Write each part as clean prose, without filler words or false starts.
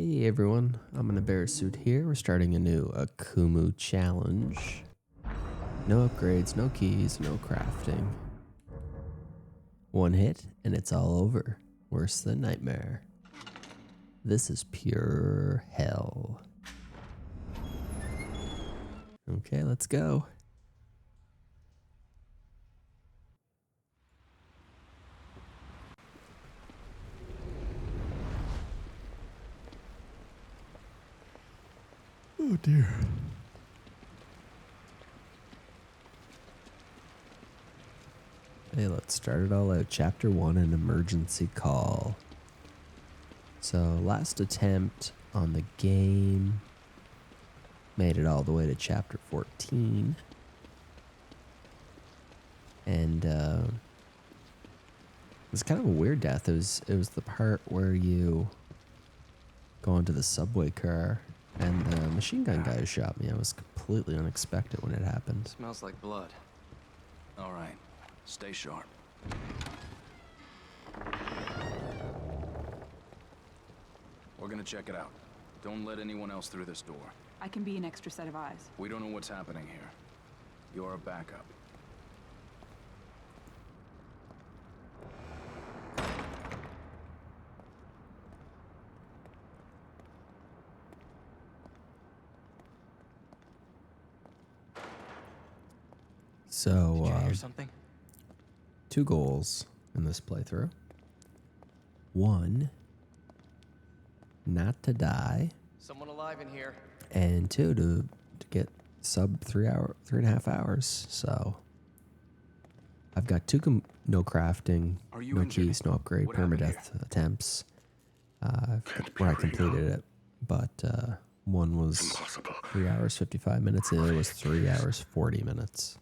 Hey everyone, I'm in a bear suit here. We're starting a new AKUMU challenge. No upgrades, no keys, no crafting. One hit and it's all over. Worse than nightmare. This is pure hell. Okay, let's go. Oh dear. Hey, let's start it all out. Chapter 1, an emergency call. So, last attempt on the game. Made it all the way to chapter 14. And, it was kind of a weird death. It was the part where you go into the subway car and the machine gun guy shot me. It was completely unexpected when it happened. Smells like blood. All right, stay sharp. We're gonna check it out. Don't let anyone else through this door. I can be an extra set of eyes. We don't know what's happening here. You're a backup. So, Did you hear something? 2 goals in this playthrough. 1, not to die. Someone alive in here. And 2, to get sub 3.5 hours. So, I've got 2 no crafting, Are you no injured? keys, no upgrade, What happened permadeath attempts. Where I completed it. But one was 3 hours 55 minutes, and the other was 3 hours 40 minutes.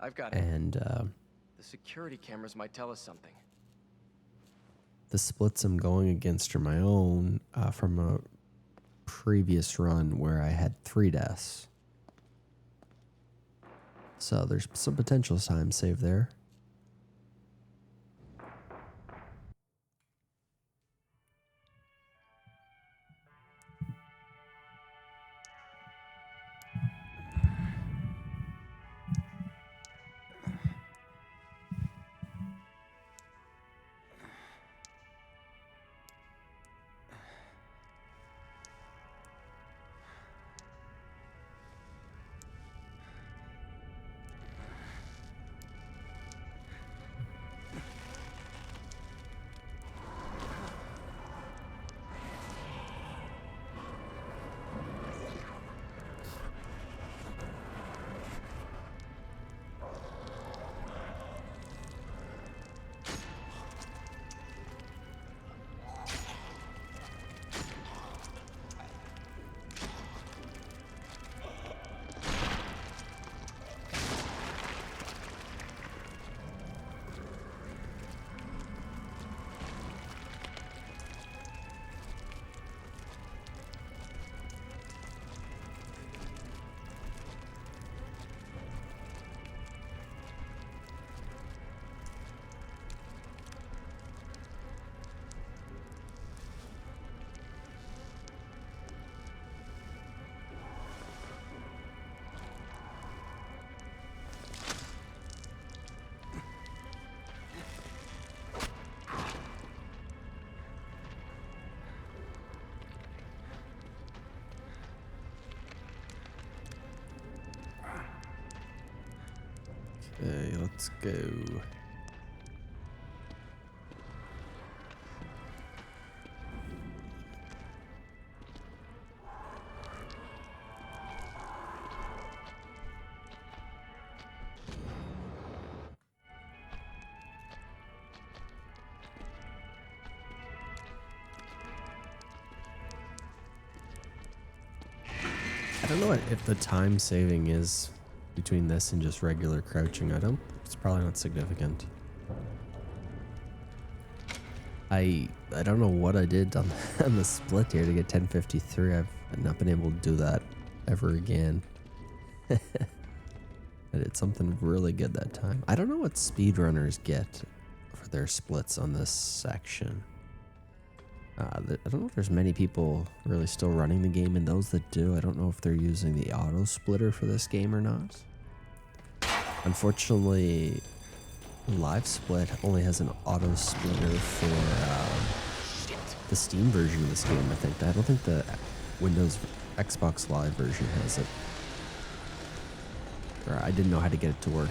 I've got it. And The security cameras might tell us something. the splits I'm going against are my own from a previous run where I had 3 deaths. So there's some potential time save there. Okay, let's go. I don't know if the time saving is between this and just regular crouching. It's probably not significant. I don't know what I did on the split here to get 1053. I've not been able to do that ever again. I did something really good that time. I don't know what speedrunners get for their splits on this section. I don't know if there's many people really still running the game, and those that do, I don't know if they're using the auto splitter for this game or not. Unfortunately, Live Split only has an auto splitter for the Steam version of this game, I think. I don't think the Windows Xbox Live version has it. Or I didn't know how to get it to work.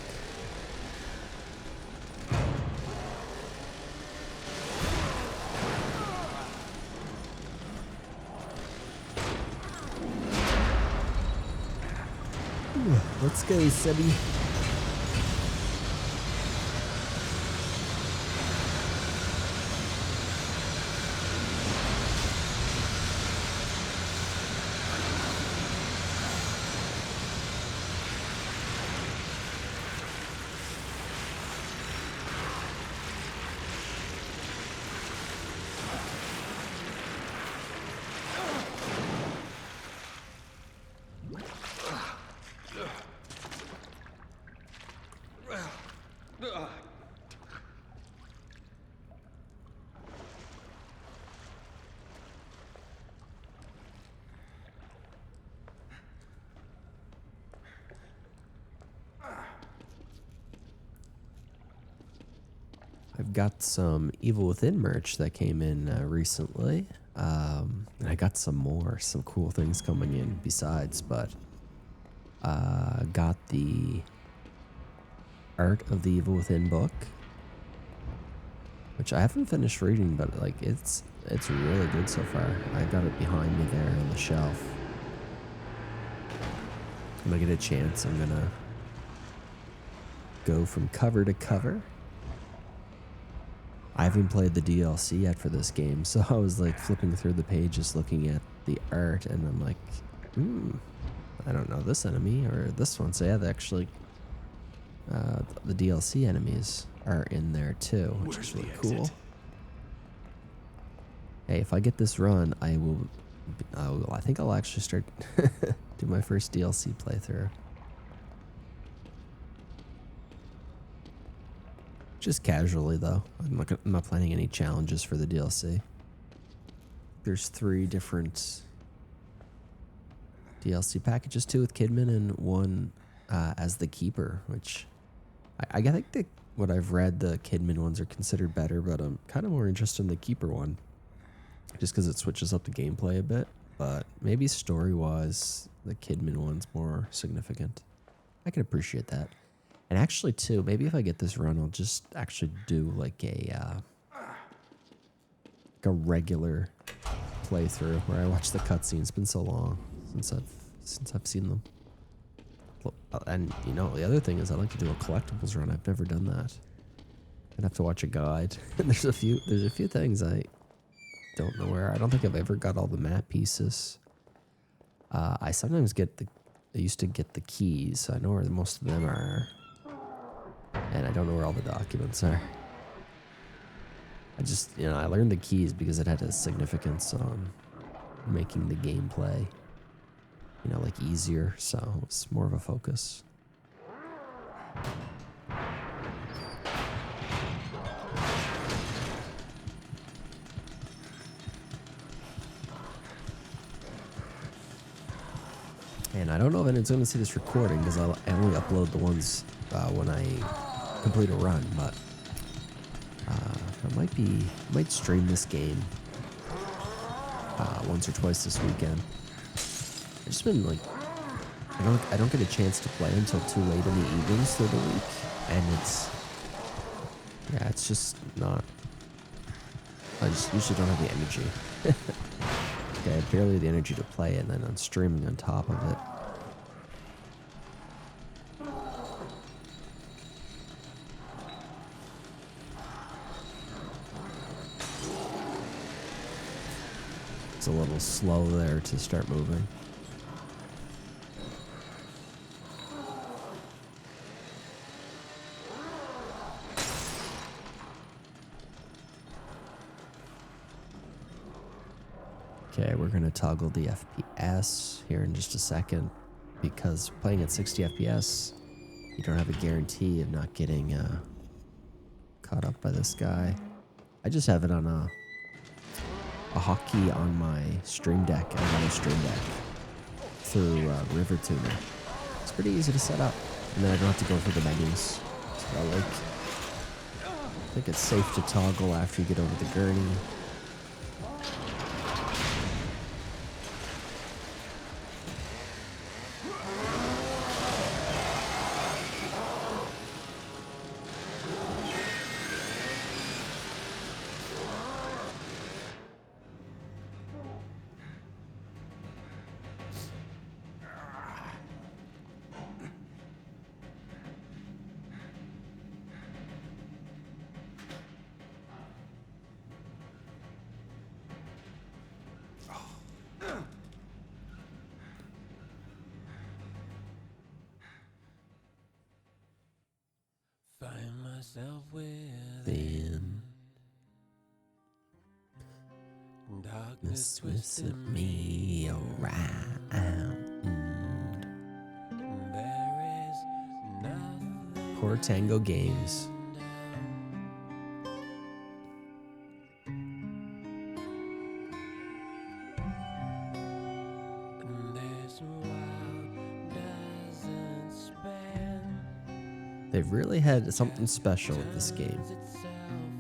Let's go, Sebby. I've got some Evil Within merch that came in recently. And I got some cool things coming in besides, but got the Art of the Evil Within book, which I haven't finished reading, but like it's really good so far. I got it behind me there on the shelf. When I get a chance, I'm gonna go from cover to cover. I haven't played the DLC yet for this game, so I was like flipping through the pages looking at the art, and I'm like, I don't know this enemy or this one. So yeah, actually, the DLC enemies are in there too, which is really cool. Hey, if I get this run, I think I'll actually start do my first DLC playthrough. Just casually though. I'm not planning any challenges for the DLC. There's 3 different DLC packages, 2 with Kidman and 1 as the Keeper, which I think that what I've read, the Kidman ones are considered better, but I'm kind of more interested in the Keeper one, just because it switches up the gameplay a bit. But maybe story-wise, the Kidman one's more significant. I can appreciate that. And actually, too, maybe if I get this run, I'll just actually do like a regular playthrough where I watch the cutscenes. It's been so long since I've seen them. And you know, the other thing is I like to do a collectibles run. I've never done that. I'd have to watch a guide. And there's a few things I don't know where. I don't think I've ever got all the map pieces. I sometimes I used to get the keys. I know where most of them are. And I don't know where all the documents are. I learned the keys because it had a significance on making the gameplay, like easier. So it's more of a focus. And I don't know if anyone's going to see this recording because I only upload the ones when I complete a run, but I might stream this game once or twice this weekend. I've just been like, I don't get a chance to play until too late in the evenings through the week, and it's just not. I just usually don't have the energy. Okay, I have barely the energy to play, and then I'm streaming on top of it. It's a little slow there to start moving. Okay, we're going to toggle the FPS here in just a second, because playing at 60 FPS, you don't have a guarantee of not getting caught up by this guy. I just have it on a hotkey on my Stream Deck and another Stream Deck through River Tuner. It's pretty easy to set up, and then I don't have to go through the menus. So I think it's safe to toggle after you get over the gurney. Find myself within Then darkness this twisted twisting me around. There is nothing. Poor Tango Games. This world doesn't span. They've really had something special with this game. Itself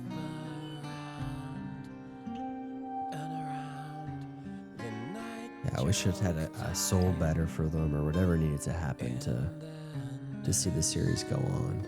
around and around. The night Yeah, I wish it had a soul better for them or whatever needed to happen to see the series go on.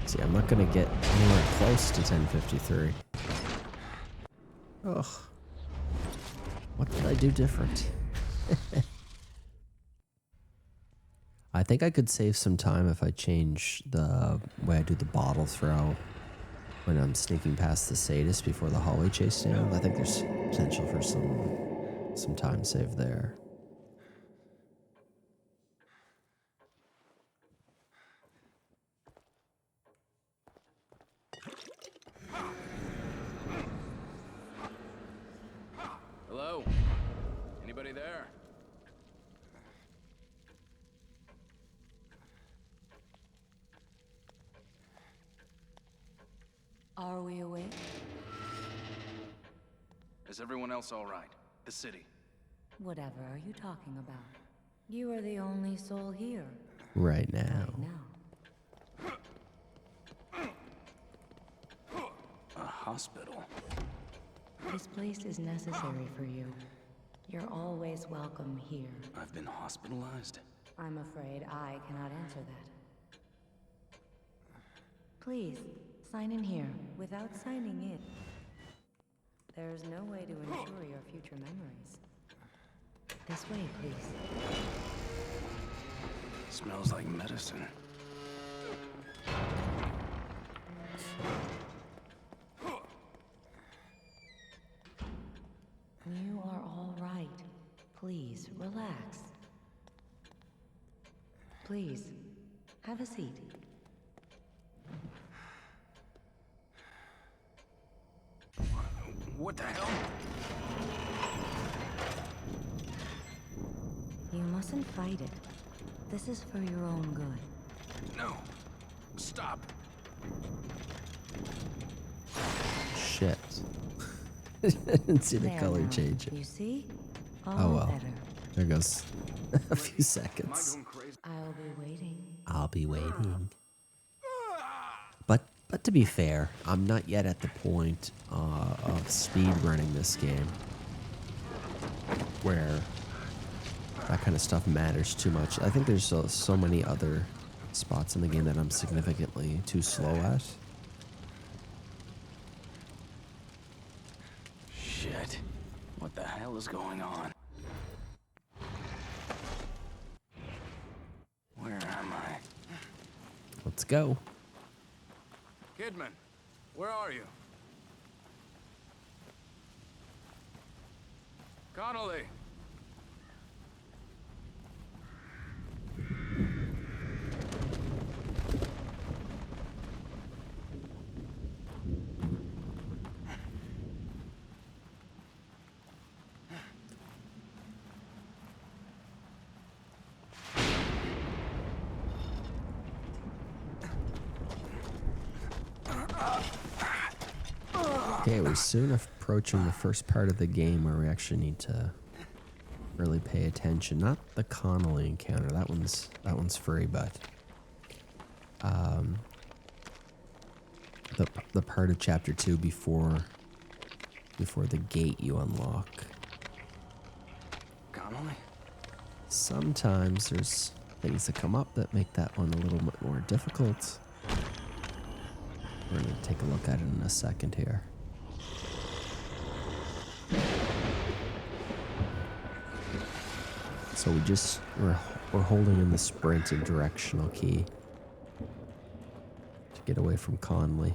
See, I'm not gonna get anywhere close to 1053. Ugh. What did I do different? I think I could save some time if I change the way I do the bottle throw when I'm sneaking past the sadist before the hallway chase down. I think there's potential for some time saved there. Hello? Anybody there? Are we awake? Is everyone else all right? The city. Whatever are you talking about? You are the only soul here. Right now. Now. A hospital. This place is necessary for you. You're always welcome here. I've been hospitalized. I'm afraid I cannot answer that. Please, sign in here without signing in. There's no way to ensure your future memories. This way, please. Smells like medicine. You are all right. Please, relax. Please, have a seat. What the hell? You mustn't fight it. This is for your own good. No. Stop. Shit. I didn't see the There color now. change. You see? All Oh well. better. There goes a few Am I seconds. going crazy? I'll be waiting. I'll be waiting. But to be fair, I'm not yet at the point of speed running this game where that kind of stuff matters too much. I think there's so many other spots in the game that I'm significantly too slow at. Shit. What the hell is going on? Where am I? Let's go. Kidman, where are you? Connolly! Okay, we're soon approaching the first part of the game where we actually need to really pay attention. Not the Connolly encounter. That one's free, but the part of chapter 2 before the gate you unlock. Connolly? Sometimes there's things that come up that make that one a little bit more difficult. We're gonna take a look at it in a second here. So we're holding in the sprint and directional key to get away from Conley.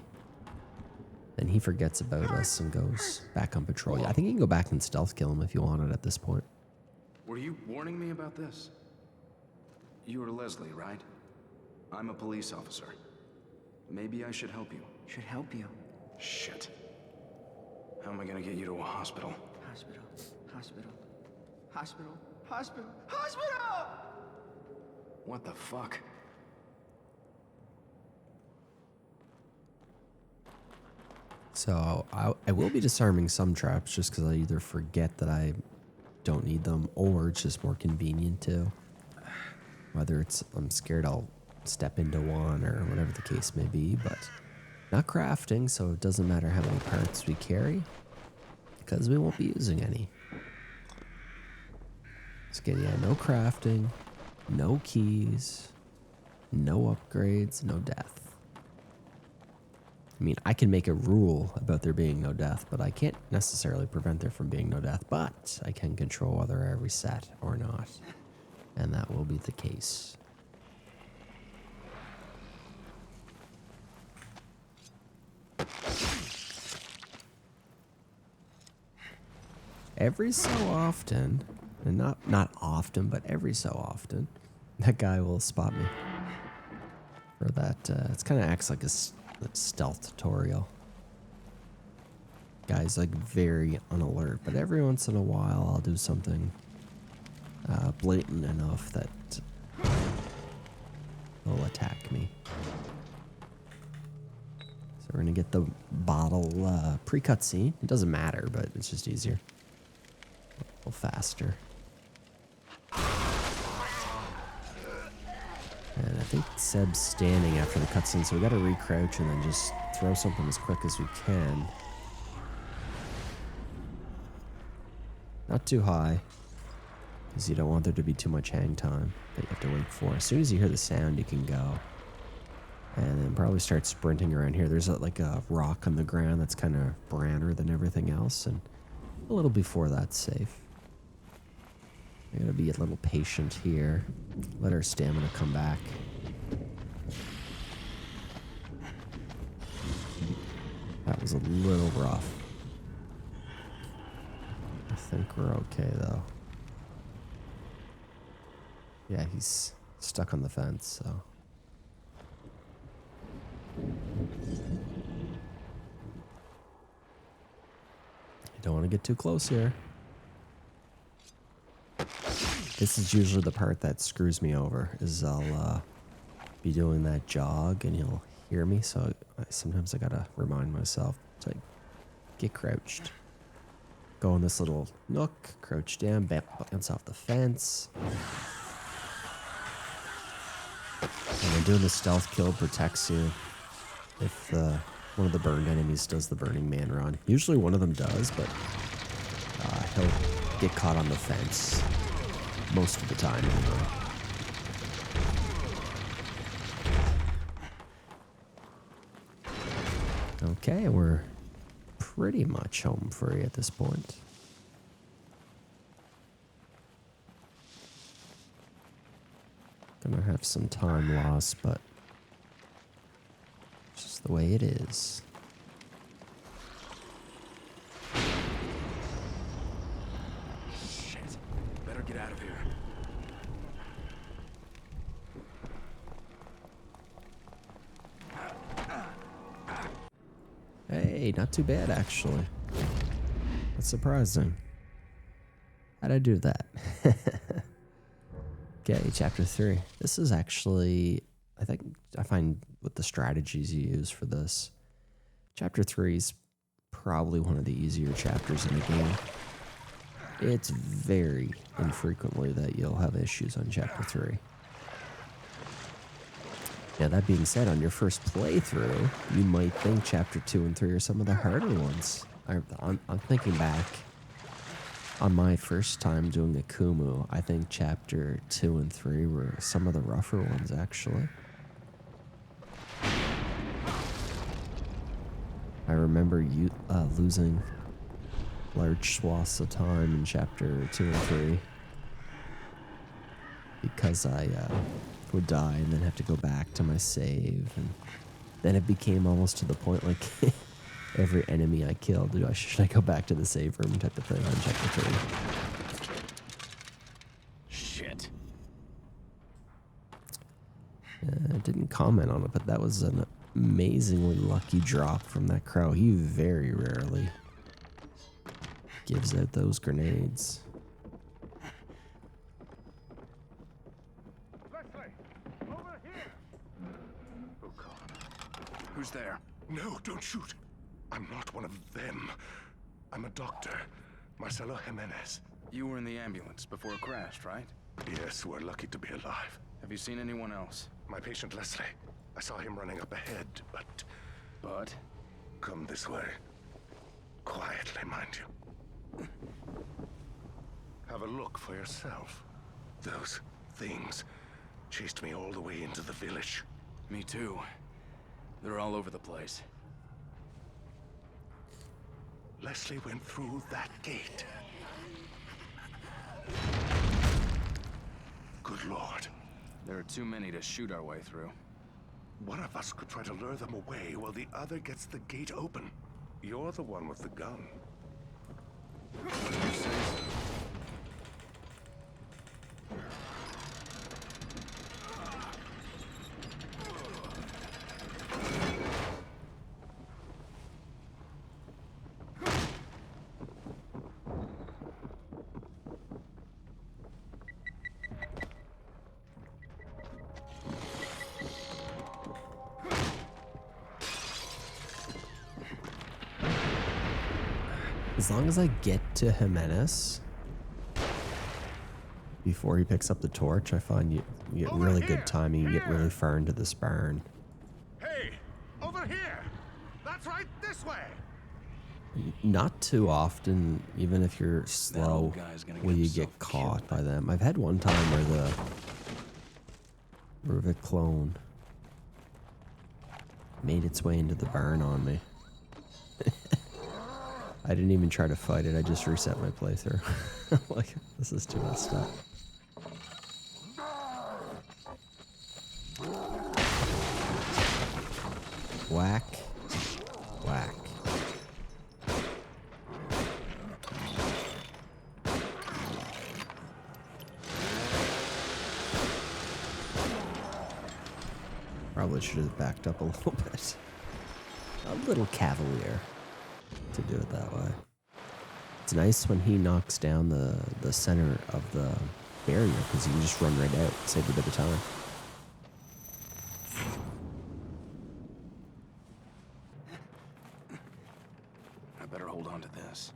Then he forgets about us and goes back on patrol. Yeah, I think you can go back and stealth kill him if you wanted at this point. Were you warning me about this? You are Leslie, right? I'm a police officer. Maybe I should help you. Should help you. Shit. How am I gonna get you to a hospital? Hospital. Hospital. Hospital. Hospital. Hospital! What the fuck? So I will be disarming some traps just because I either forget that I don't need them or it's just more convenient to. Whether it's I'm scared I'll step into one or whatever the case may be, but not crafting, so it doesn't matter how many parts we carry because we won't be using any. So again, yeah, no crafting, no keys, no upgrades, no death. I mean, I can make a rule about there being no death, but I can't necessarily prevent there from being no death, but I can control whether I reset or not. And that will be the case. Every so often, and not often, but every so often, that guy will spot me. For that, it kind of acts like a stealth tutorial. Guy's like very on alert, but every once in a while I'll do something blatant enough that he'll attack me. So we're gonna get the bottle pre-cut scene. It doesn't matter, but it's just easier. A little faster. And I think Seb's standing after the cutscene, so we gotta recrouch and then just throw something as quick as we can. Not too high, because you don't want there to be too much hang time that you have to wait for. As soon as you hear the sound, you can go. And then probably start sprinting around here. There's like a rock on the ground that's kind of browner than everything else, and a little before that's safe. I gotta be a little patient here. Let our stamina come back. That was a little rough. I think we're okay though. Yeah, he's stuck on the fence, so. You don't want to get too close here. This is usually the part that screws me over, is I'll be doing that jog and he'll hear me, so sometimes I gotta remind myself to get crouched. Go in this little nook, crouch down, bounce off the fence. And then doing the stealth kill protects you if one of the burned enemies does the Burning Man run. Usually one of them does, but he'll get caught on the fence. Most of the time, anyway. Okay, we're pretty much home free at this point. Gonna have some time lost, but it's just the way it is. Shit. Better get out of here. Hey, not too bad actually. That's surprising. How'd I do that? Okay, chapter 3. This is actually, I find with the strategies you use for this, chapter 3 is probably one of the easier chapters in the game. It's very infrequently that you'll have issues on chapter 3. Now, that being said, on your first playthrough, you might think chapter 2 and 3 are some of the harder ones. I'm thinking back on my first time doing AKUMU, I think chapter 2 and 3 were some of the rougher ones, actually. I remember you losing large swaths of time in chapter 2 and 3 because I would die and then have to go back to my save, and then it became almost to the point like every enemy I killed, should I go back to the save room type of thing on chapter 3. Shit. I didn't comment on it, but that was an amazingly lucky drop from that crow. He very rarely gives out those grenades. Oh God. Who's there? No, don't shoot. I'm not one of them. I'm a doctor, Marcelo Jimenez. You were in the ambulance before it crashed, right? Yes, we're lucky to be alive. Have you seen anyone else? My patient Leslie. I saw him running up ahead, but But? come this way. Quietly, mind you. Have a look for yourself. Those things chased me all the way into the village. Me too. They're all over the place. Leslie went through that gate. Good Lord. There are too many to shoot our way through. One of us could try to lure them away while the other gets the gate open. You're the one with the gun. What did you say? As long as I get to Jimenez before he picks up the torch, I find you get Over really here! good timing. You get really far into this barn. Hey, over here! That's right, this way! Not too often, even if you're slow, old guy's gonna will get you himself get caught killed. by them. I've had one time where the clone made its way into the barn on me. I didn't even try to fight it. I just reset my playthrough. Like, this is too messed up. Whack. Whack. Probably should have backed up a little bit. A little cavalier to do it that way. It's nice when he knocks down the center of the barrier because you can just run right out, save a bit of time. I better hold on to this.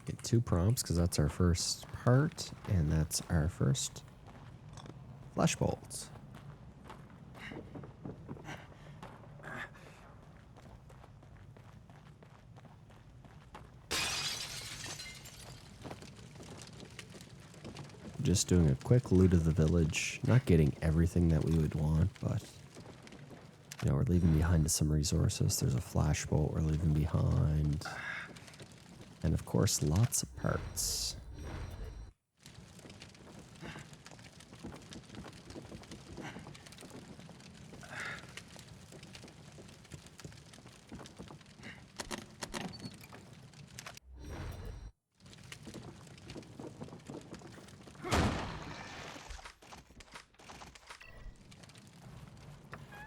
Get 2 prompts because that's our first part, and that's our first flash bolts. Just doing a quick loot of the village, not getting everything that we would want, but You know, we're leaving behind some resources. There's a flashbolt we're leaving behind. And of course, lots of parts.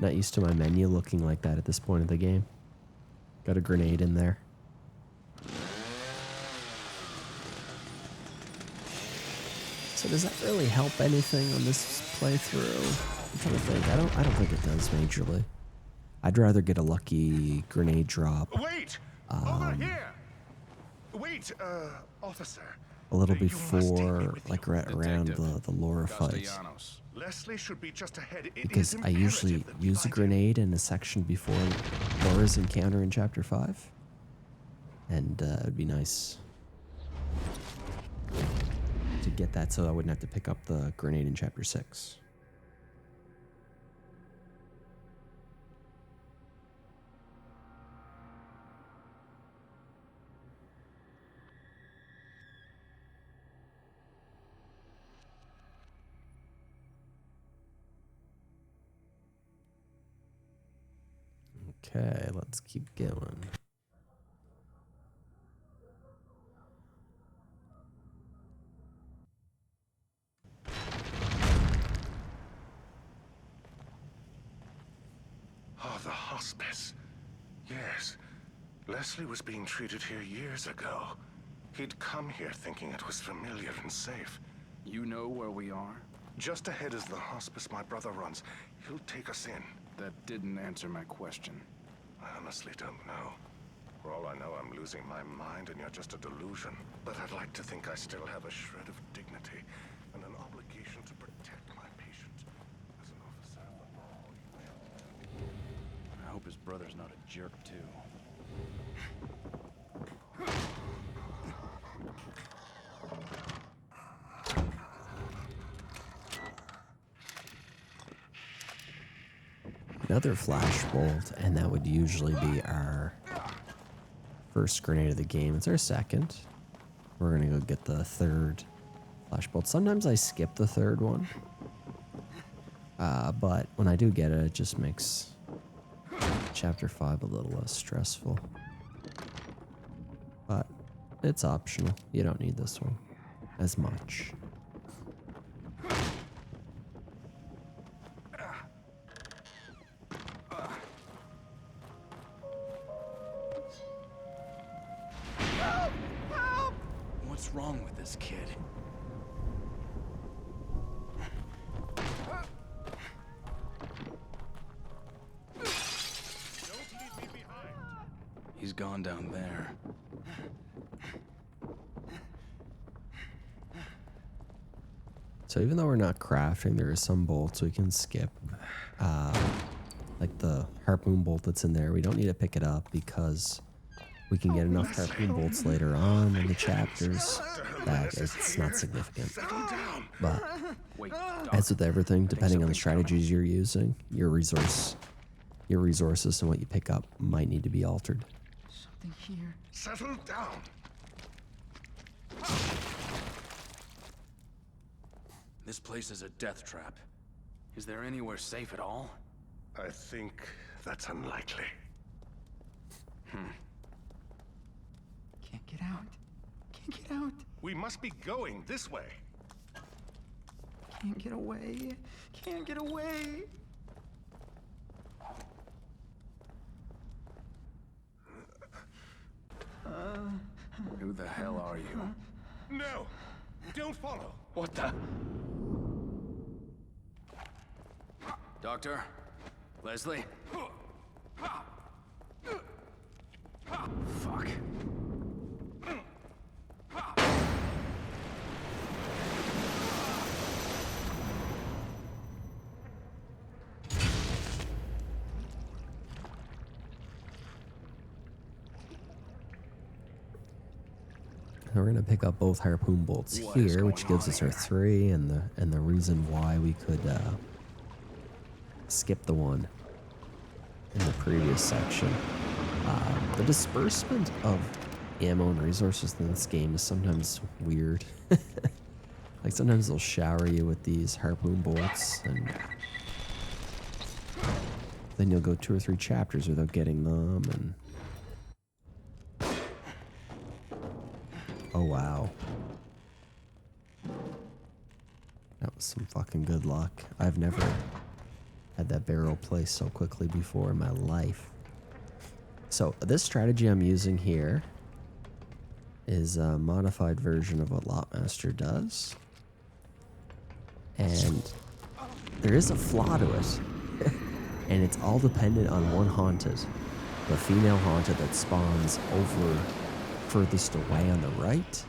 Not used to my menu looking like that at this point of the game. Got a grenade in there. So does that really help anything on this playthrough? I'm trying to think. I don't think it does majorly. I'd rather get a lucky grenade drop. Wait! Over here! Wait, officer. A little You must take me before, with like you. right around the Laura fight. Castellanos. Leslie should be just ahead. It Because is I usually imperative that we use a find him. grenade in a section before Laura's encounter in Chapter 5. And it would be nice to get that so I wouldn't have to pick up the grenade in Chapter 6. Okay, let's keep going. Oh, the hospice. Yes. Leslie was being treated here years ago. He'd come here thinking it was familiar and safe. You know where we are? Just ahead is the hospice my brother runs. He'll take us in. That didn't answer my question. I honestly don't know. For all I know, I'm losing my mind and you're just a delusion. But I'd like to think I still have a shred of dignity and an obligation to protect my patient. As an officer of the law, you may... I hope his brother's not a jerk, too. Another flashbolt, and that would usually be our first grenade of the game. It's our second. We're gonna go get the third flashbolt. Sometimes I skip the third one, but when I do get it, it just makes Chapter 5 a little less stressful. But it's optional. You don't need this one as much. What's wrong with this kid? He's gone down there. So even though we're not crafting, there are some bolts we can skip. Like the harpoon bolt that's in there, we don't need to pick it up because we can get enough harpoon bolts later on in the chapters that it's not significant. But Wait, as with everything, depending on the strategies you're using, your resources and what you pick up might need to be altered. Something here. Settle down. this place is a death trap. Is there anywhere safe at all? I think that's unlikely. Can't get out. Can't get out. We must be going this way. Can't get away. Can't get away. Who the hell are you? No! Don't follow! What the? Doctor? Leslie? Fuck. We're gonna pick up both harpoon bolts What is here, which going gives on us our here? 3, and the reason why we could skip the one in the previous section. The disbursement of ammo and resources in this game is sometimes weird. Like sometimes they'll shower you with these harpoon bolts, and then you'll go 2 or 3 chapters without getting them, and oh wow. That was some fucking good luck. I've never had that barrel placed so quickly before in my life. So this strategy I'm using here is a modified version of what Lotmaster does. And there is a flaw to it. And it's all dependent on one haunted. The female haunted that spawns over furthest away on the right.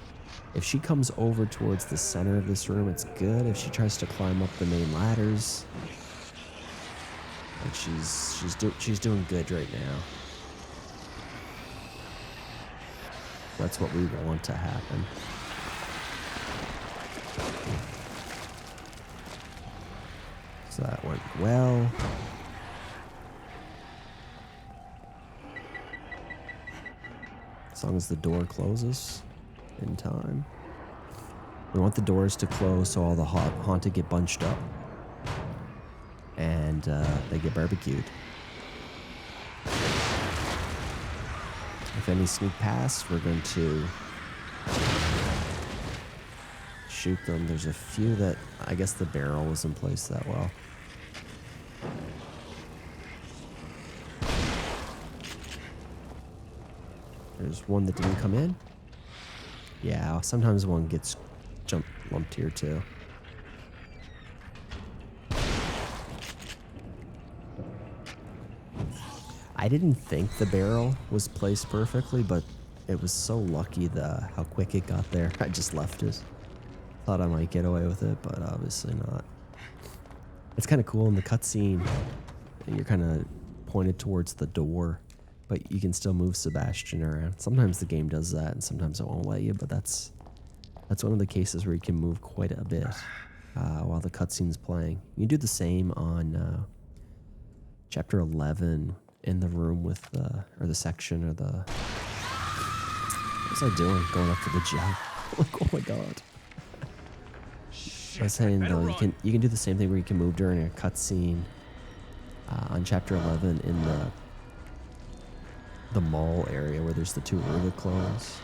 If she comes over towards the center of this room, it's good. If she tries to climb up the main ladders, like she's doing good right now. That's what we want to happen. So that went well. As long as the door closes in time. We want the doors to close so all the haunted get bunched up. And they get barbecued. If any sneak past, we're going to shoot them. There's a few that I guess the barrel wasn't placed that well. There's one that didn't come in. Yeah, sometimes one gets lumped here too. I didn't think the barrel was placed perfectly, but it was so lucky how quick it got there. I just left it. Thought I might get away with it, but obviously not. It's kind of cool in the cutscene. You're kind of pointed towards the door, but you can still move Sebastian around. Sometimes the game does that, and sometimes it won't let you, but that's one of the cases where you can move quite a bit while the cutscene's playing. You can do the same on Chapter 11 in the room with or the section, or the... What was I doing? Going up to the jug. Like, oh my god. I was saying though, you can do the same thing where you can move during a cutscene on Chapter 11 in the mall area where there's the 2 Ruga clones.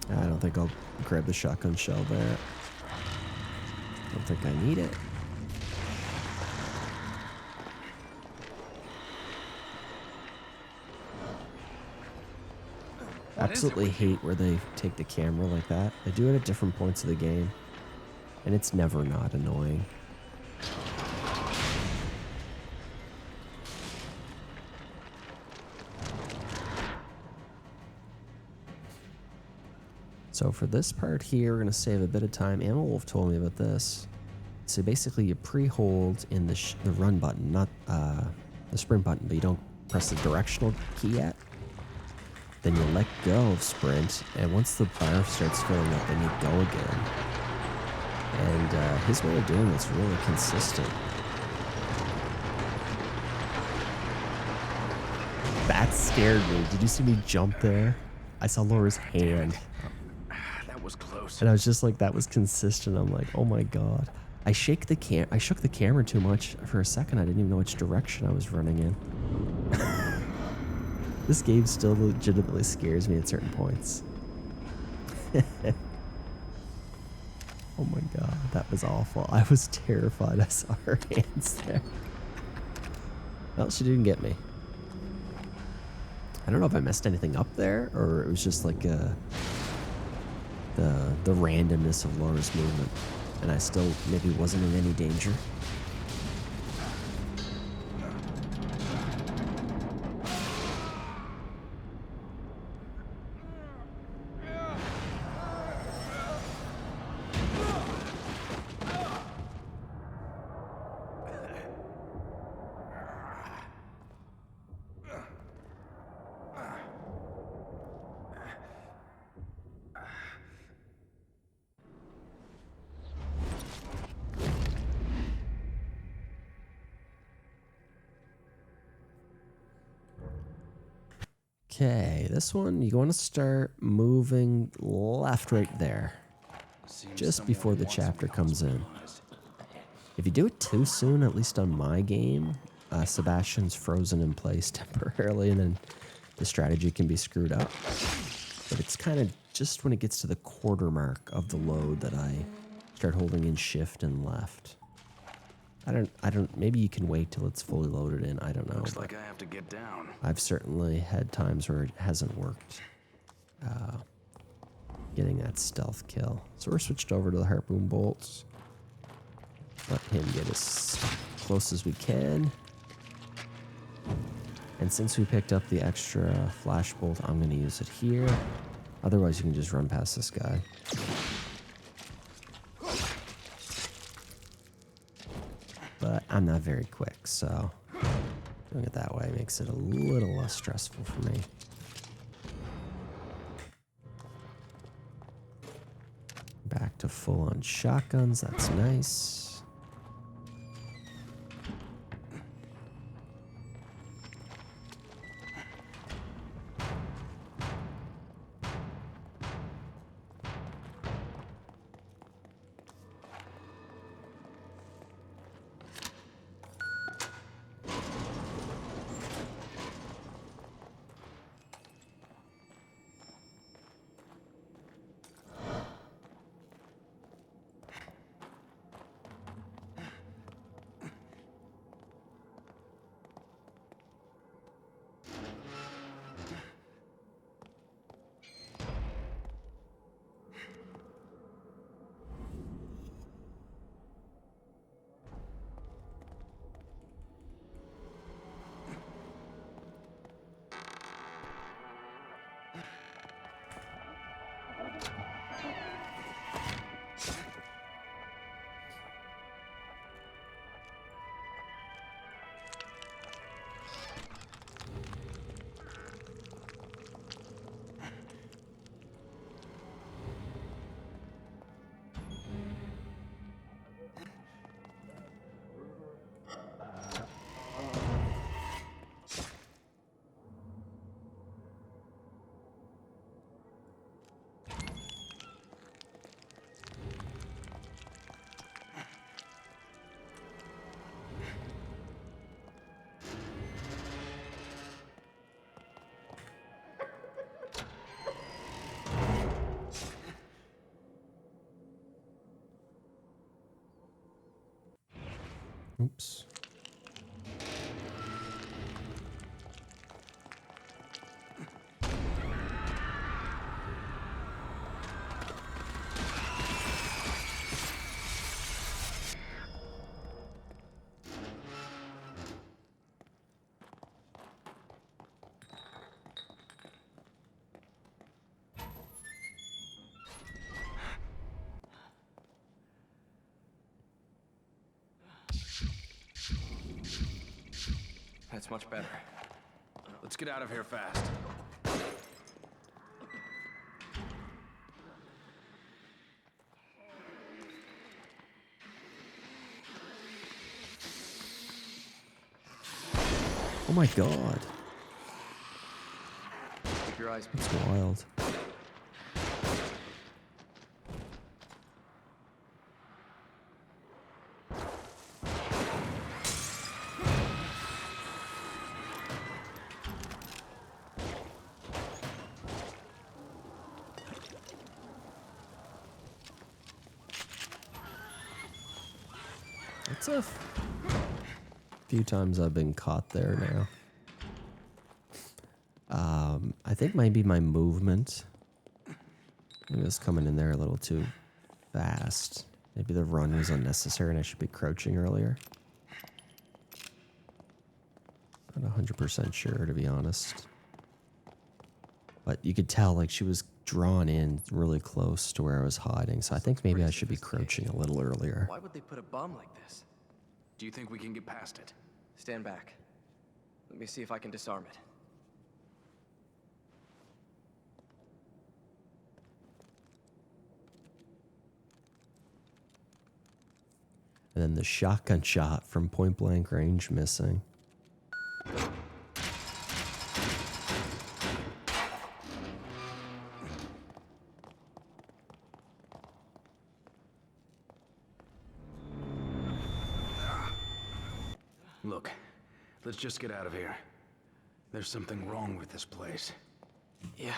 I don't think I'll grab the shotgun shell there. Don't think I need it. Absolutely hate where they take the camera like that. They do it at different points of the game, and it's never not annoying. So for this part here, we're going to save a bit of time. Ammo Wolf told me about this. So basically you pre-hold in the run button, not the sprint button, but you don't press the directional key yet. Then you let go of sprint, and once the bar starts filling up, then you go again. And his way of doing it's really consistent. That scared me. Did you see me jump there? I saw Laura's hand. That was close. And I was just like, that was consistent. I'm like, oh my god. I shook the camera too much for a second. I didn't even know which direction I was running in. This game still legitimately scares me at certain points. Oh my god, that was awful. I was terrified. I saw her hands there. Well, she didn't get me. I don't know if I messed anything up there, or it was just like the randomness of Laura's movement, and I still maybe wasn't in any danger. Okay, this one, you want to start moving left right there. Seems Just someone before the wants me chapter comes in. hospitalized. If you do it too soon, at least on my game, Sebastian's frozen in place temporarily, and then the strategy can be screwed up. But it's kind of just when it gets to the quarter mark of the load that I start holding in shift and left. I don't, maybe you can wait till it's fully loaded in, I don't know. Looks but like I have to get down. I've certainly had times where it hasn't worked. Getting that stealth kill. So we're switched over to the harpoon bolts. Let him get as close as we can. And since we picked up the extra flash bolt, I'm going to use it here. Otherwise, you can just run past this guy. But I'm not very quick, so doing it that way makes it a little less stressful for me. Back to full-on shotguns, that's nice. Oops. That's much better. Let's get out of here fast. Oh my god. Keep your eyes That's peeled. wild. It's a few times I've been caught there now. I think maybe my movement was coming in there a little too fast. Maybe the run was unnecessary and I should be crouching earlier. Not 100% sure, to be honest. But you could tell, like, she was drawn in really close to where I was hiding, so I think maybe I should be crouching a little earlier. Why would they put a bomb like this? Do you think we can get past it? Stand back. Let me see if I can disarm it. And then the shotgun shot from point blank range missing. Look, let's just get out of here. There's something wrong with this place. Yeah.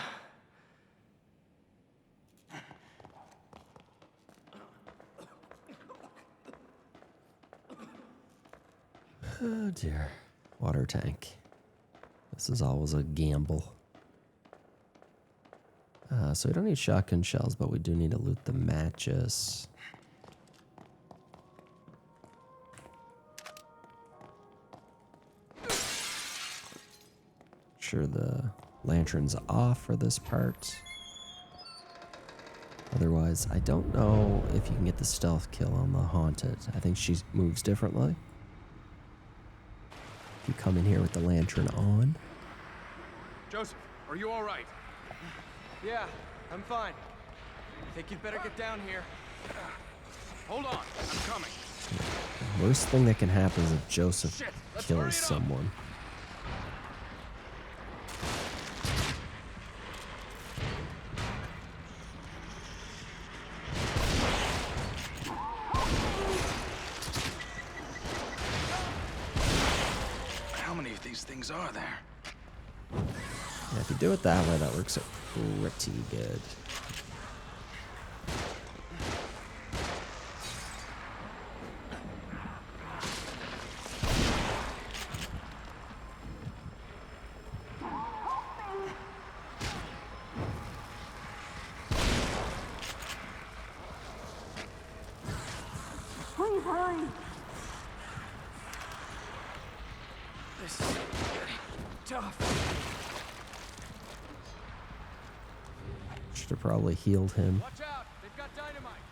Oh dear. Water tank. This is always a gamble. So we don't need shotgun shells, but we do need to loot the matches. Sure, the lantern's off for this part. Otherwise, I don't know if you can get the stealth kill on the haunted. I think she moves differently. If you come in here with the lantern on. Joseph, are you all right? Yeah, I'm fine. I think you'd better get down here. Hold on, I'm coming. Worst thing that can happen is if Joseph Shit, let's hurry it kills up. someone. How many of these things are there? Yeah, if you do it that way, that works out pretty good. This is getting tough. Should have probably healed him. Watch out! They've got dynamite!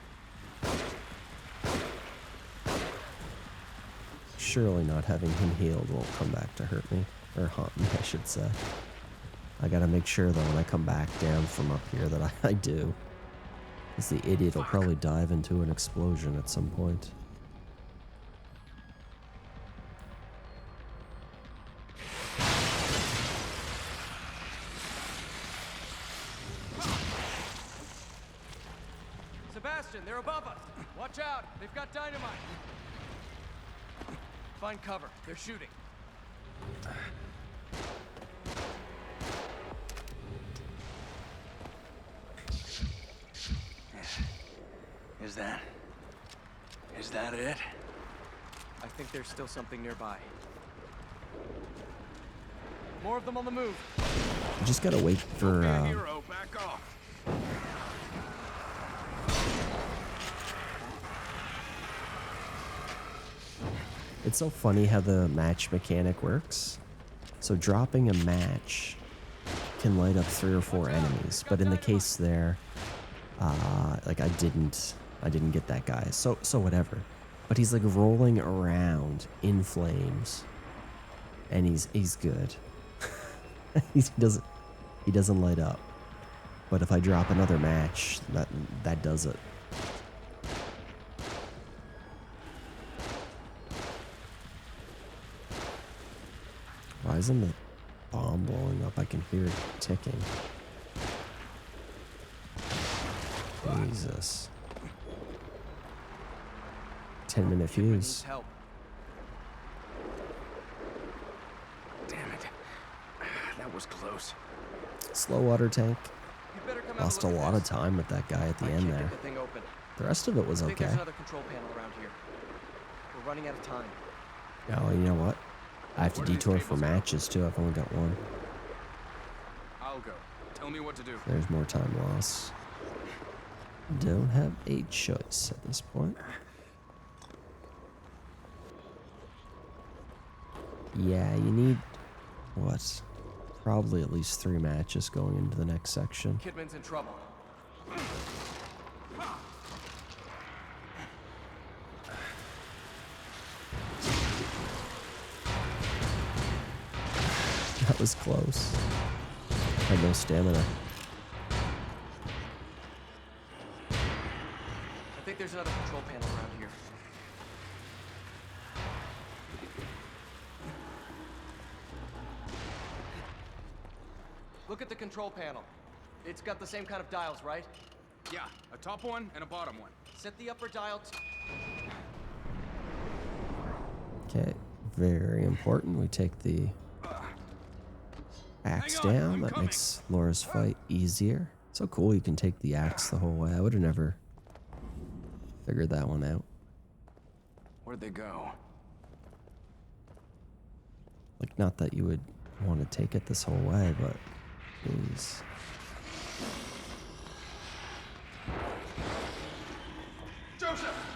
Surely not having him healed won't come back to hurt me. Or haunt me, I should say. I gotta make sure, though, when I come back down from up here that I do. Because the idiot will probably dive into an explosion at some point. Sebastian, they're above us! Watch out! They've got dynamite! Find cover. They're shooting. Is that it? I think there's still something nearby. More of them on the move. You just gotta wait for, Be a hero, back off. It's so funny how the match mechanic works. So dropping a match can light up 3 or 4 enemies, but in the case there, like I didn't get that guy. So whatever. But he's like rolling around in flames, and he's good. he doesn't light up. But if I drop another match, that does it. Why isn't the bomb blowing up? I can hear it ticking. Jesus. 10-minute Needs fuse. help. Damn it. That was close. Slow water tank. You better come out Lost a and look at lot of this. time with that guy at the I end can't there. get the thing open. The rest of it was I think okay. there's another control panel around here. We're running out of time. Oh, you know what? I have to Where do these detour for cables go? matches too. I've only got one. I'll go. Tell me what to do. There's more time loss. Don't have a choice at this point. Yeah, you need, what? Probably at least 3 matches going into the next section. Kidman's in trouble. That was close. Had no stamina. I think there's another control panel around here. Look at the control panel. It's got the same kind of dials, right? Yeah, a top one and a bottom one. Set the upper dial Okay, Very important. We take the axe Hang on, down. I'm That coming. makes Laura's fight easier. So cool you can take the axe the whole way. I would have never figured that one out. Where'd they go? Like, not that you would want to take it this whole way, but please. Joseph!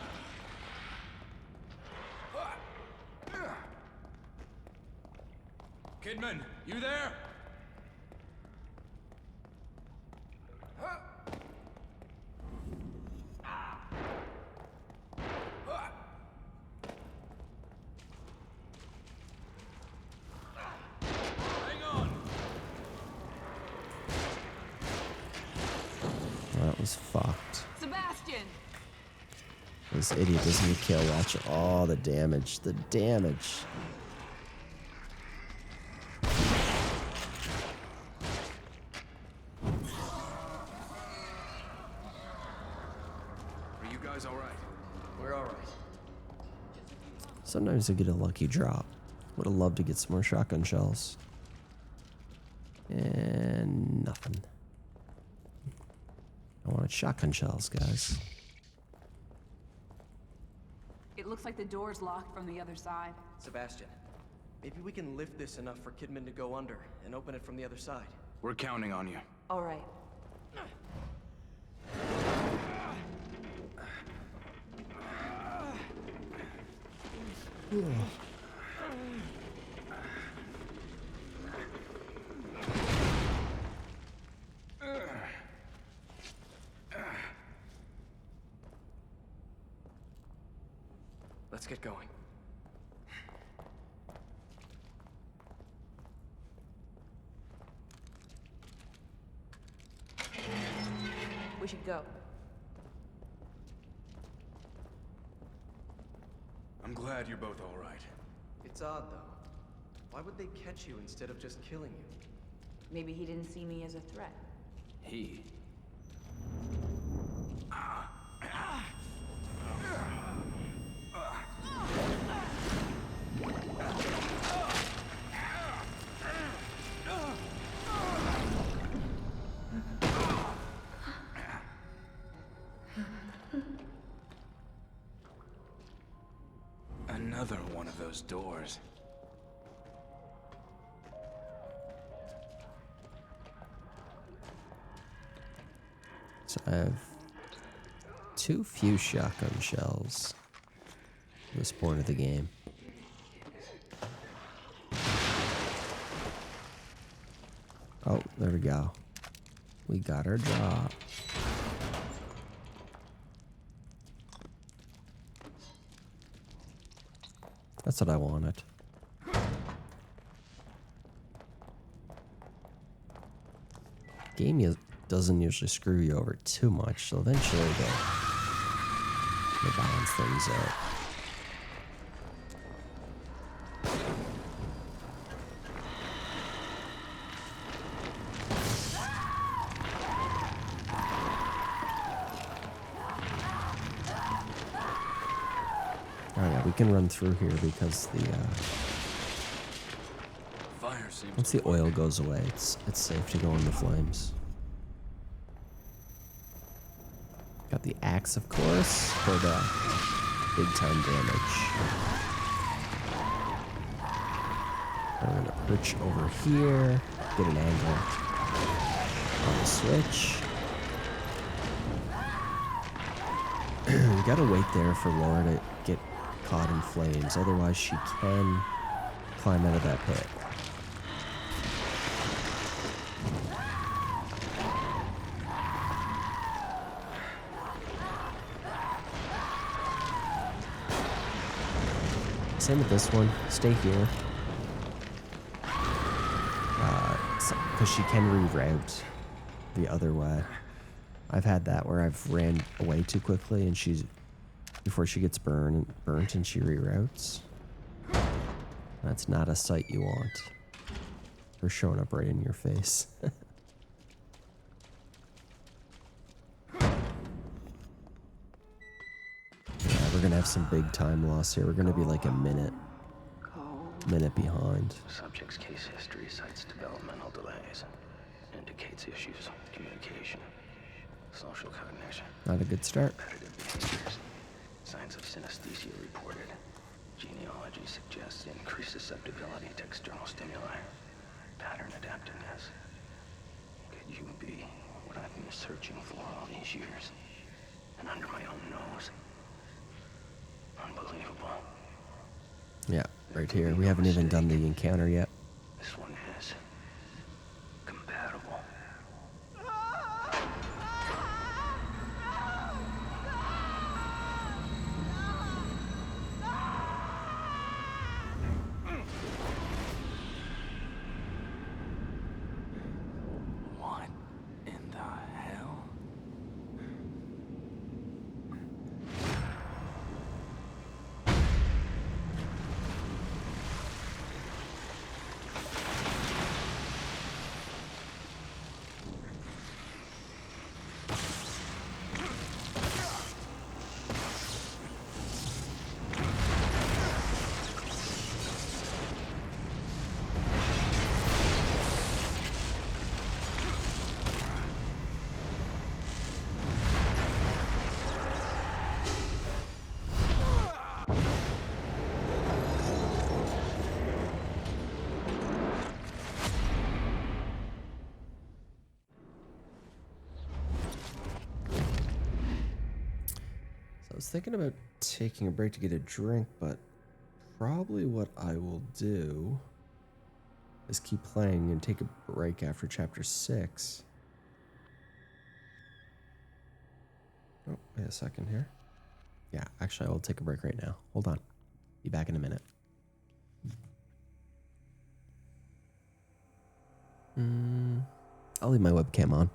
Kidman, you there? Hang on. That was fucked. Sebastian! This idiot doesn't even kill. Watch all the damage. The damage. Are you guys alright? We're all right. Sometimes I get a lucky drop. Would have loved to get some more shotgun shells. And nothing. I wanted shotgun shells, guys. It looks like the door's locked from the other side. Sebastian, maybe we can lift this enough for Kidman to go under and open it from the other side. We're counting on you. All right. Let's get going. We should go. I'm glad you're both alright. It's odd, though. Why would they catch you instead of just killing you? Maybe he didn't see me as a threat. He? Another one of those doors. So I have too few shotgun shells at this point of the game. Oh, there we go. We got our drop. That's what I wanted. Game doesn't usually screw you over too much, so eventually they'll balance things out. Oh yeah, we can run through here because the Fire seems once the oil goes away, it's safe to go in the flames. Got the axe, of course, for the big time damage. We're gonna perch over here, get an angle on the switch. We gotta wait there for Laura to get caught in flames, otherwise she can climb out of that pit. Same with this one. Stay here. Because she can reroute the other way. I've had that where I've ran away too quickly and she's before she gets burnt and she reroutes. That's not a sight you want. We're showing up right in your face. Yeah, we're gonna have some big time loss here. We're gonna be like a minute. Call minute behind. Subject's case history cites developmental delays. Indicates issues with communication, social cognition. Not a good start. Repetitive behaviors. Signs of synesthesia reported. Genealogy suggests increased susceptibility to external stimuli. Pattern adaptiveness. Could you be what I've been searching for all these years? And under my own nose? Unbelievable. Yeah, right here. We haven't even done the encounter yet. This one is compatible. What in the hell? I was thinking about taking a break to get a drink, but probably what I will do is keep playing and take a break after chapter 6. Oh, wait a second here. Yeah, actually, I will take a break right now. Hold on. Be back in a minute. I'll leave my webcam on.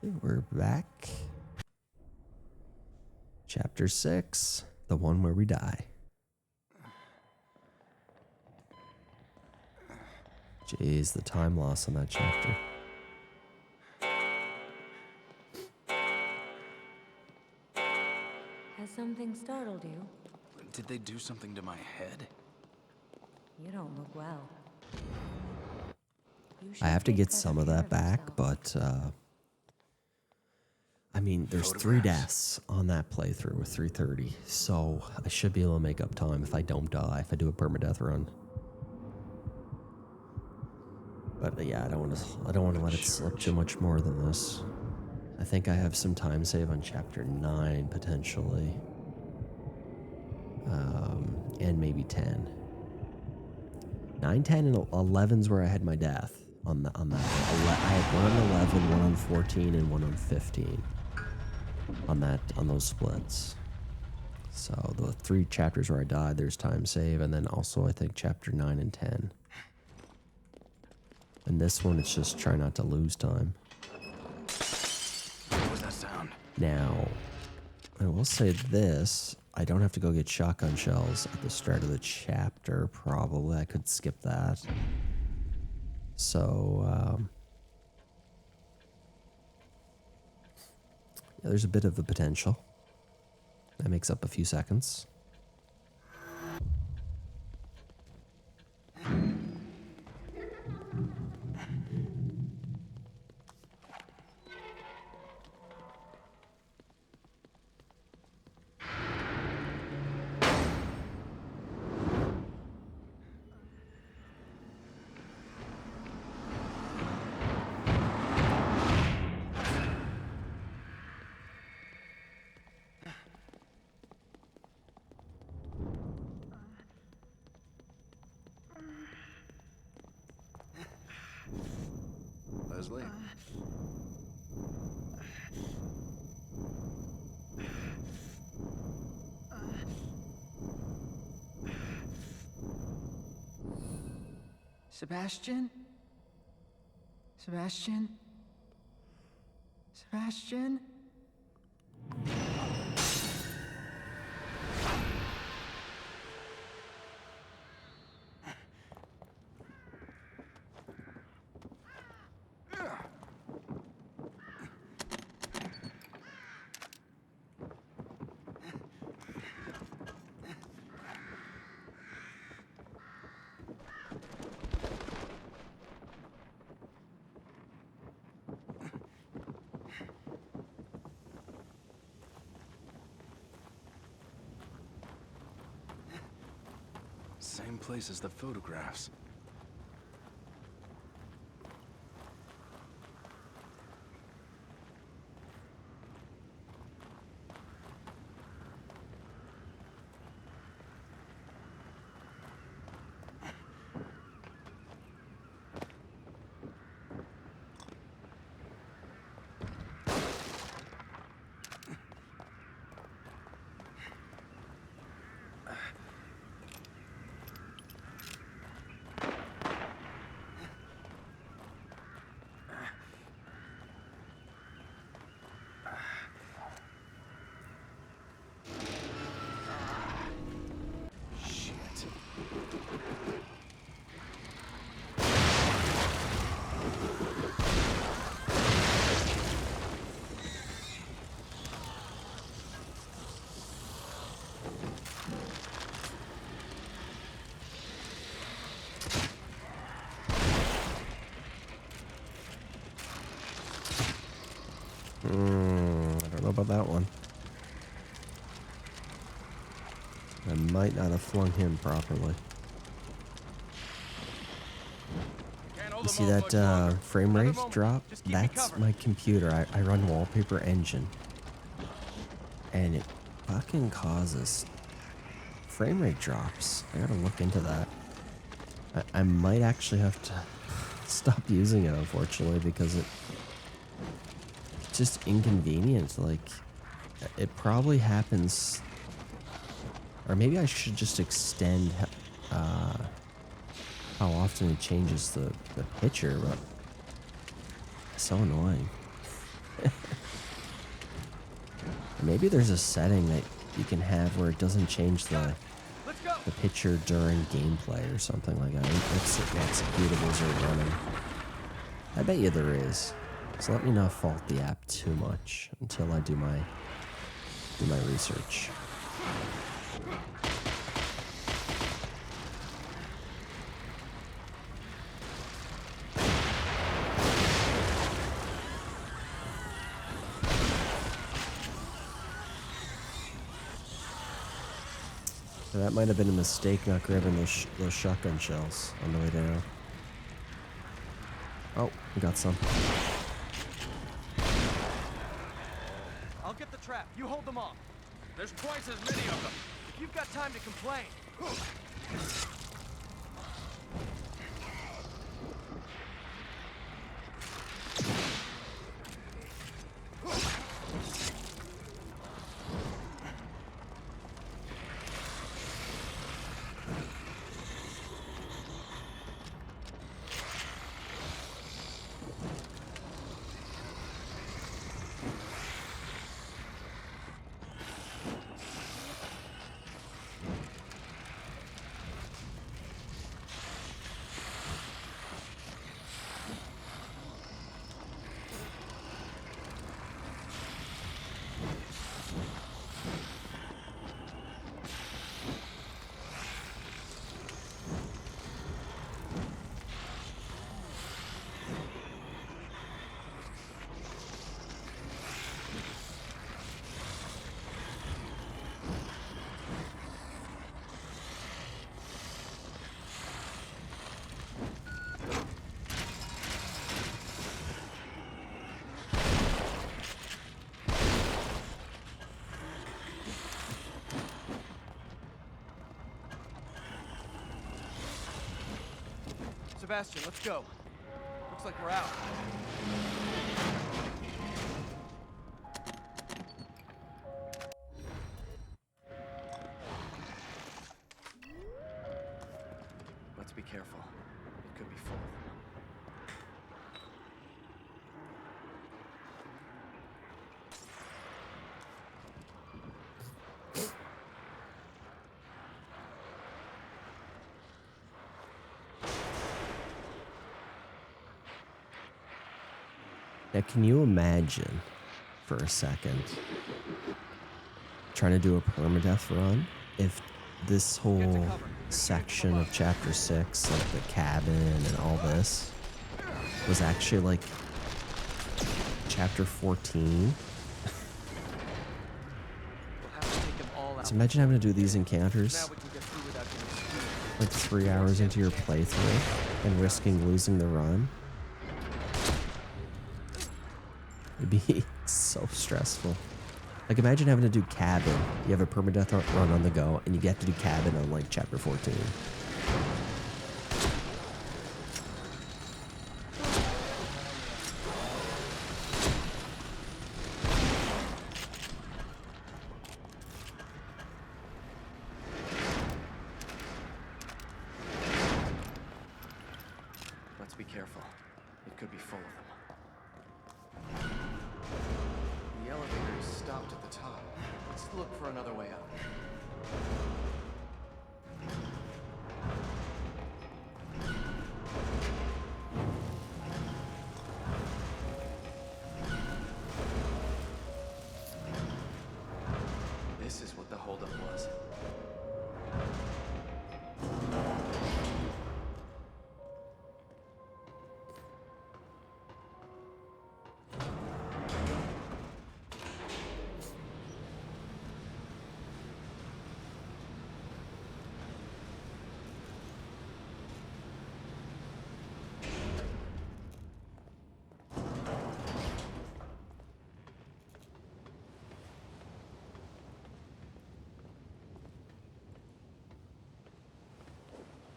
Okay, we're back. Chapter 6, the one where we die. Jeez, the time loss on that chapter. Has something startled you? Did they do something to my head? You don't look well. You I should have to take get better some of care that back, yourself. but I mean, there's 3 deaths on that playthrough with 330, so I should be able to make up time if I don't die, if I do a permadeath run. But yeah, I don't want to let it slip too much more than this. I think I have some time save on chapter 9 potentially, and maybe 10. 9, 10, and 11's where I had my death on that. I had one on 11, one on 14, and one on 15 on those splits. So the 3 chapters where I died, there's time save, and then also I think chapter 9 and 10. And this one, it's just try not to lose time. What was that sound? Now, I will say this. I don't have to go get shotgun shells at the start of the chapter, probably. I could skip that. So, yeah, there's a bit of the potential. That makes up a few seconds. Leslie? Sebastian? Sebastian? Sebastian? Same place as the photographs. I don't know about that one. I might not have flung him properly. You see that frame rate drop? That's my computer. I run Wallpaper Engine. And it fucking causes frame rate drops. I gotta look into that. I might actually have to stop using it, unfortunately, because it's just inconvenient. Like, it probably happens, or maybe I should just extend how often it changes the picture, but it's so annoying. Maybe there's a setting that you can have where it doesn't change the picture during gameplay or something like that. It's executables are running. I bet you there is. So let me not fault the app too much until I do my research. So that might have been a mistake not grabbing those shotgun shells on the way down. Oh, we got some. I'll get the trap. You hold them off. There's twice as many of them. If you've got time to complain. Sebastian, let's go. Looks like we're out. Let's be careful. It could be full of them. Now, can you imagine for a second trying to do a permadeath run if this whole section of chapter 6, like the cabin and all this, was actually like chapter 14? So imagine having to do these encounters like 3 hours into your playthrough and risking losing the run. It'd be so stressful. Like, imagine having to do cabin. You have a permadeath run on the go, and you get to do cabin on, like, chapter 14. Let's be careful. It could be full of them. The elevator is stopped at the top. Let's look for another way up. This is what the holdup was.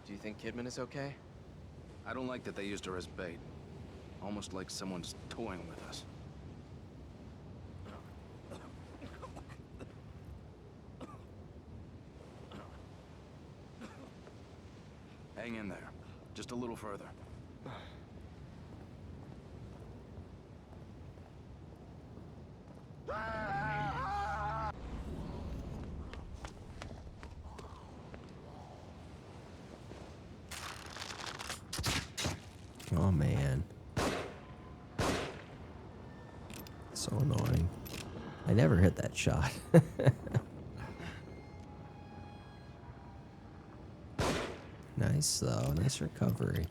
Do you think Kidman is okay? I don't like that they used her as bait. Almost like someone's toying with us. Hang in there. Just a little further. Oh man. So annoying. I never hit that shot. Nice though, nice recovery.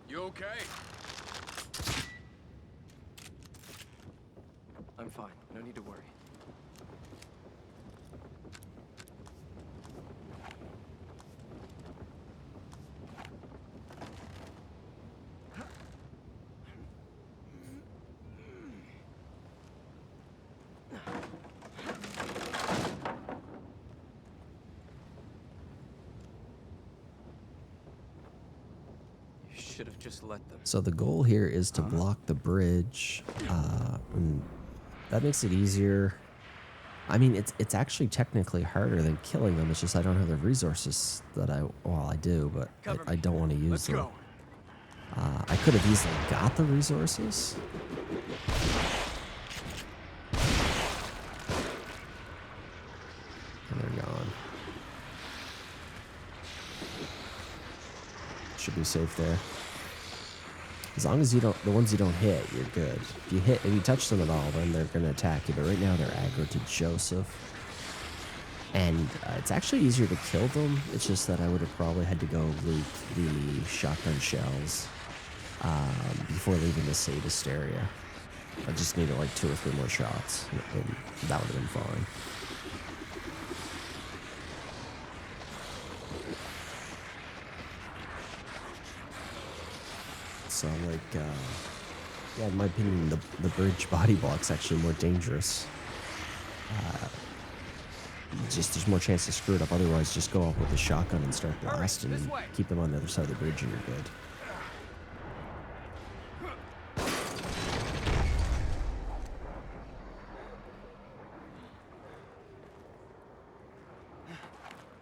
You okay? I'm fine. No need to worry. You should have just let them. So the goal here is to block the bridge. And that makes it easier. I mean, it's actually technically harder than killing them. It's just I don't have the resources that I do, but I don't want to use Let's them. go. I could have easily got the resources. And they're gone. Should be safe there. As long as you don't, the ones you don't hit, you're good. If you touch them at all, then they're gonna attack you. But right now they're aggro to Joseph, and it's actually easier to kill them. It's just that I would have probably had to go loot the shotgun shells before leaving the sadist area. I just needed like 2 or 3 more shots, and that would have been fine. So, like, yeah, in my opinion, the bridge body block's actually more dangerous. Just there's more chance to screw it up. Otherwise, just go up with the shotgun and start blasting and keep them on the other side of the bridge and you're good.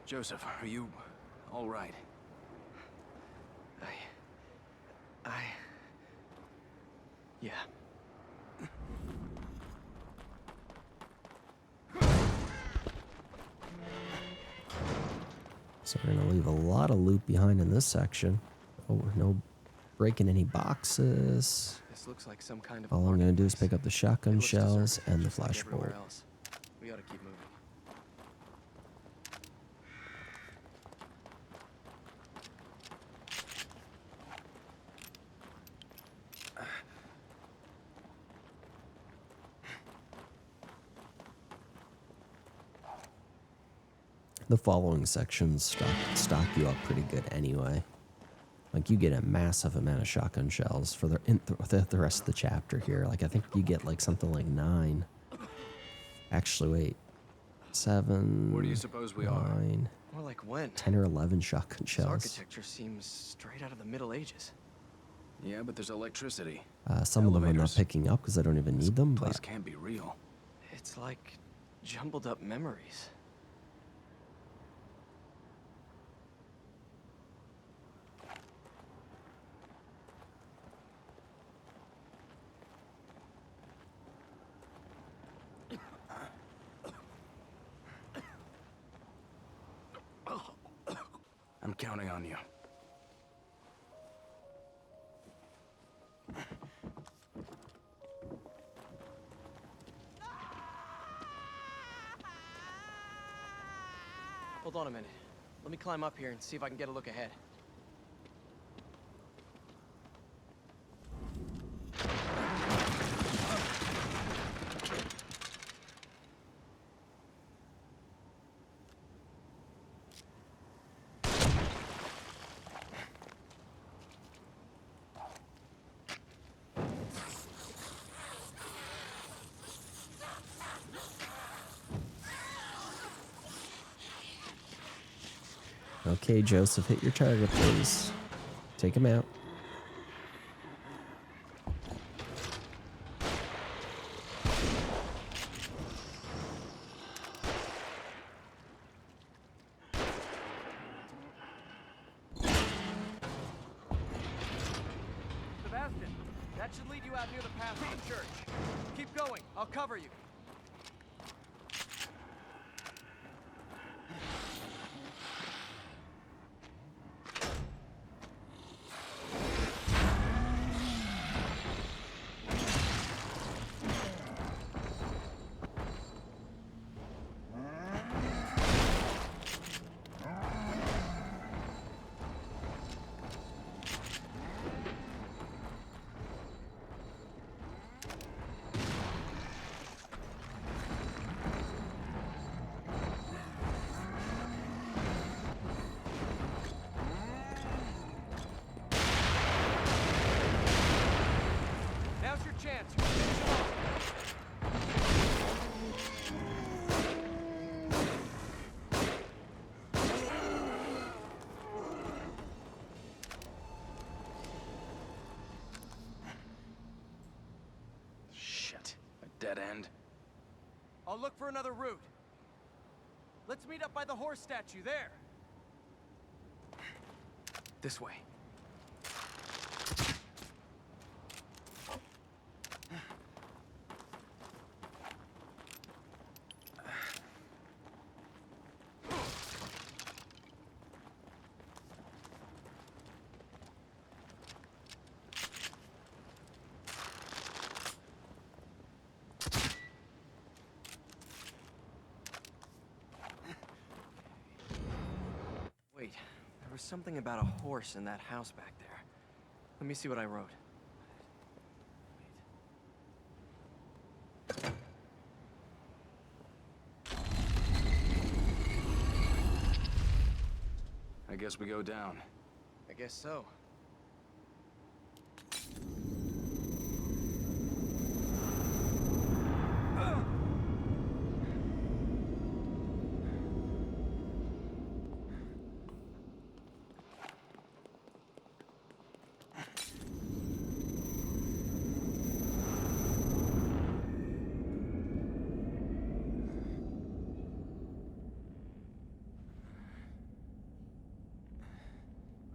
Joseph, are you all right? Yeah. So we're gonna leave a lot of loot behind in this section. Oh, no breaking any boxes. This looks like some kind of. All I'm gonna do is pick up the shotgun It looks shells deserted, and the just like everywhere flashbullet. else. We ought to keep moving. The following sections stock you up pretty good anyway. Like you get a massive amount of shotgun shells for the rest of the chapter here. Like I think you get like something like 9. Actually, wait, 7. Where do you suppose we are? 9, More like when? 10 or 11 shotgun This shells. architecture seems straight out of the Middle Ages. Yeah, but there's electricity. Some of them I'm not Elevators. picking up because I don't even need them. Place But can't be real. It's like jumbled up memories. I'm counting on you. Hold on a minute. Let me climb up here and see if I can get a look ahead. okay, Joseph, hit your target, please. Take him out. Sebastian, that should lead you out near the path to the church. Keep going. I'll cover you. dead end? I'll look for another route. Let's meet up by the horse statue there. This way. Wait, there was something about a horse in that house back there. Let me see what I wrote. I guess we go down. I guess so.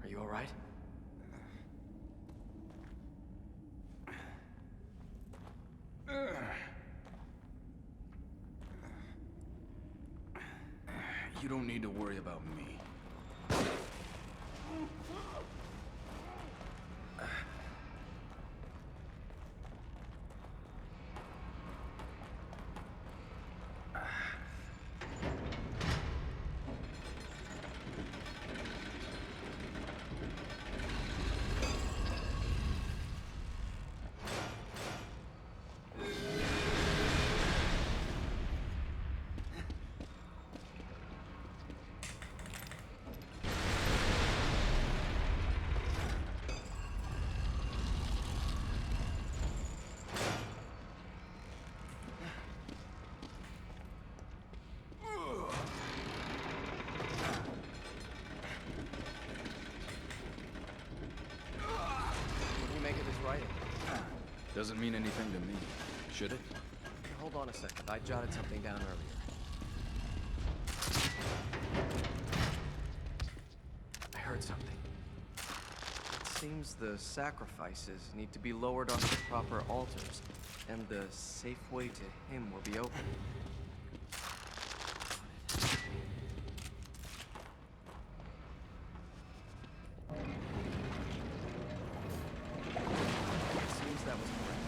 Are you all right? You don't need to worry about me. What do you make of this writing? Doesn't mean anything to me, should it? Hold on a second. I jotted something down earlier. I heard something. It seems the sacrifices need to be lowered onto the proper altars, and the safe way to him will be open. It seems that was correct.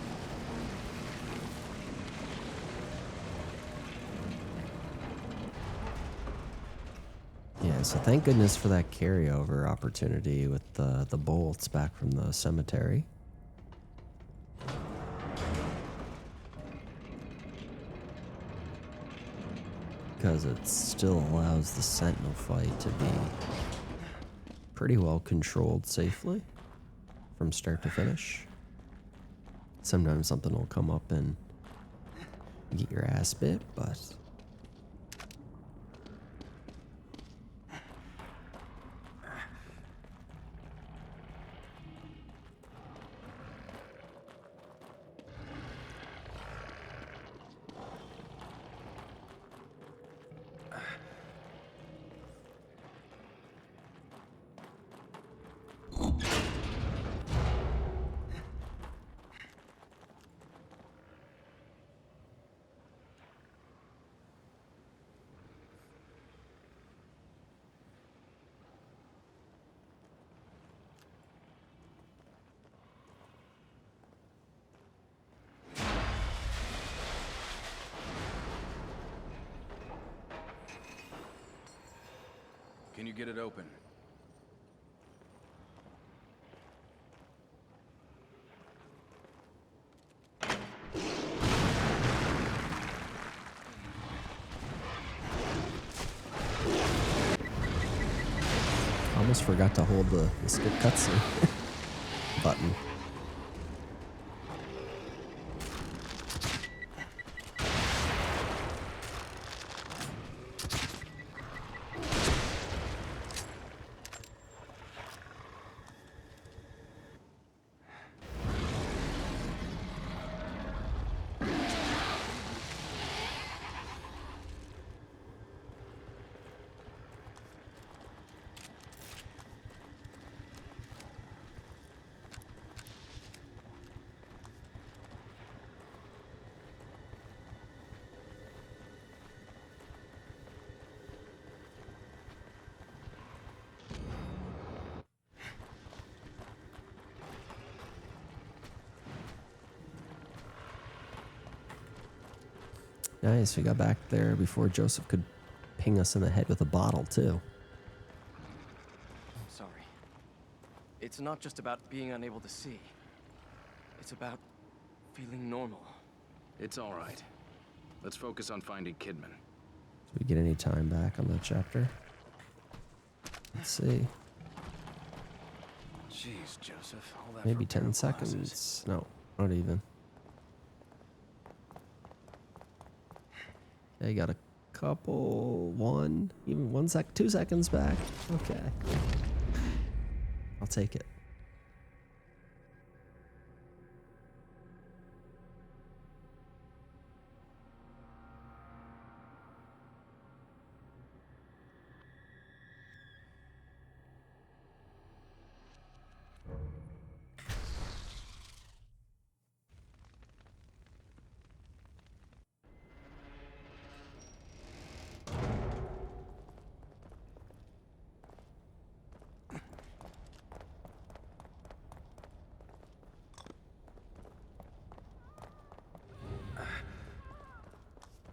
Yeah, so thank goodness for that carryover opportunity with the bolts back from the cemetery. Because it still allows the Sentinel fight to be pretty well controlled safely from start to finish. Sometimes something will come up and get your ass bit, but Can you get it open? almost forgot to hold the skip cutscene button. Nice, we got back there before Joseph could ping us in the head with a bottle, too. Sorry. It's not just about being unable to see. It's about feeling normal. It's all right. Let's focus on finding Kidman. Did we get any time back on that chapter? Let's see. Jeez, Joseph. All that Maybe for a pair 10 of glasses. seconds. No, not even. I got a couple, 2 seconds back. Okay. I'll take it.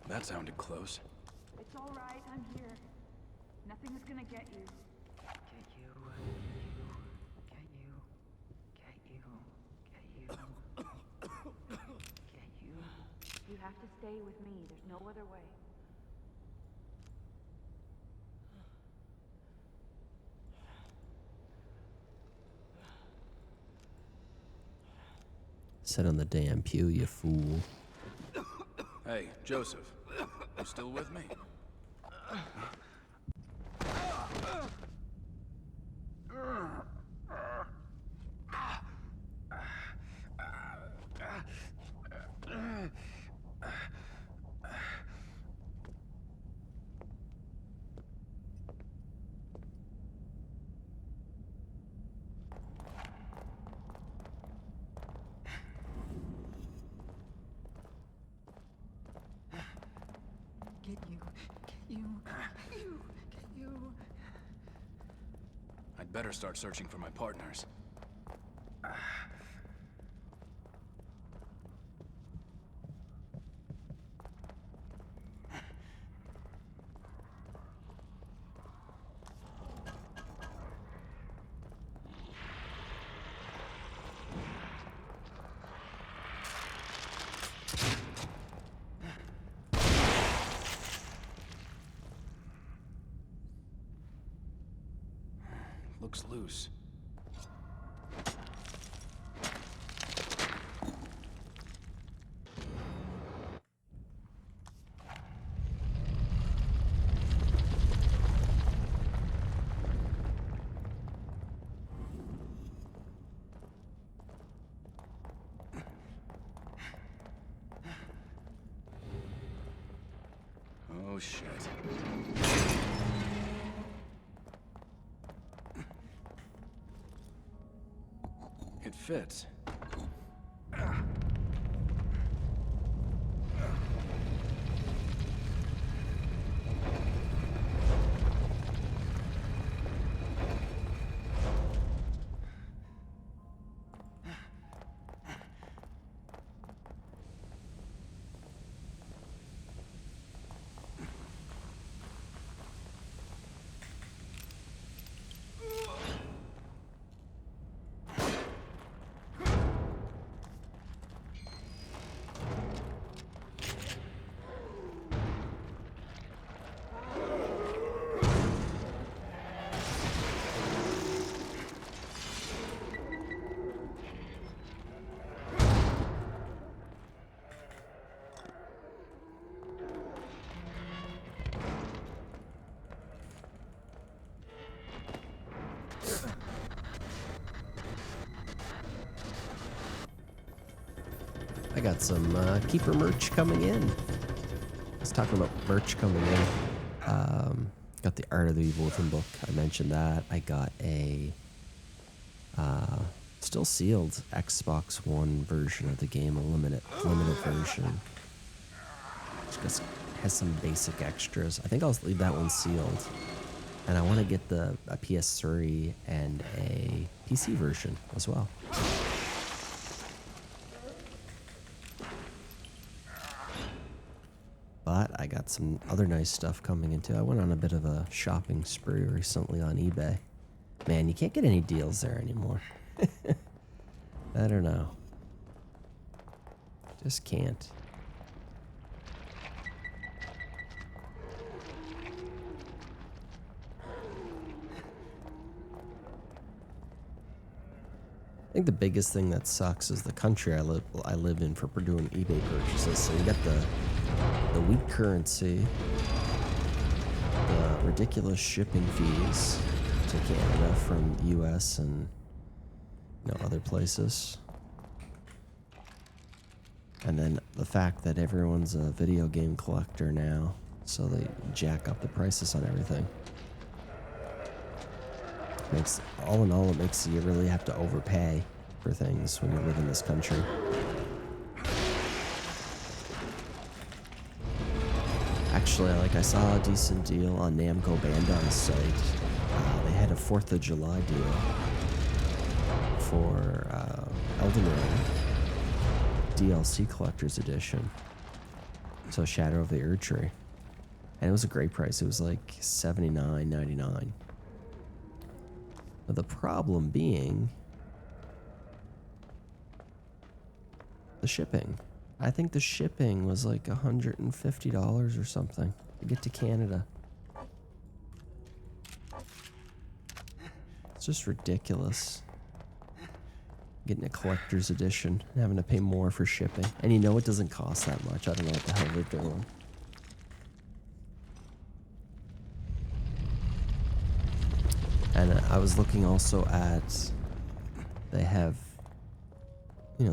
That sounded close. It's all right. I'm here. Nothing is gonna get you. Get you. You have to stay with me. There's no other way. Sit on the damn pew, you fool. Hey, Joseph. You still with me? I'd better start searching for my partners. Looks loose. Oh, shit. It fits. I got some Keeper merch coming in. I was talking about merch coming in. Got the Art of the Evil Within book. I mentioned that. I got a still sealed Xbox One version of the game, a limited version. Which just has some basic extras. I think I'll leave that one sealed. And I want to get a PS3 and a PC version as well. I got some other nice stuff coming into. I went on a bit of a shopping spree recently on eBay. Man, you can't get any deals there anymore. I don't know. Just can't. I think the biggest thing that sucks is the country I live in for doing eBay purchases. So you got the weak currency, the ridiculous shipping fees to Canada from the US and other places. And then the fact that everyone's a video game collector now, so they jack up the prices on everything. All in all, it makes you really have to overpay for things when you live in this country. Actually, I saw a decent deal on Namco Bandai's site. They had a 4th of July deal for Elden Ring DLC Collector's Edition. So Shadow of the Erd Tree. And it was a great price. It was like $79.99. But the problem being the shipping. I think the shipping was like $150 or something to get to Canada. It's just ridiculous. Getting a collector's edition and having to pay more for shipping. And it doesn't cost that much. I don't know what the hell they're doing. And I was looking also at, they have,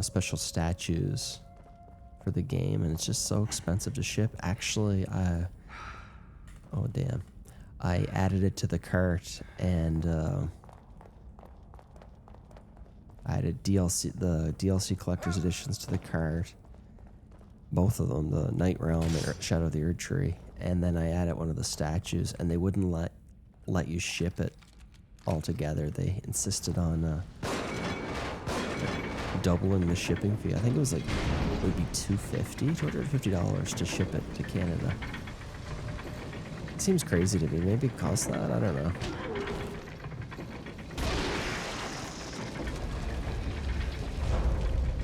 special statues for the game, and it's just so expensive to ship. Actually, oh damn, I added it to the cart, and I added the DLC collector's editions to the cart, both of them, the Night Realm and Shadow of the Erd Tree, and then I added one of the statues, and they wouldn't let you ship it altogether. They insisted on doubling the shipping fee. I think it was it would be $250 to ship it to Canada. It seems crazy to me. Maybe it costs that. I don't know.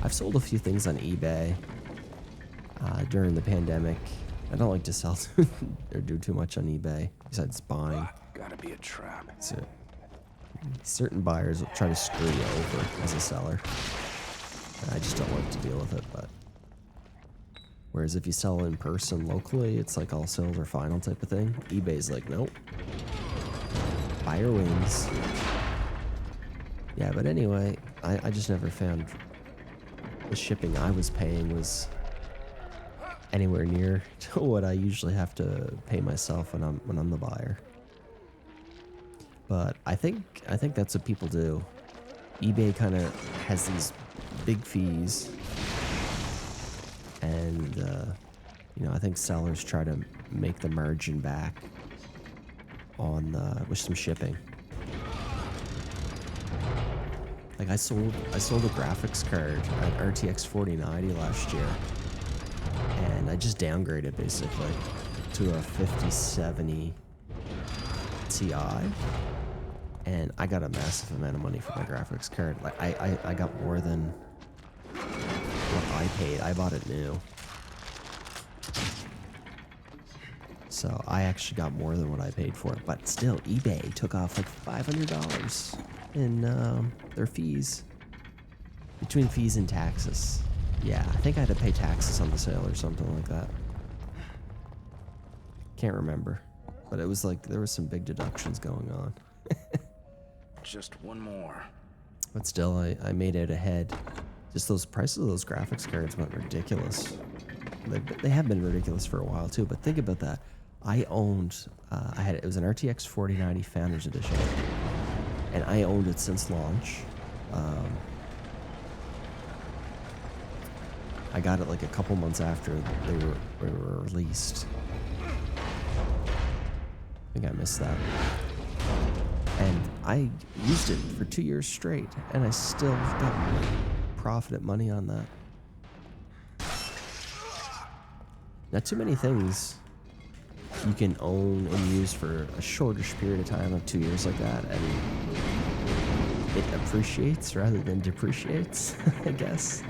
I've sold a few things on eBay during the pandemic. I don't like to sell or do too much on eBay besides buying. Gotta be a trap. So, certain buyers will try to screw you over as a seller. I just don't like to deal with it, but whereas if you sell in person locally, it's like all sales are final type of thing. eBay's like, nope. Buyer wins. Yeah, but anyway, I just never found the shipping I was paying was anywhere near to what I usually have to pay myself when I'm the buyer. But I think that's what people do. eBay kind of has these big fees, and I think sellers try to make the margin back on with some shipping. Like I sold a graphics card at RTX 4090 last year, and I just downgraded basically to a 5070 Ti. And I got a massive amount of money for my graphics card. Like I got more than what I paid. I bought it new. So I actually got more than what I paid for it. But still, eBay took off like $500 in their fees. Between fees and taxes. Yeah, I think I had to pay taxes on the sale or something like that. Can't remember. But it was like there was some big deductions going on. Just one more. But still, I made it ahead. Just those prices of those graphics cards went ridiculous. They have been ridiculous for a while too, but think about that. I owned, it was an RTX 4090 Founders Edition, and I owned it since launch. I got it like a couple months after they were released. I think I missed that. And I used it for 2 years straight, and I still got profited money on that. Not too many things you can own and use for a shortish period of time of 2 years like that, and it appreciates rather than depreciates, I guess.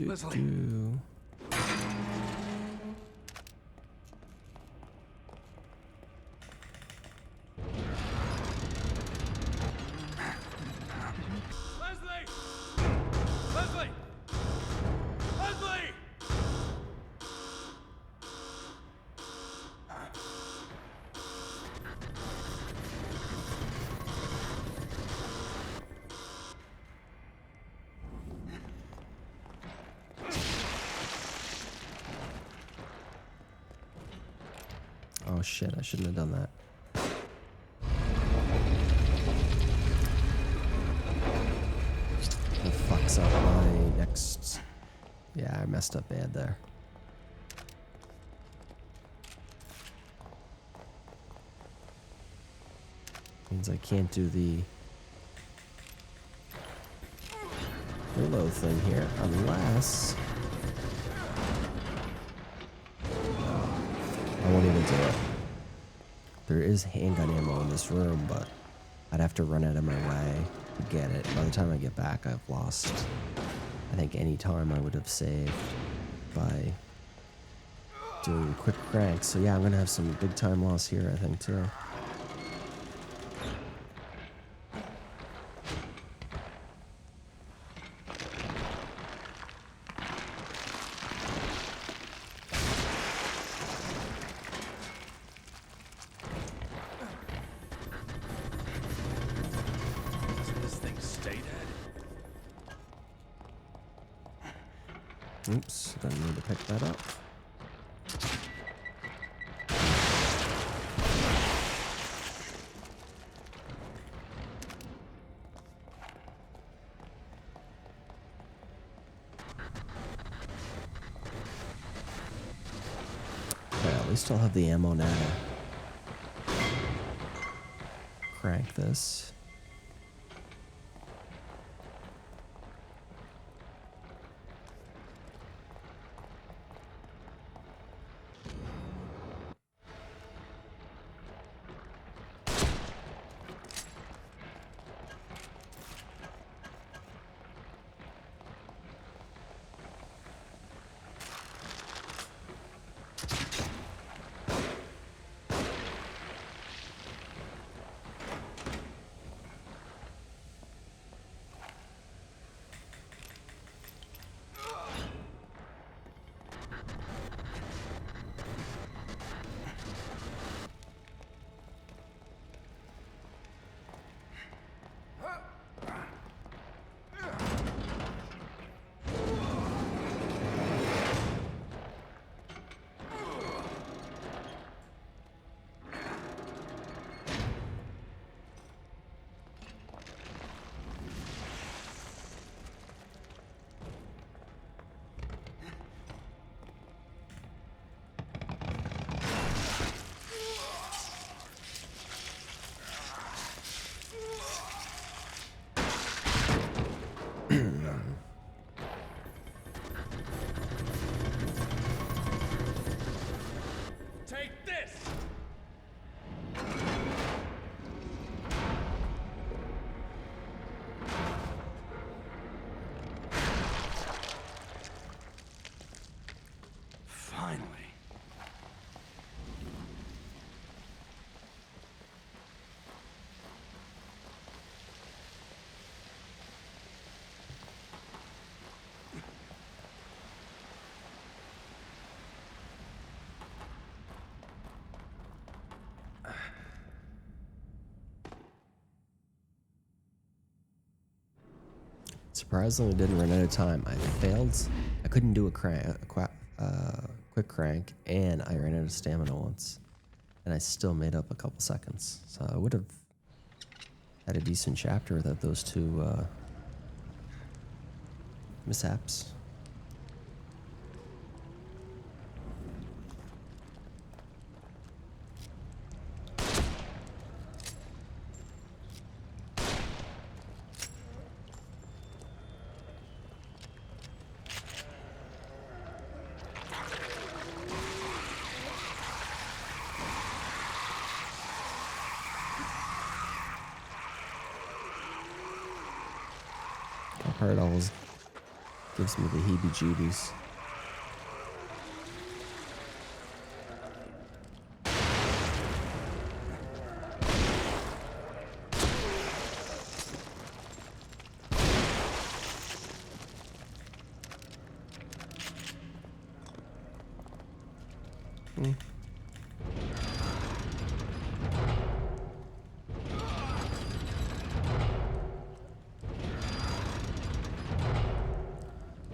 Leslie. Leslie! Leslie! Leslie! Oh shit, I shouldn't have done that. That fucks up my next... Yeah, I messed up bad there. Means I can't do the reload thing here unless... I won't even do it. There is handgun ammo in this room, but I'd have to run out of my way to get it. By the time I get back, I've lost, I think, any time I would have saved by doing quick cranks. So yeah, I'm gonna have some big time loss here, I think, too. Oops, didn't need to pick that up. Okay, at least I'll have the ammo now to crank this. Take this! Finally. Surprisingly, didn't run out of time. I failed. I couldn't do a quick crank, and I ran out of stamina once. And I still made up a couple seconds. So I would have had a decent chapter without those two mishaps. That part always gives me the heebie-jeebies.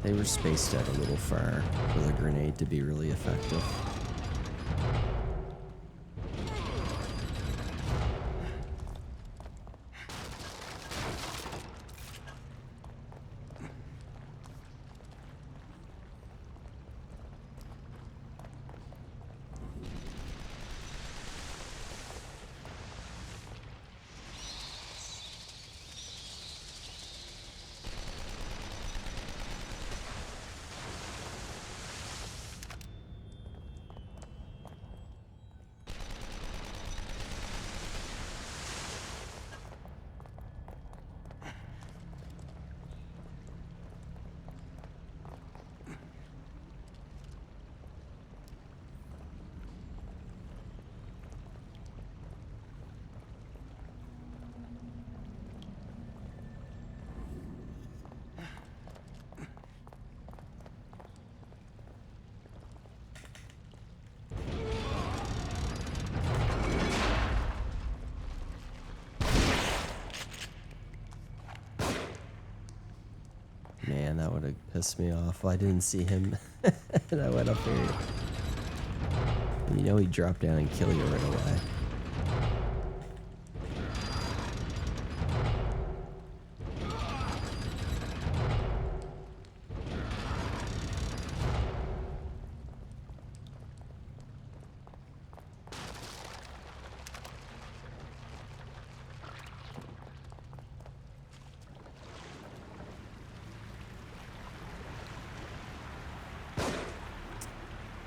They were spaced out a little far for the grenade to be really effective. Man, that would have pissed me off. I didn't see him and I went up here. And you know he'd drop down and kill you right away.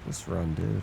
Let's run, dude.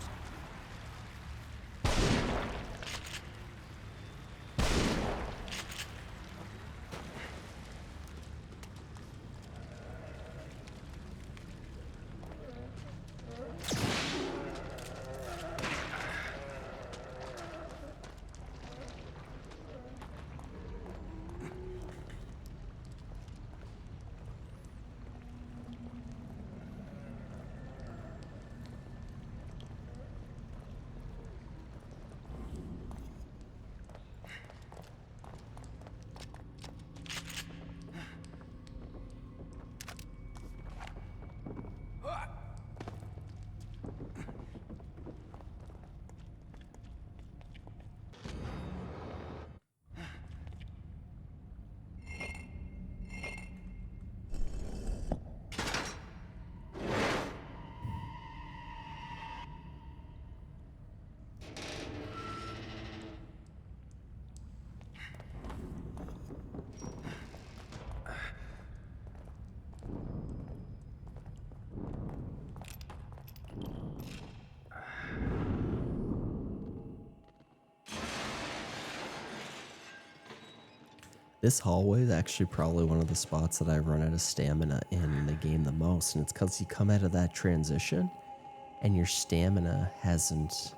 This hallway is actually probably one of the spots that I run out of stamina in the game the most, and it's because you come out of that transition and your stamina hasn't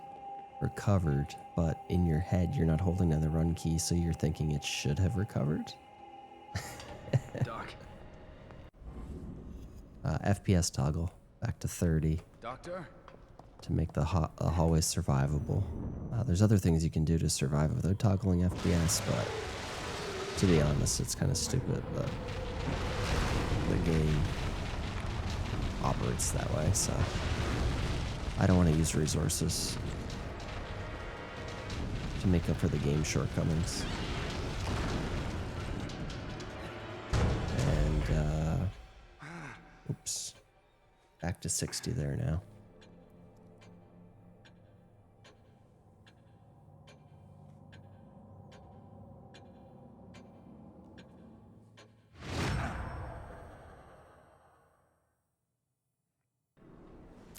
recovered, but in your head you're not holding down the run key, so you're thinking it should have recovered. Doc. FPS toggle back to 30 Doctor? to make the hallway survivable. There's other things you can do to survive without toggling FPS, but to be honest, it's kind of stupid, but the game operates that way, so I don't want to use resources to make up for the game shortcomings. And Oops. Back to 60 there now.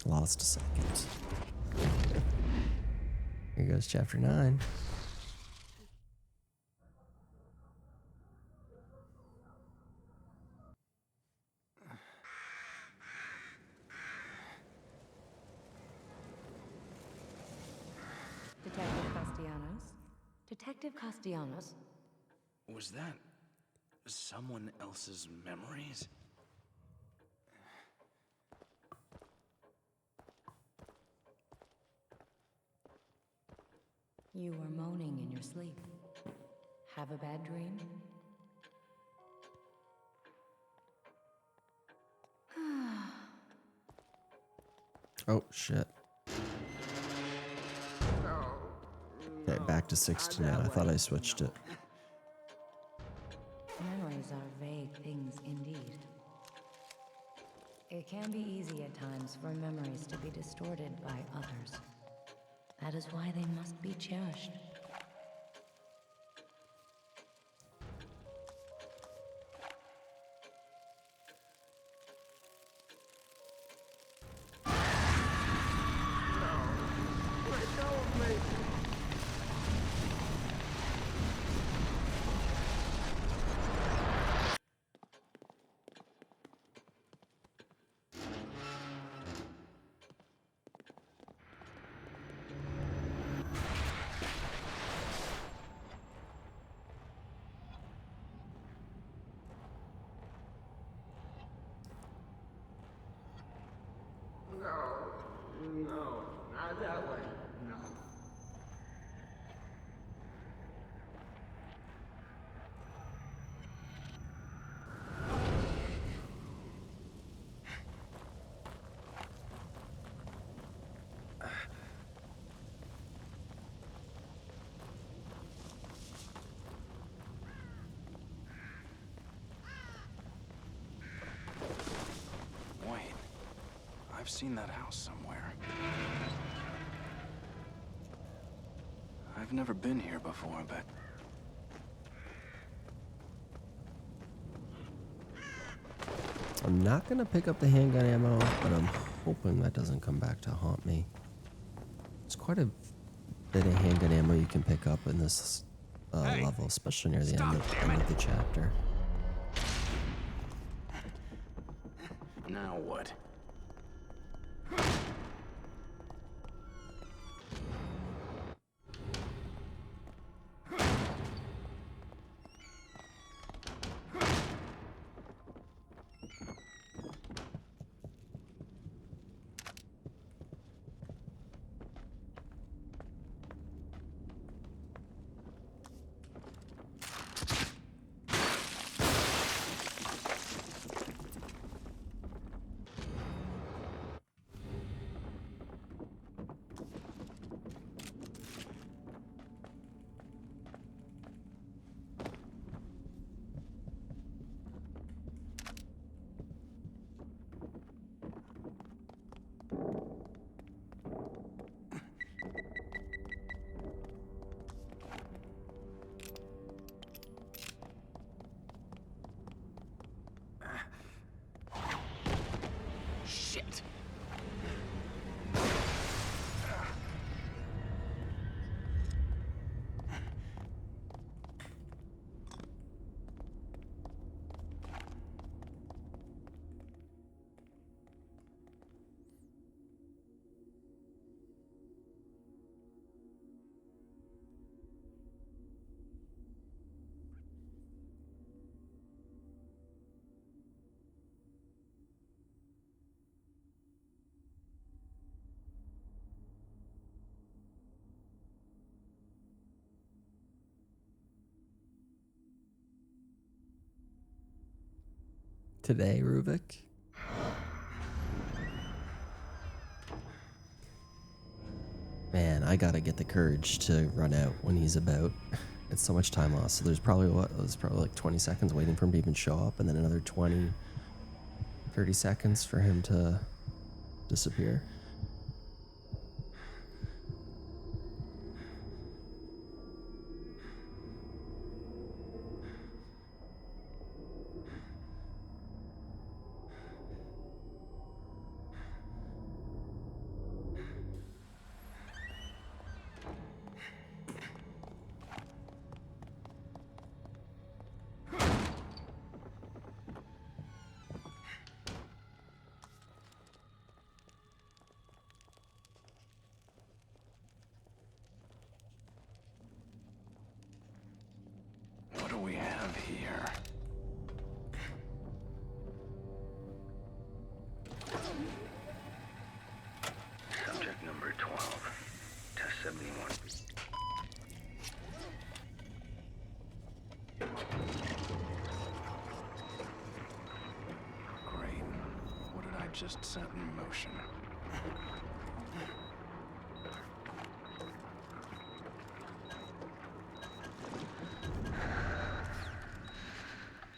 Lost a second. Here goes chapter 9. Detective Castellanos? Detective Castellanos? Was that someone else's memories? You were moaning in your sleep. Have a bad dream? Oh, shit. Okay, back to 60 now. I thought I switched it. Memories are vague things indeed. It can be easy at times for memories to be distorted by others. That is why they must be cherished. No, not that way. No. Wait, I've seen that house somewhere. I've never been here before, but... I'm not gonna pick up the handgun ammo, but I'm hoping that doesn't come back to haunt me. There's quite a bit of handgun ammo you can pick up in this level, especially near the end of the chapter. Now what? Shit! Today, Ruvik? Man, I gotta get the courage to run out when he's about. It's so much time lost. So there's probably like 20 seconds waiting for him to even show up, and then another 20 30 seconds for him to disappear. What do we have here? Subject number 12. Test 71. Great. What did I just set in motion?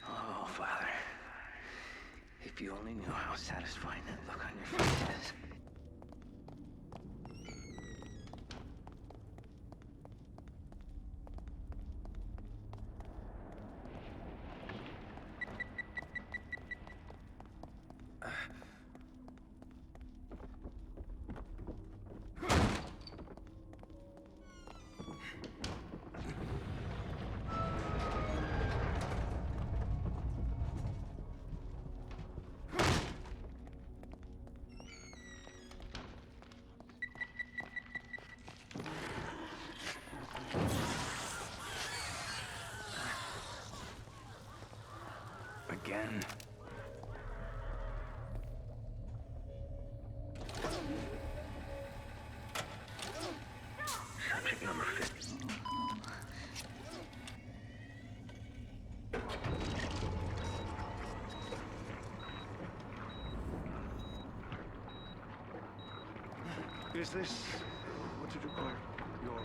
Oh, Father. If you only knew how satisfying that look on your face is. Again. Subject number 50. Is this... what did you call it? Your...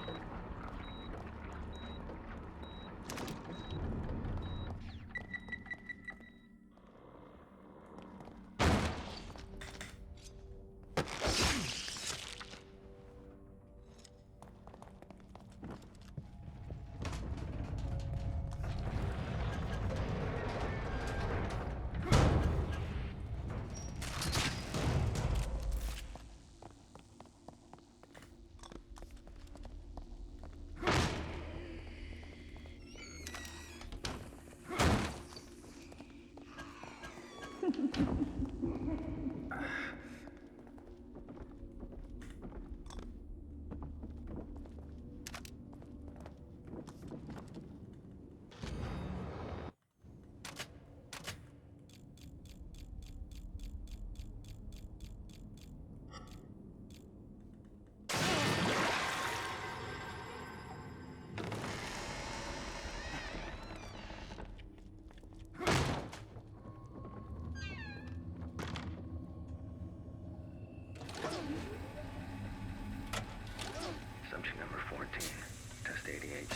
Subject number 14. Test 88.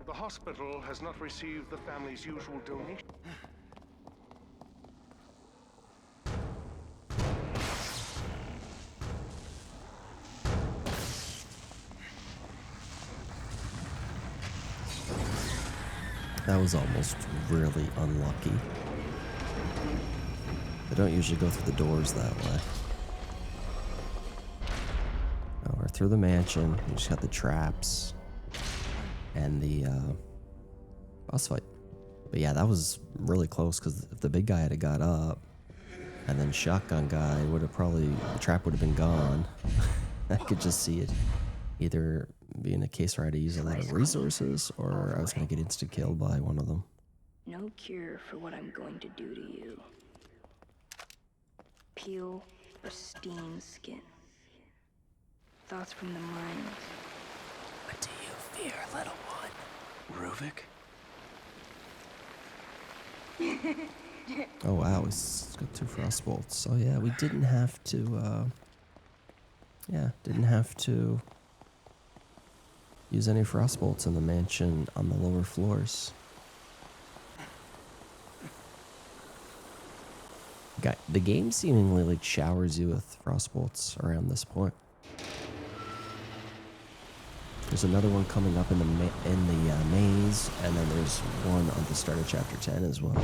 The hospital has not received the family's usual donation. That was almost really unlucky. They don't usually go through the doors that way. Oh, we're through the mansion. We just got the traps and the boss fight. But yeah, that was really close because if the big guy had got up and then shotgun guy would have probably, the trap would have been gone. I could just see it either being a case where I had to use a lot of resources or I was going to get insta-killed by one of them. No cure for what I'm going to do to you. Peel pristine skin. Thoughts from the mind. What do you fear, little one? Ruvik? Oh wow, it's got 2 frost bolts. So yeah, we didn't have to, didn't have to use any frost bolts in the mansion on the lower floors. The game seemingly like showers you with frost bolts around this point. There's another one coming up in the maze, and then there's one on the start of chapter 10 as well.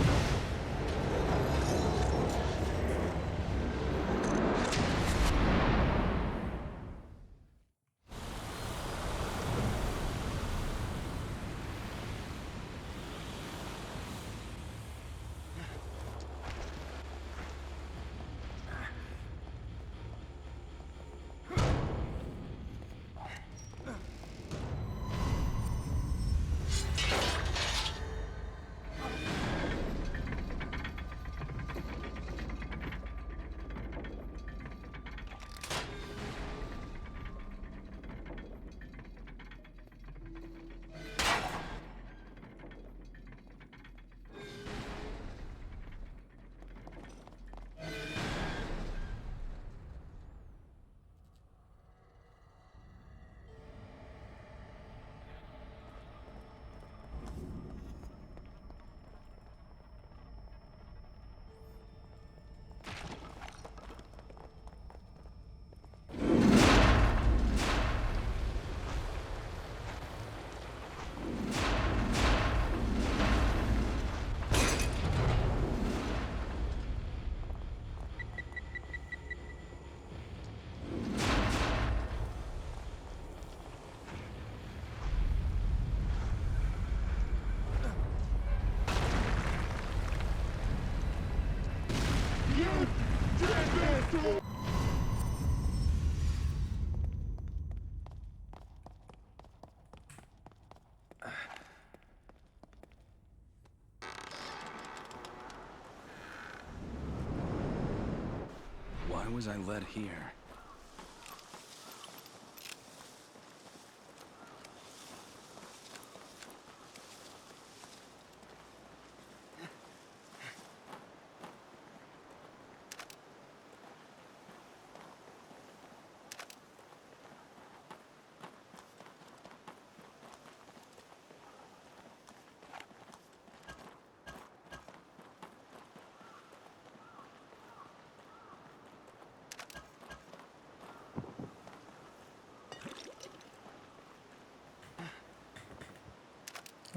Why was I led here?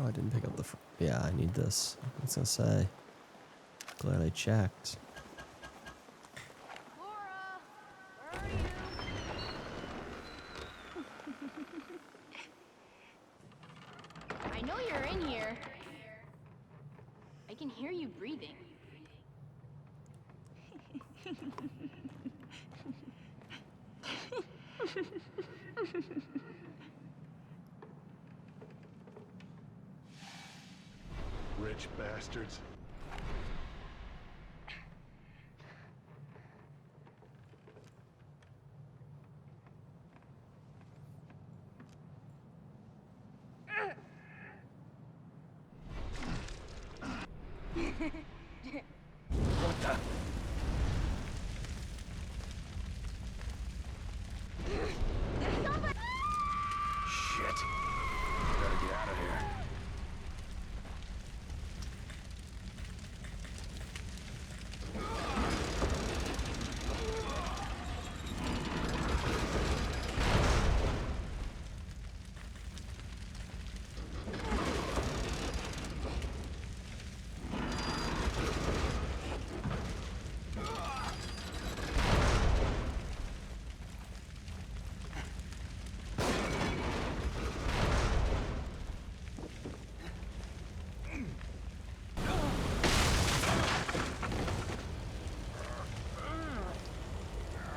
Oh, I didn't pick up the... Yeah, I need this. I was gonna say. Glad I checked. Laura, where are you? I know you're in here. I can hear you breathing. Rich bastards. Shit. Gotta get out of here.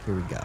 Here we go.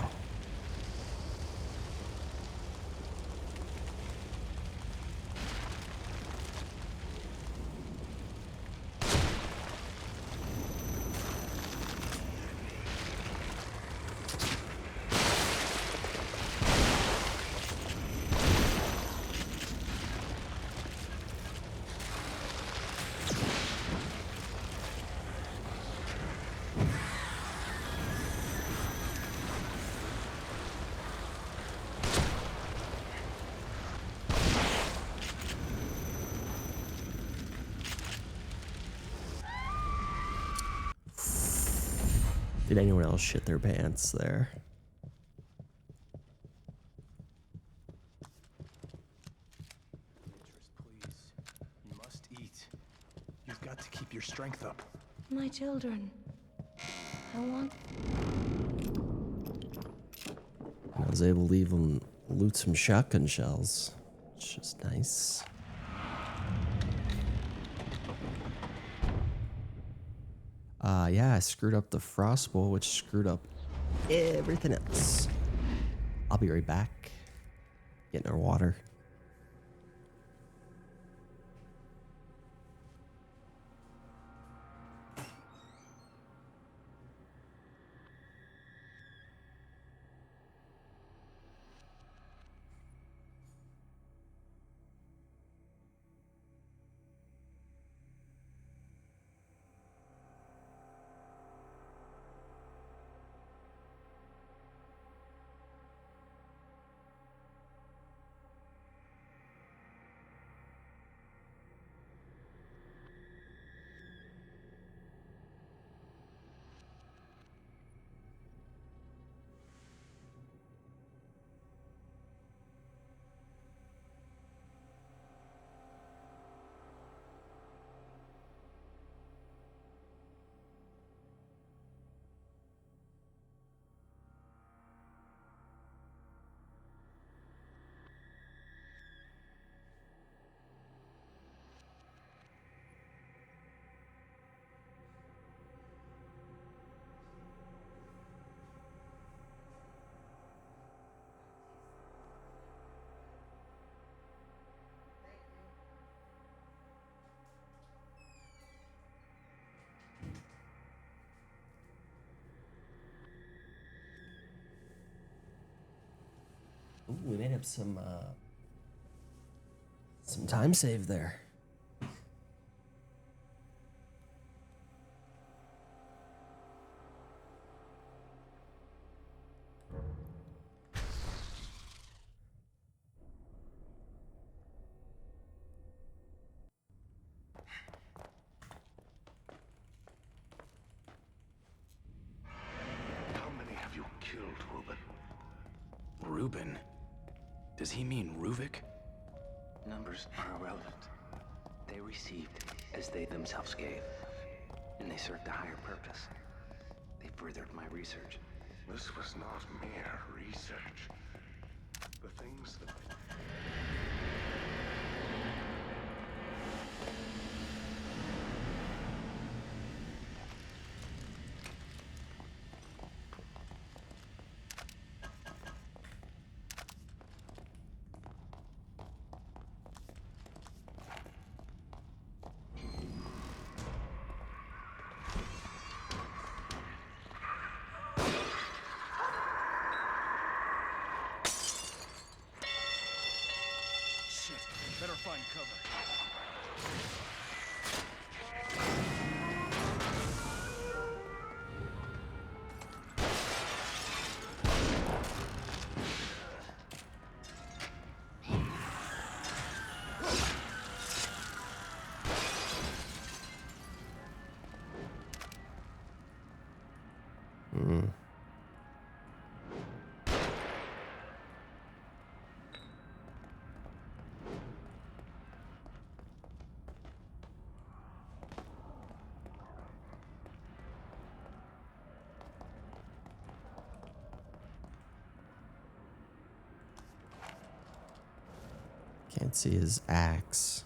Did anyone else shit their pants there? Beatrice, please. You must eat. You've got to keep your strength up. My children. I want. I was able to even loot some shotgun shells, which is nice. Yeah, I screwed up the frost bowl, which screwed up everything else. I'll be right back. Getting our water. Ooh, we may have some time saved there. How many have you killed, Reuben? Reuben? Does he mean Ruvik? Numbers are irrelevant. They received as they themselves gave, and they served a higher purpose. They furthered my research. This was not mere research. The things that... Shit. Better find cover. Can't see his axe.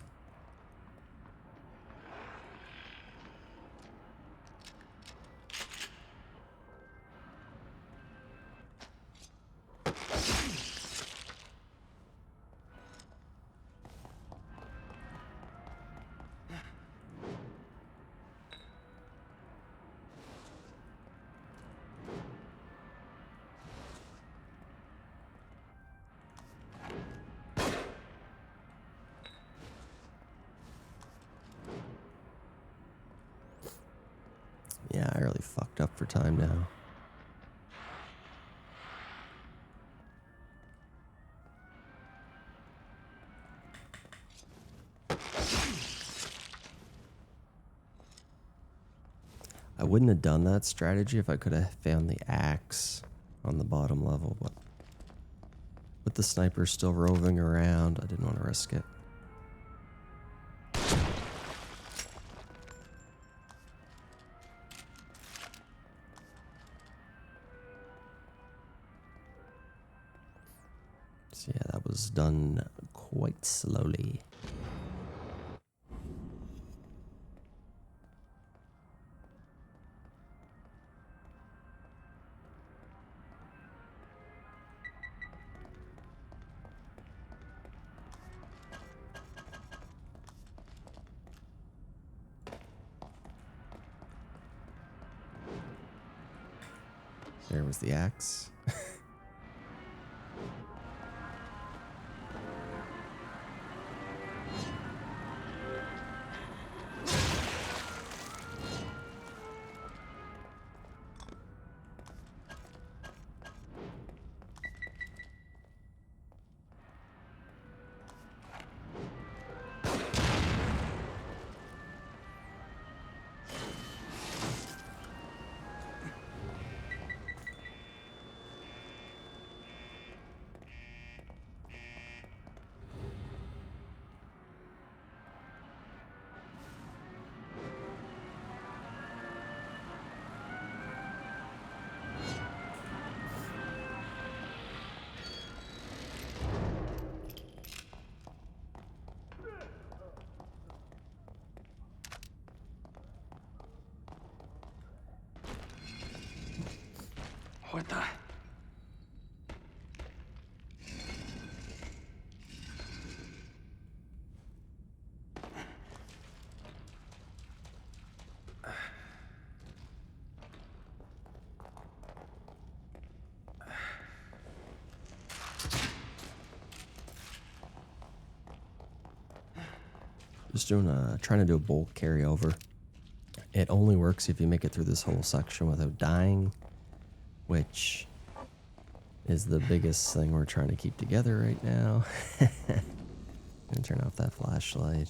Yeah, I really fucked up for time now. I wouldn't have done that strategy if I could have found the axe on the bottom level, but with the sniper still roving around, I didn't want to risk it. So yeah, that was done quite slowly. There was the axe. What the? Just trying to do a bulk carryover. It only works if you make it through this whole section without dying, which is the biggest thing we're trying to keep together right now. Gonna turn off that flashlight.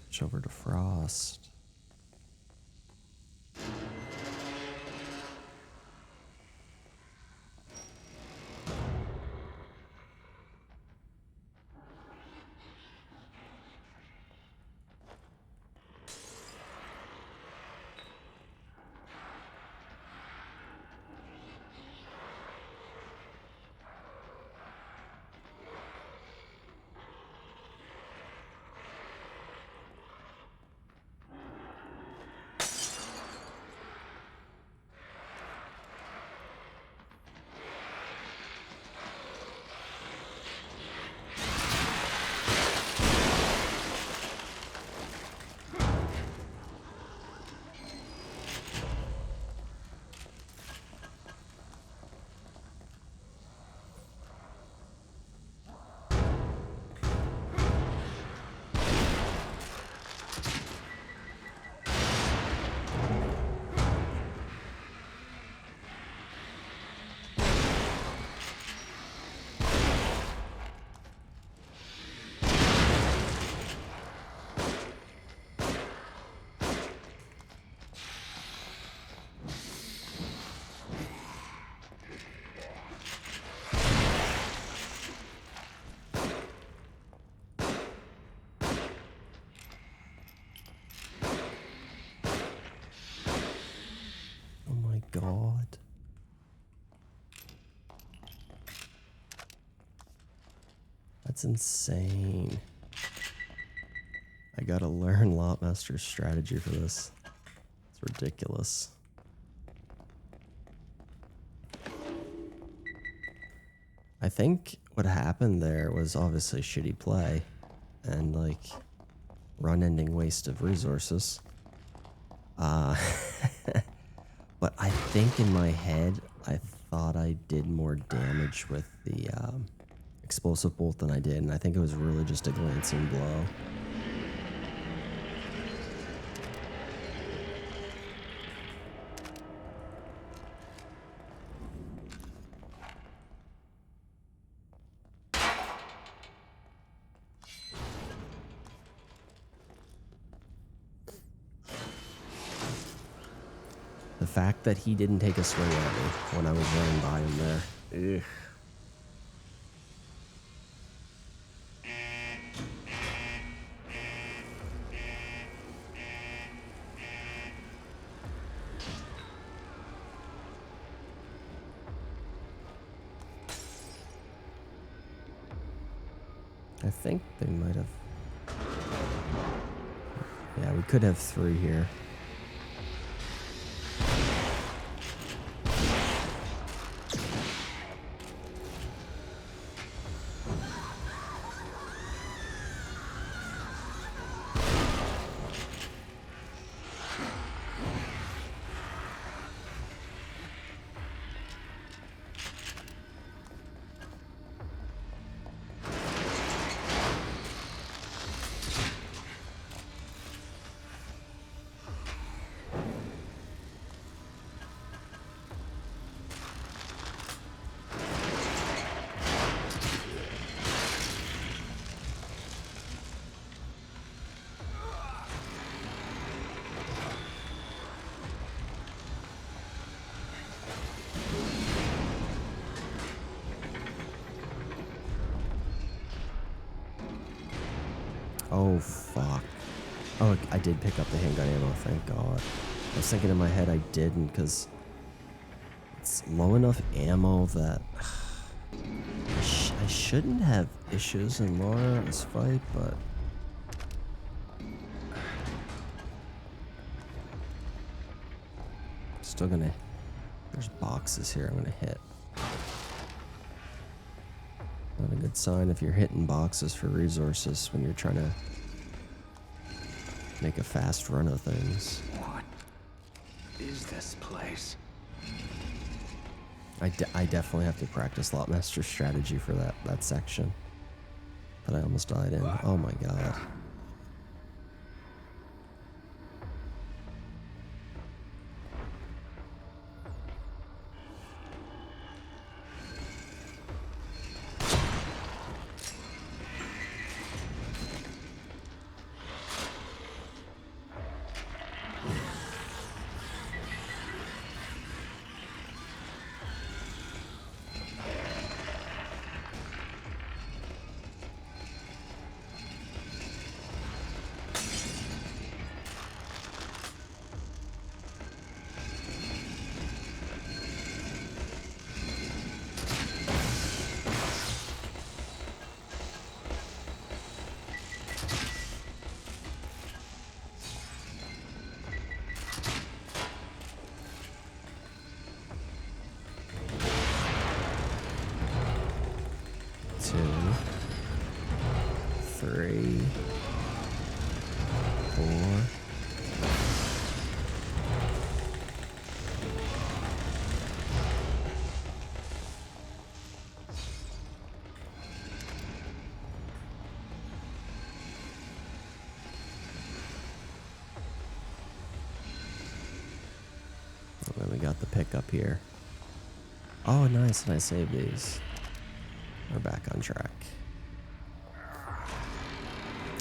Switch over to Frost. God. That's insane. I gotta learn Lotmaster's strategy for this. It's ridiculous. I think what happened there was obviously shitty play and like run-ending waste of resources. But I think in my head, I thought I did more damage with the explosive bolt than I did, and I think it was really just a glancing blow. fact that he didn't take a swing at me when I was running by him there. Ugh. I think they might have... Yeah, we could have 3 here. Oh, fuck. Oh, I did pick up the handgun ammo, thank God. I was thinking in my head I didn't, because it's low enough ammo that I shouldn't have issues in Laura in this fight, but... Still gonna... There's boxes here I'm gonna hit. Not a good sign if you're hitting boxes for resources when you're trying to make a fast run of things. What is this place? I definitely have to practice Lotmaster strategy for that section that I almost died in. Oh my god. And then we got the pickup here. Oh, nice, and I saved these. We're back on track.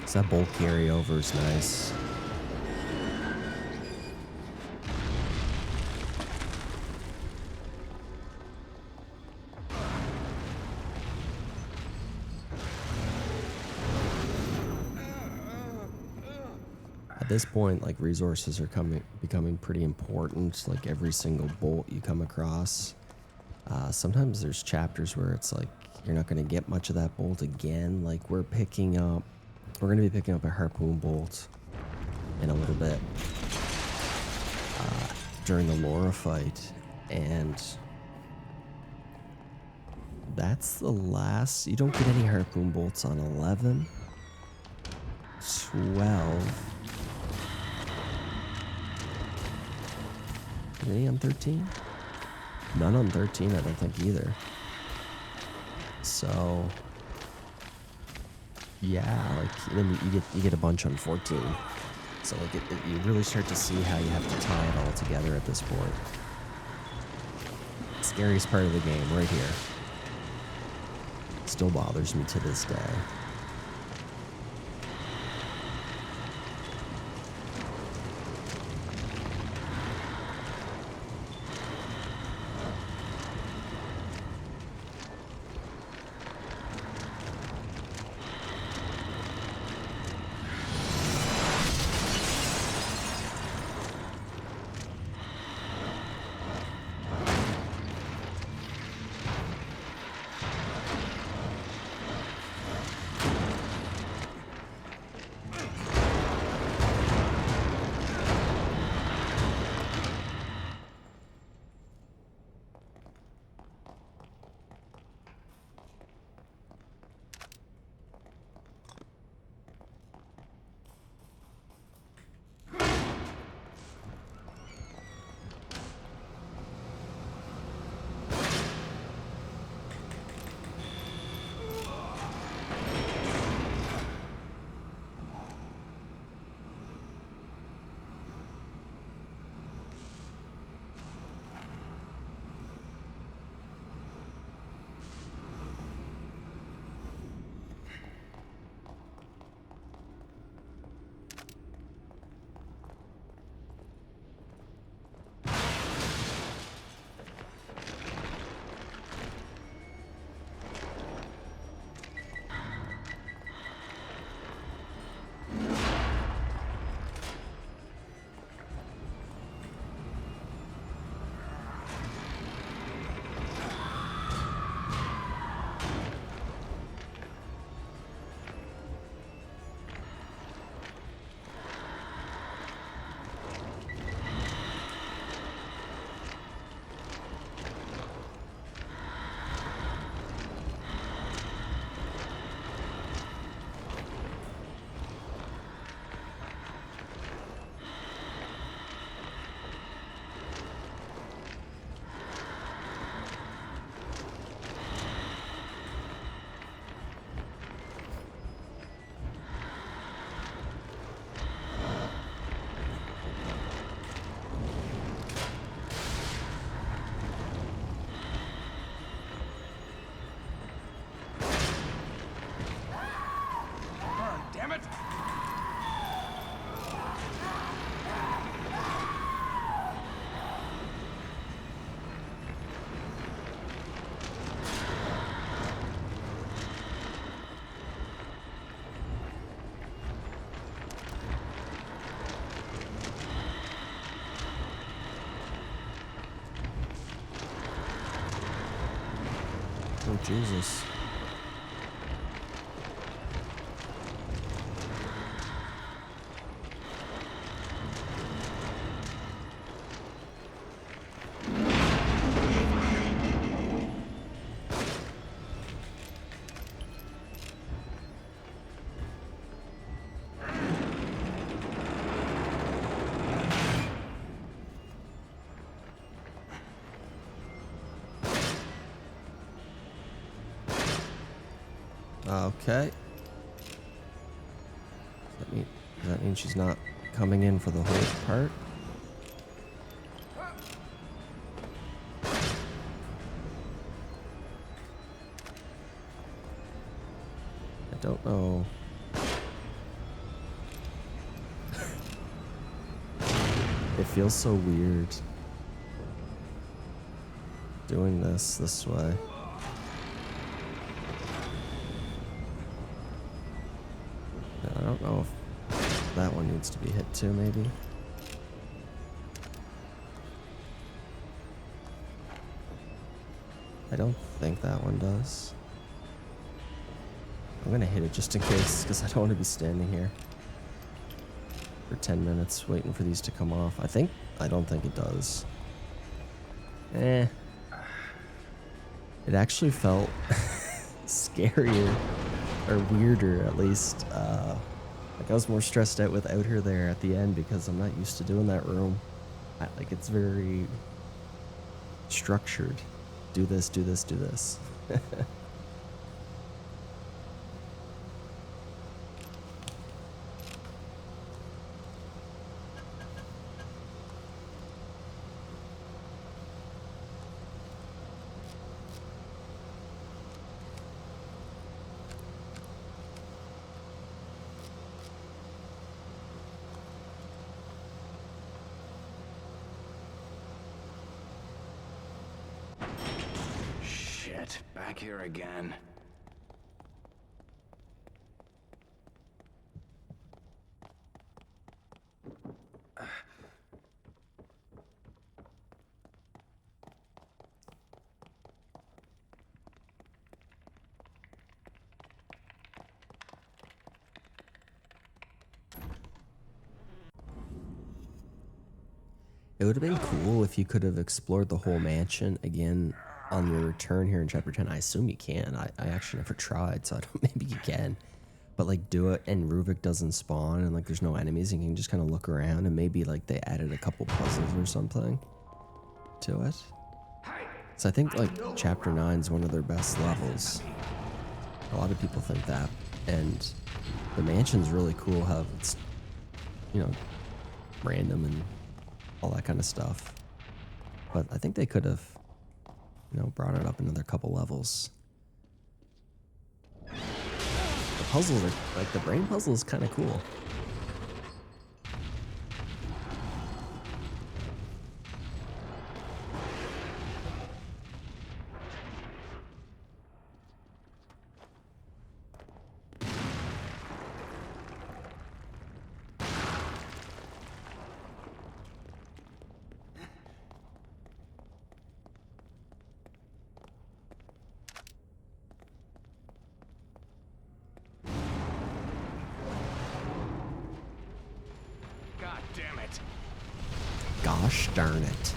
So that bolt carryover is nice. At this point, like, resources are becoming pretty important. Like, every single bolt you come across. Sometimes there's chapters where it's like you're not going to get much of that bolt again. Like, we're going to be picking up a harpoon bolt in a little bit during the Laura fight, and that's the last. You don't get any harpoon bolts on 11, 12. Any on 13? None on 13, I don't think either. So, yeah, like, then you get a bunch on 14. So, like, you really start to see how you have to tie it all together at this point. Scariest part of the game, right here. Still bothers me to this day. Oh, Jesus. Okay. Does that mean she's not coming in for the whole part? I don't know. It feels so weird doing this way. I don't know if that one needs to be hit too, maybe. I don't think that one does. I'm gonna hit it just in case, because I don't want to be standing here for 10 minutes waiting for these to come off. I don't think it does. It actually felt scarier, or weirder at least. Like I was more stressed out without her there at the end because I'm not used to doing that room. Like it's very structured. Do this, do this, do this. Shit, back here again. It would have been cool if you could have explored the whole mansion again on your return here in Chapter 10. I assume you can. I actually never tried, so I don't. Maybe you can. But like do it and Ruvik doesn't spawn and like there's no enemies and you can just kind of look around and maybe like they added a couple puzzles or something to it. So I think like Chapter 9 is one of their best levels. A lot of people think that. And the mansion's really cool how it's, you know, random and all that kind of stuff. But I think they could have, you know, brought it up another couple levels. The puzzles are, like the brain puzzle is kind of cool. Gosh darn it.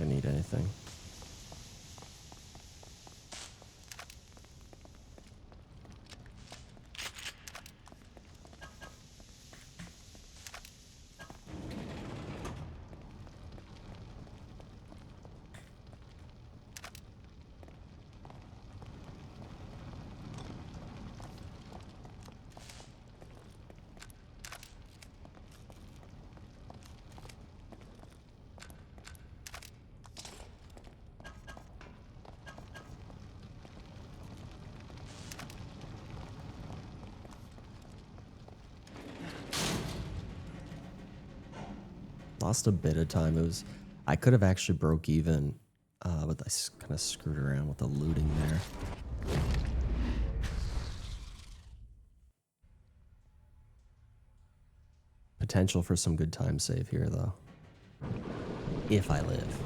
think I need anything. Lost a bit of time. I could have actually broke even, but I kind of screwed around with the looting there. Potential for some good time save here, though. If I live.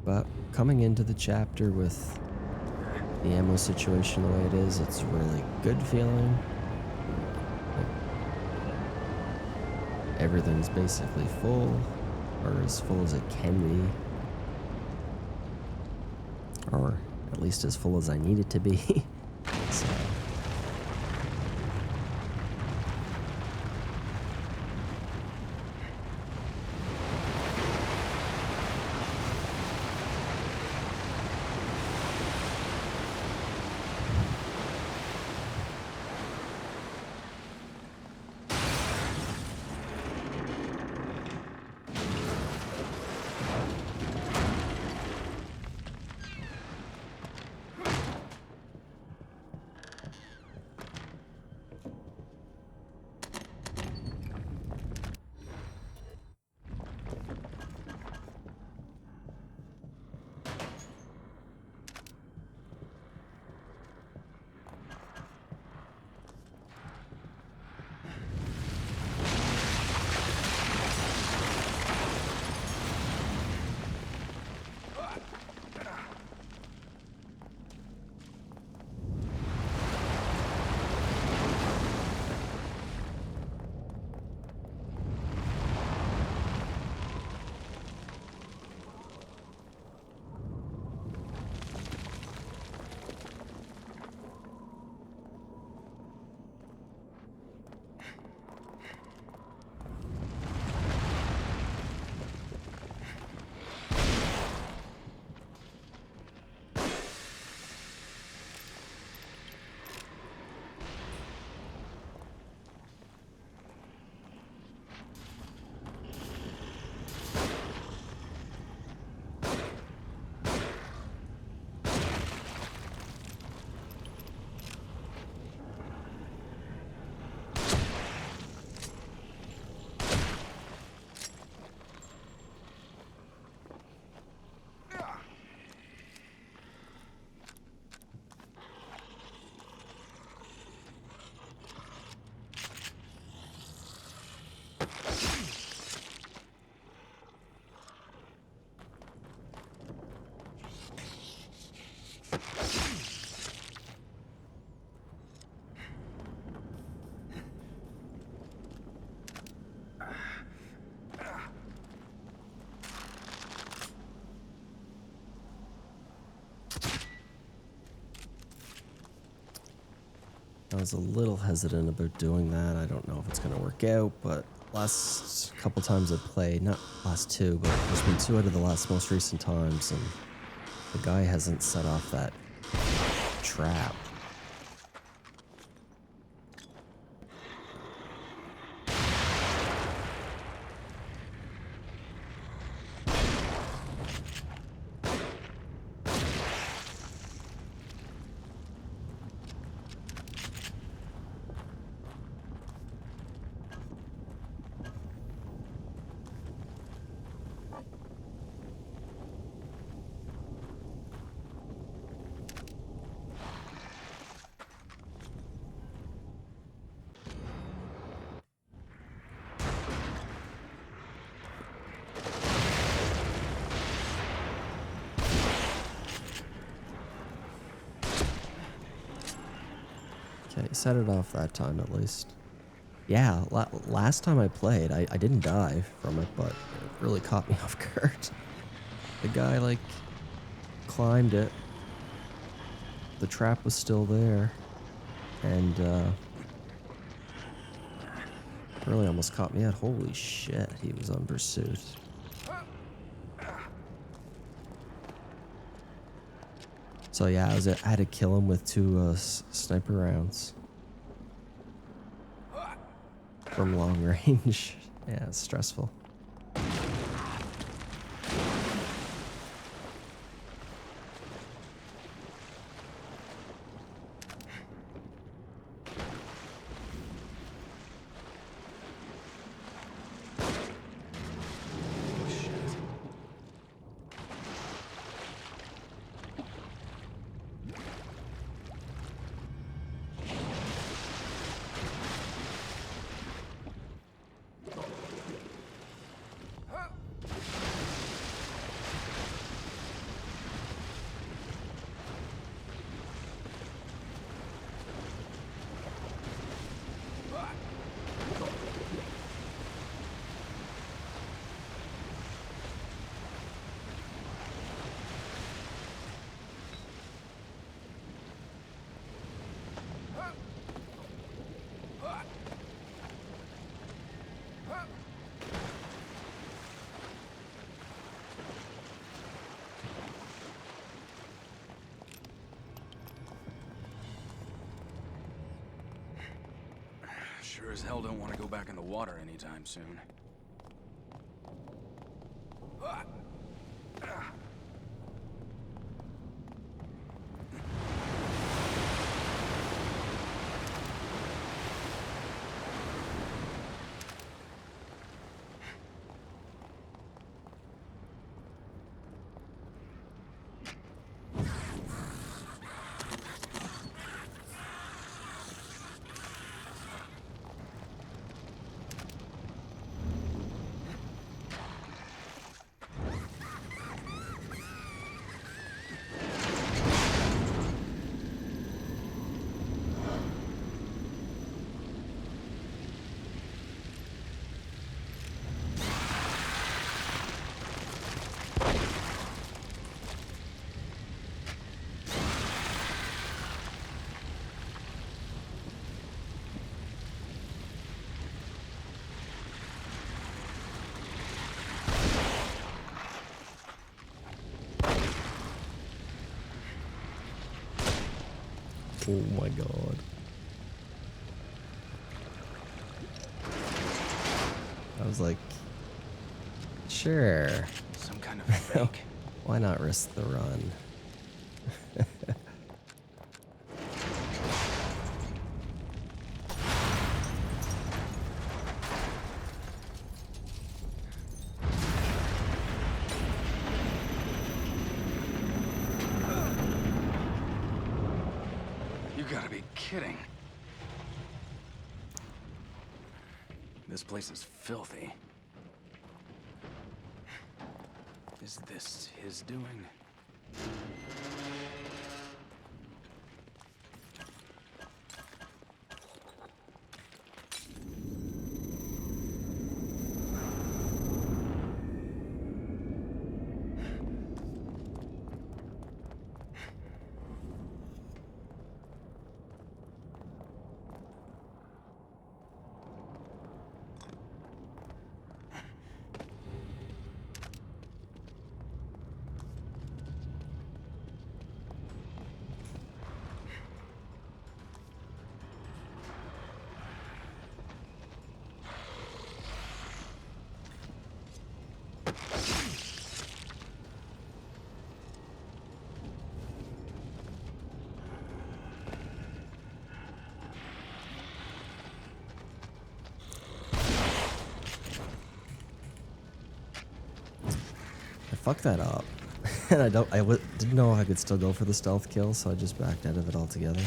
But coming into the chapter with the ammo situation the way it is, it's a really good feeling. Everything's basically full, or as full as it can be. Or at least as full as I need it to be. So. I was a little hesitant about doing that. I don't know if it's going to work out, but last couple times I've played, not last two, but there's been two out of the most recent times, and the guy hasn't set off that trap. Okay, set it off that time at least. Yeah, last time I played, I didn't die from it, but it really caught me off guard. The guy, like, climbed it. The trap was still there. And, really almost caught me out. Holy shit, he was on pursuit. So yeah, I had to kill him with 2 sniper rounds. From long range. Yeah, it's stressful. Sure as hell don't want to go back in the water anytime soon. Oh my god. I was like, sure. Some kind of fake. Why not risk the run? You gotta be kidding. This place is filthy. Is this his doing? Fuck that up. And I didn't know I could still go for the stealth kill, so I just backed out of it altogether.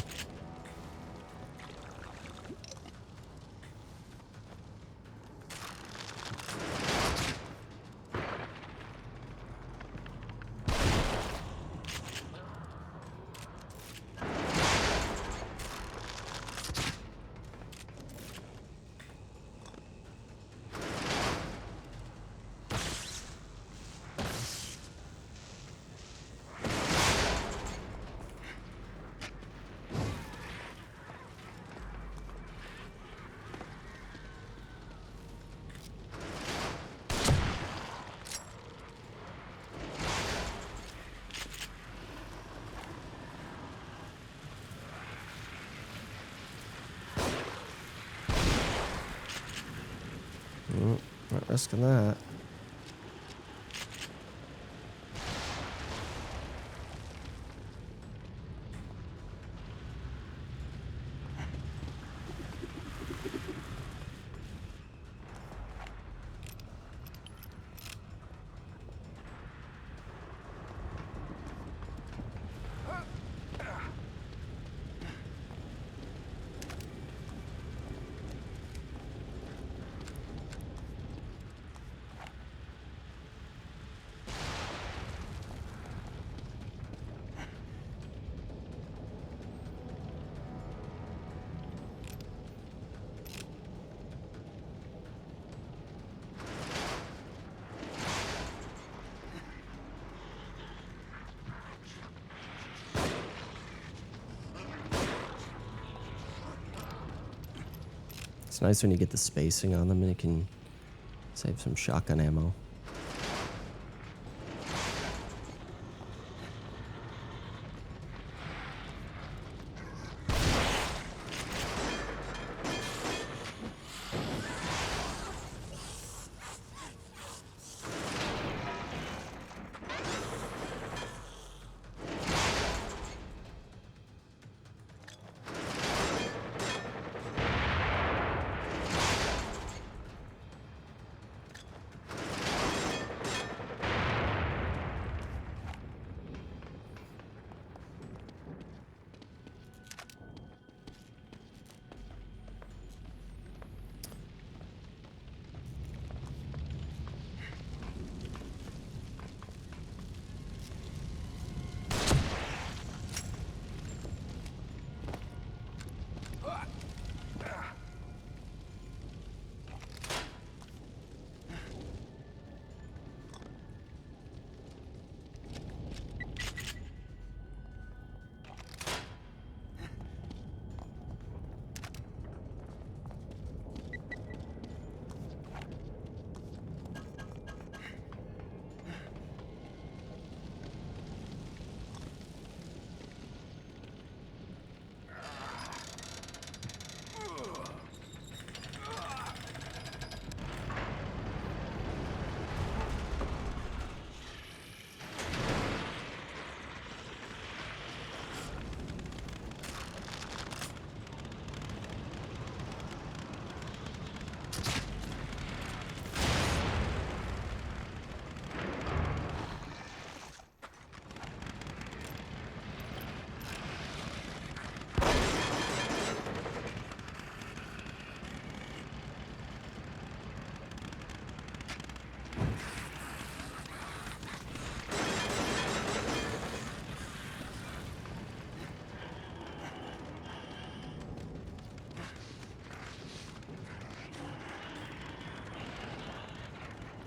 Not risking that. It's nice when you get the spacing on them and you can save some shotgun ammo.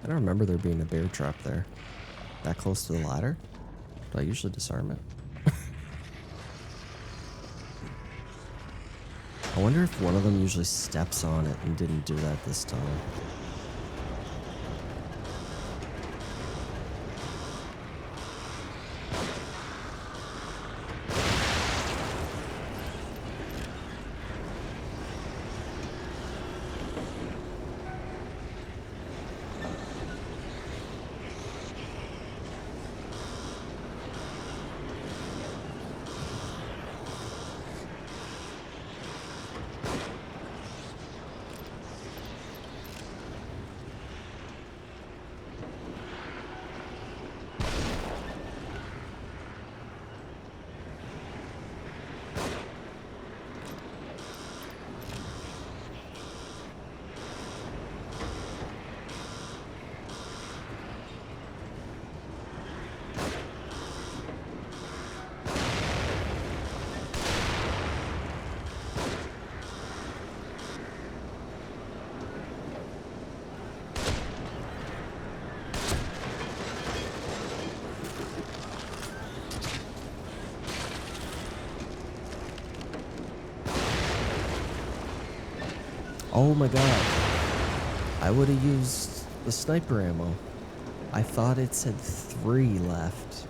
I don't remember there being a bear trap there. That close to the ladder? Do I usually disarm it? I wonder if one of them usually steps on it and didn't do that this time. Oh my god. I would have used the sniper ammo. I thought it said 3 left.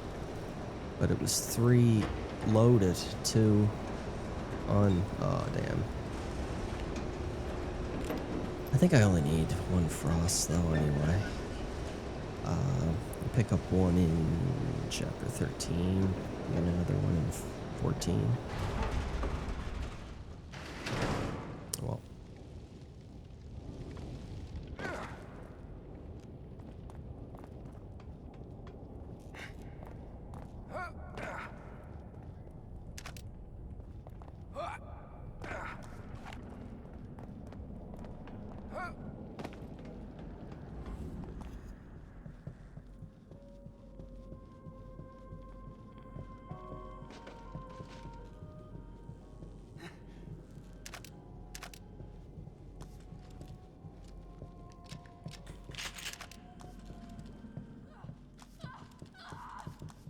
But it was 3 loaded, 2 on... Oh, damn. I think I only need one frost though anyway. I'll pick up one in chapter 13 and another one in 14. Well.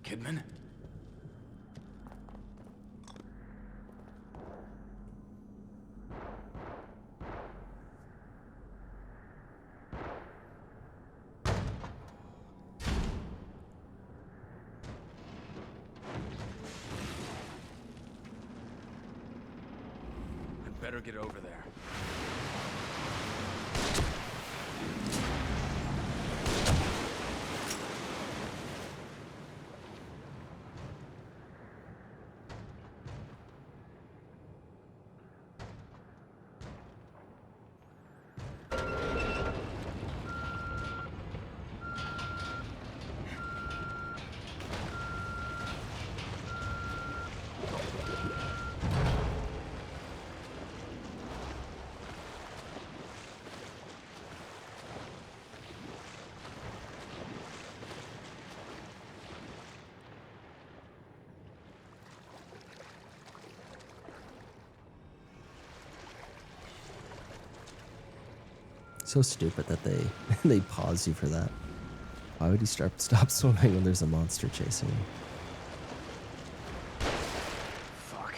Kidman? I'd better get over there. So stupid that they they pause you for that. Why would he stop swimming when there's a monster chasing him? Fuck.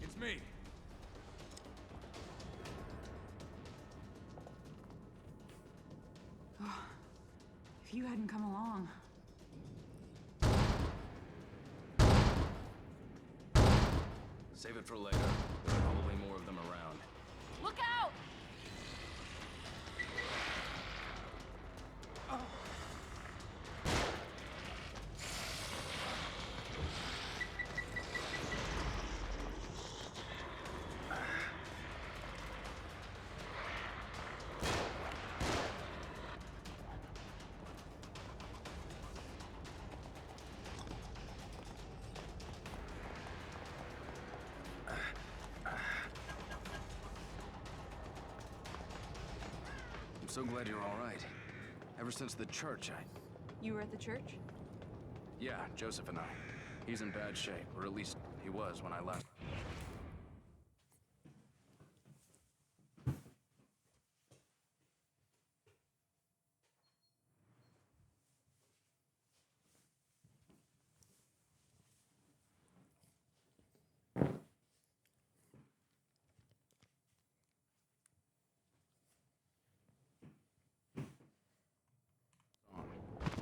It's me. If you hadn't come along. Save it for later. There are probably more of them around. Look out! I'm so glad you're all right. Ever since the church, You were at the church? Yeah, Joseph and I. He's in bad shape, or at least he was when I left.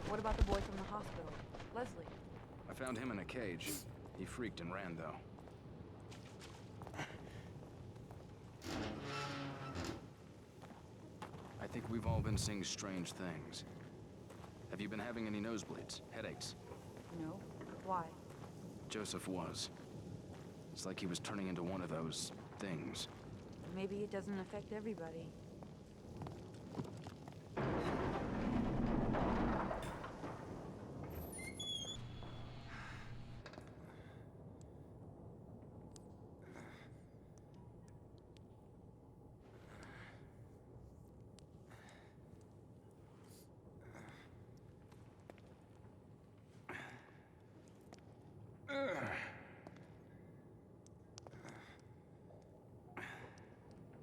What about the boy from the hospital? Leslie? I found him in a cage. He freaked and ran, though. think we've all been seeing strange things. Have you been having any nosebleeds, headaches? No. Why? Joseph was. It's like he was turning into one of those things. Maybe it doesn't affect everybody.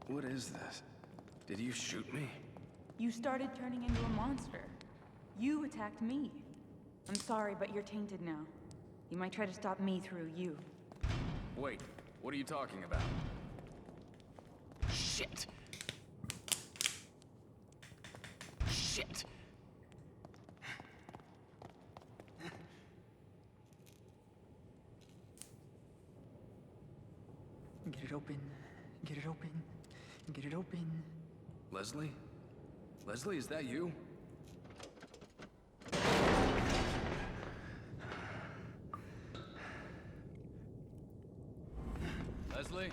What is this? Did you shoot me? You started turning into a monster. You attacked me. I'm sorry, but you're tainted now. You might try to stop me through you. Wait, what are you talking about? Shit! Shit! Get it open. Get it open. Get it open. Leslie? Leslie, is that you? Leslie?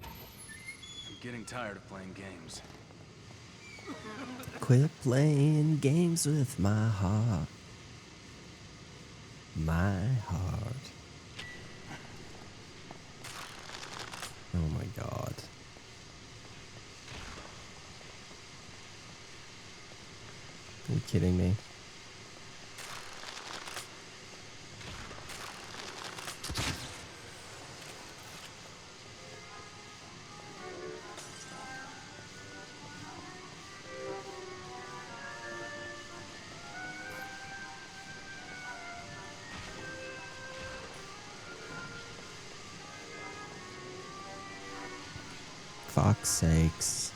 I'm getting tired of playing games. Quit playing games with my heart. My heart. Oh my god. Are you kidding me? Fuck's sakes.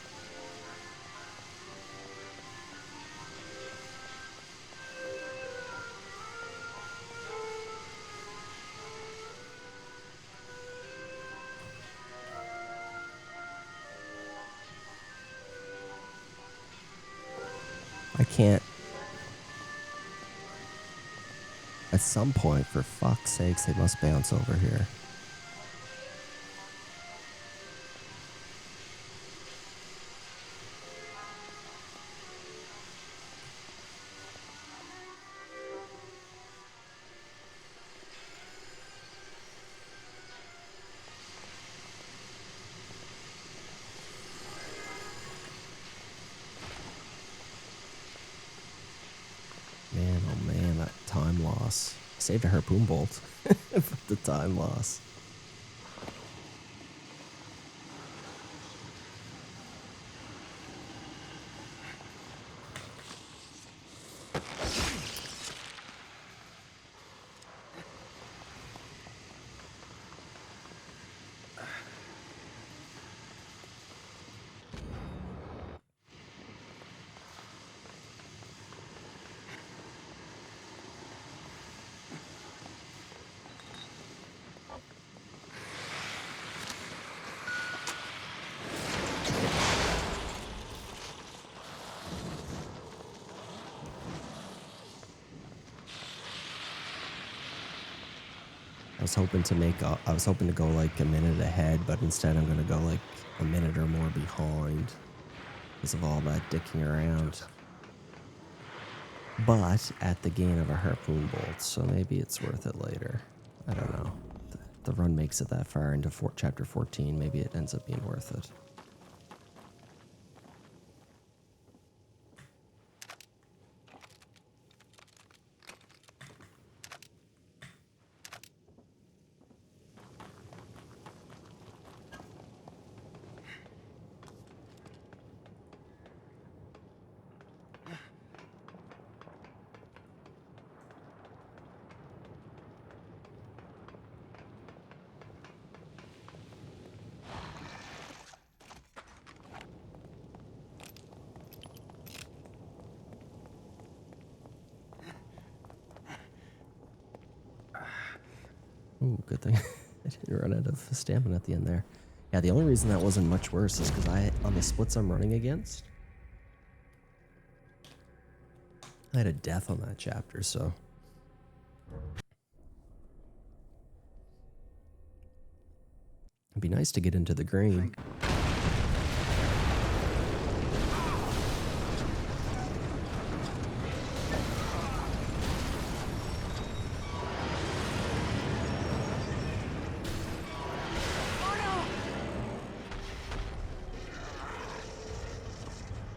I can't. At some point, for fuck's sakes, they must bounce over here. Man, oh man, that time loss. Saved a harpoon bolt. But the time loss. I was hoping to go like a minute ahead, but instead I'm gonna go like a minute or more behind because of all that dicking around. But at the gain of a harpoon bolt, so maybe it's worth it later. I don't know. The run makes it that far into chapter 14, maybe it ends up being worth it. Ooh, good thing I didn't run out of stamina at the end there. Yeah, the only reason that wasn't much worse is because on the splits I'm running against, I had a death on that chapter, so. It'd be nice to get into the green.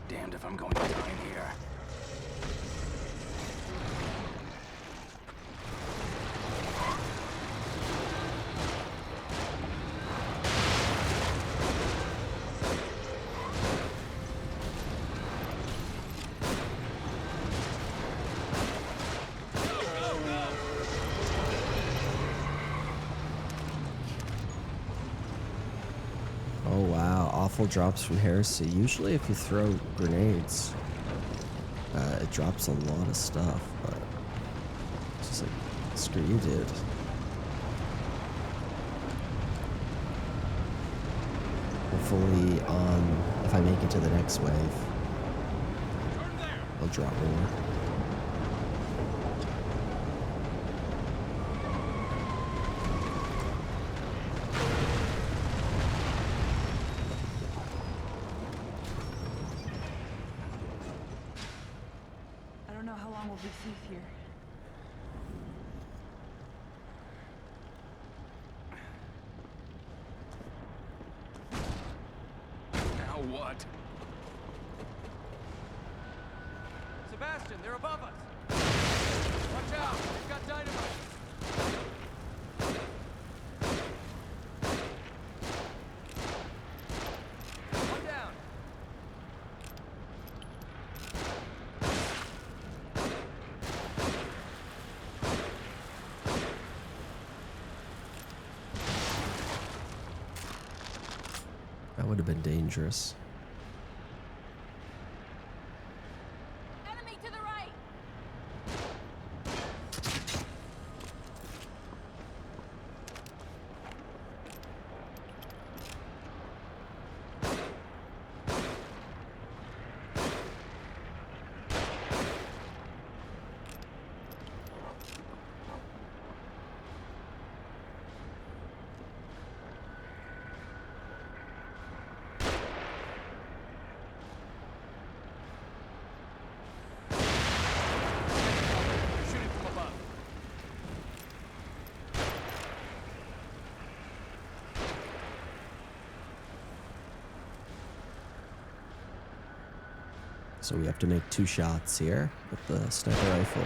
Damned if I'm going to die in here. Oh wow, awful drops from Heresy. Usually if you throw grenades, it drops a lot of stuff, but it's just like, screw you, dude. Hopefully, if I make it to the next wave, I'll drop more. I don't know how long we'll be safe here. Now what? Sebastian, they're above us. Watch out, they've got dynamite. One down. That would have been dangerous. Enemy to the right! They're shooting from above. So we have to make 2 shots here with the sniper rifle.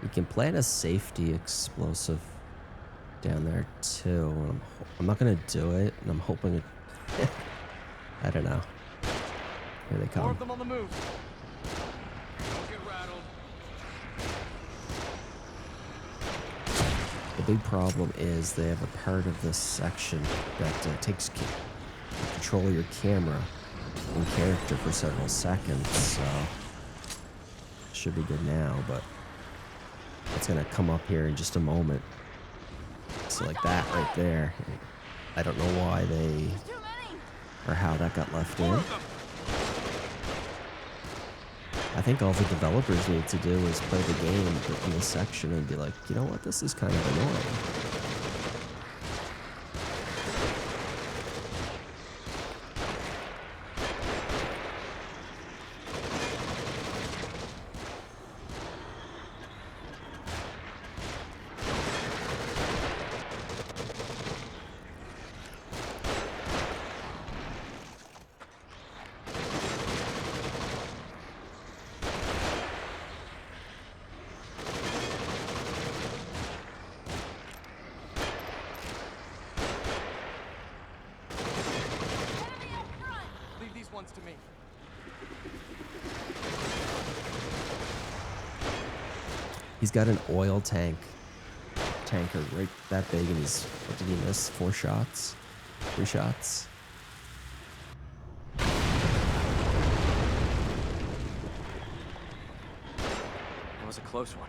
You can plant a safety explosive down there too. I'm not gonna do it, and I'm hoping it. I don't know. Here they More come. of them on the move. Don't get rattled. The big problem is they have a part of this section that takes control of your camera in character for several seconds, so should be good now, but it's gonna come up here in just a moment. So like that right there. I don't know why or how that got left in. I think all the developers need to do is play the game in this section and be like, you know what, this is kind of annoying. Leave these ones to me. He's got an oil tanker right that big, and he's, what did he miss? 4 shots? 3 shots? That was a close one.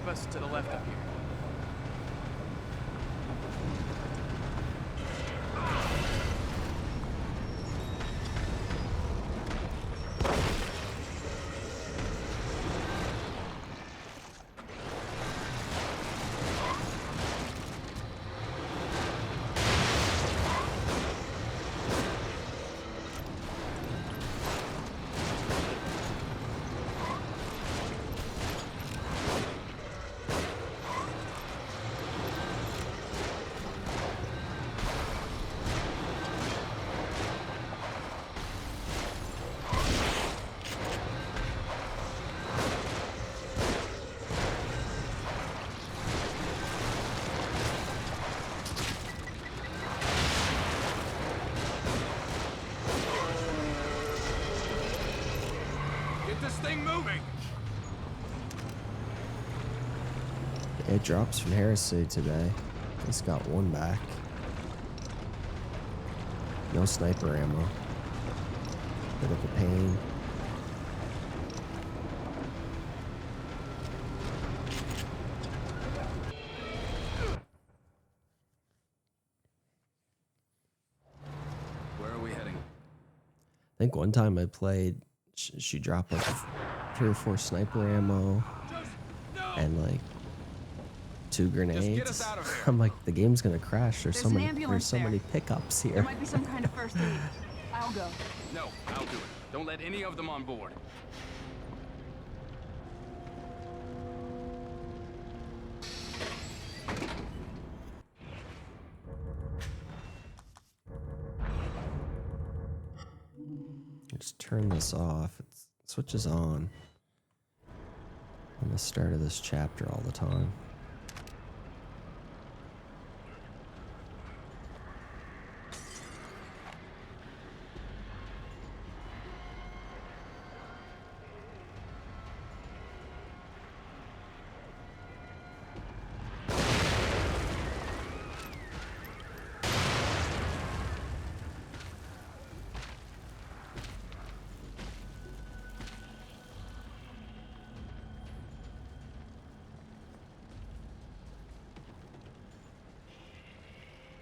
keep us to the left up here. This thing moving! It drops from Heresy today. It's got one back. No sniper ammo. Bit of a pain. Where are we heading? I think one time I played, she dropped like 3 or 4 sniper ammo and like 2 grenades. I'm like, the game's gonna crash. There's so many pickups here. There might be some kind of first aid. I'll go. No, I'll do it. Don't let any of them on board. Just turn this off. It switches on the start of this chapter all the time.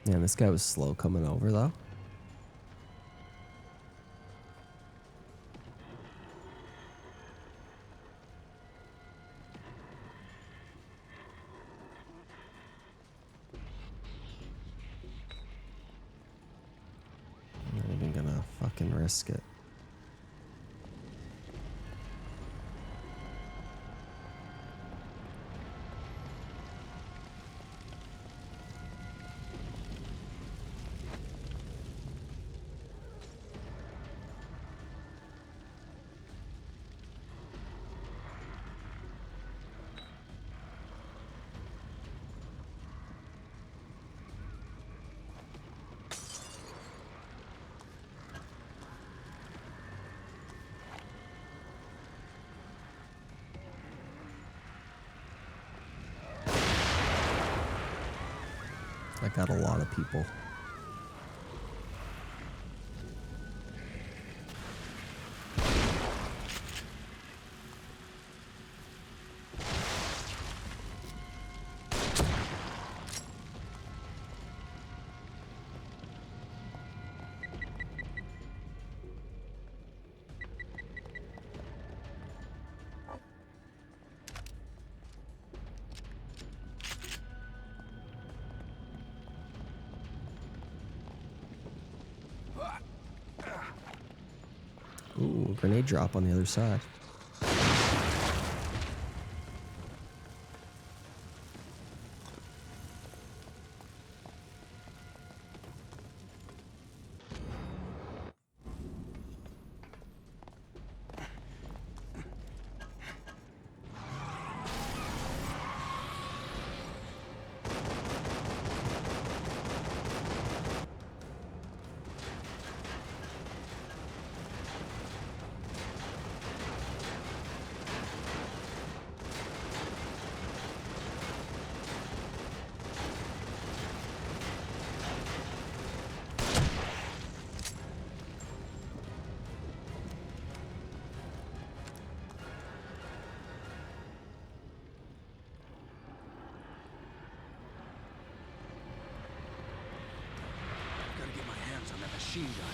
Man, this guy was slow coming over, though. I'm not even gonna fucking risk it. I got a lot of people. Ooh, grenade drop on the other side. machine gun.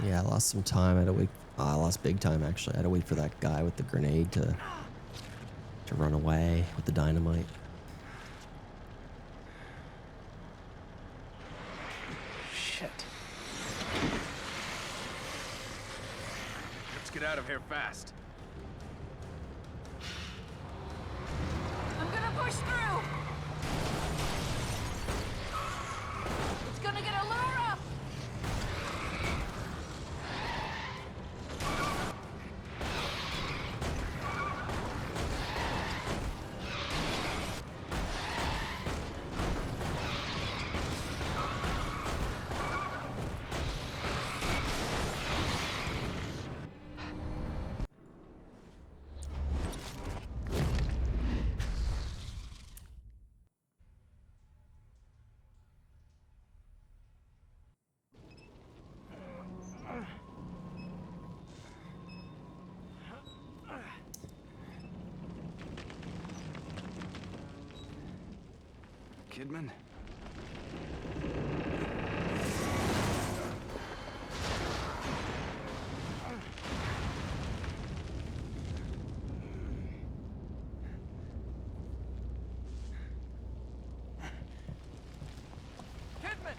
Yeah, I lost some time. I had to wait. I lost big time, actually. I had to wait for that guy with the grenade to run away with the dynamite. Shit. Let's get out of here fast. I'm gonna push through! It's gonna get a little rough! Kidman? Kidman!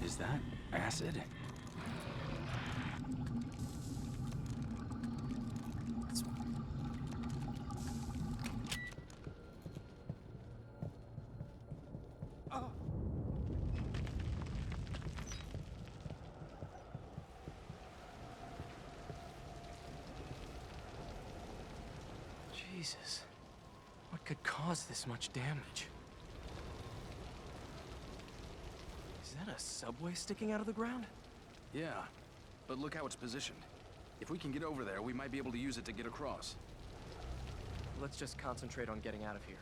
Is that acid? Jesus. What could cause this much damage? Is that a subway sticking out of the ground? Yeah, but look how it's positioned. If we can get over there, we might be able to use it to get across. Let's just concentrate on getting out of here.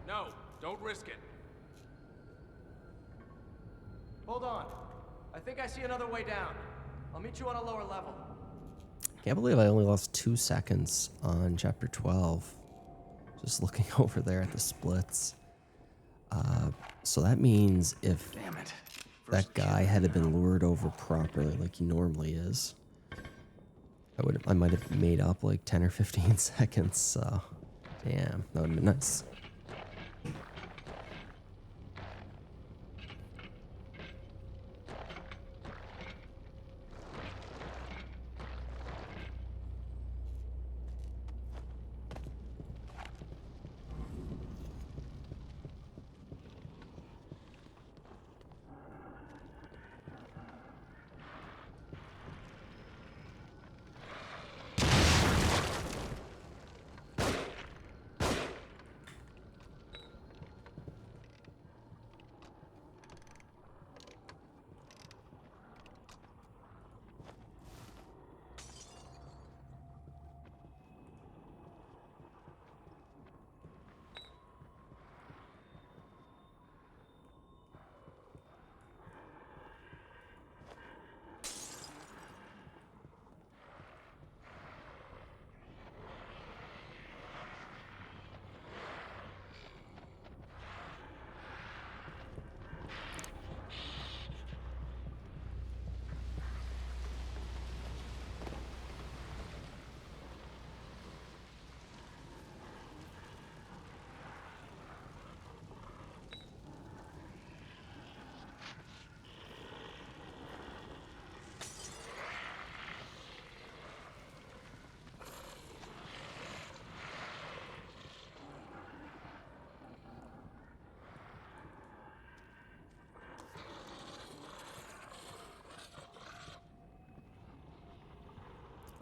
No, don't risk it. Hold on. I think I see another way down. I'll meet you on a lower level. Can't believe I only lost 2 seconds on chapter 12. Just looking over there at the splits. So that means if Damn it. that guy had been lured over properly like he normally is, I might have made up like 10 or 15 seconds. So damn, that would have been nice.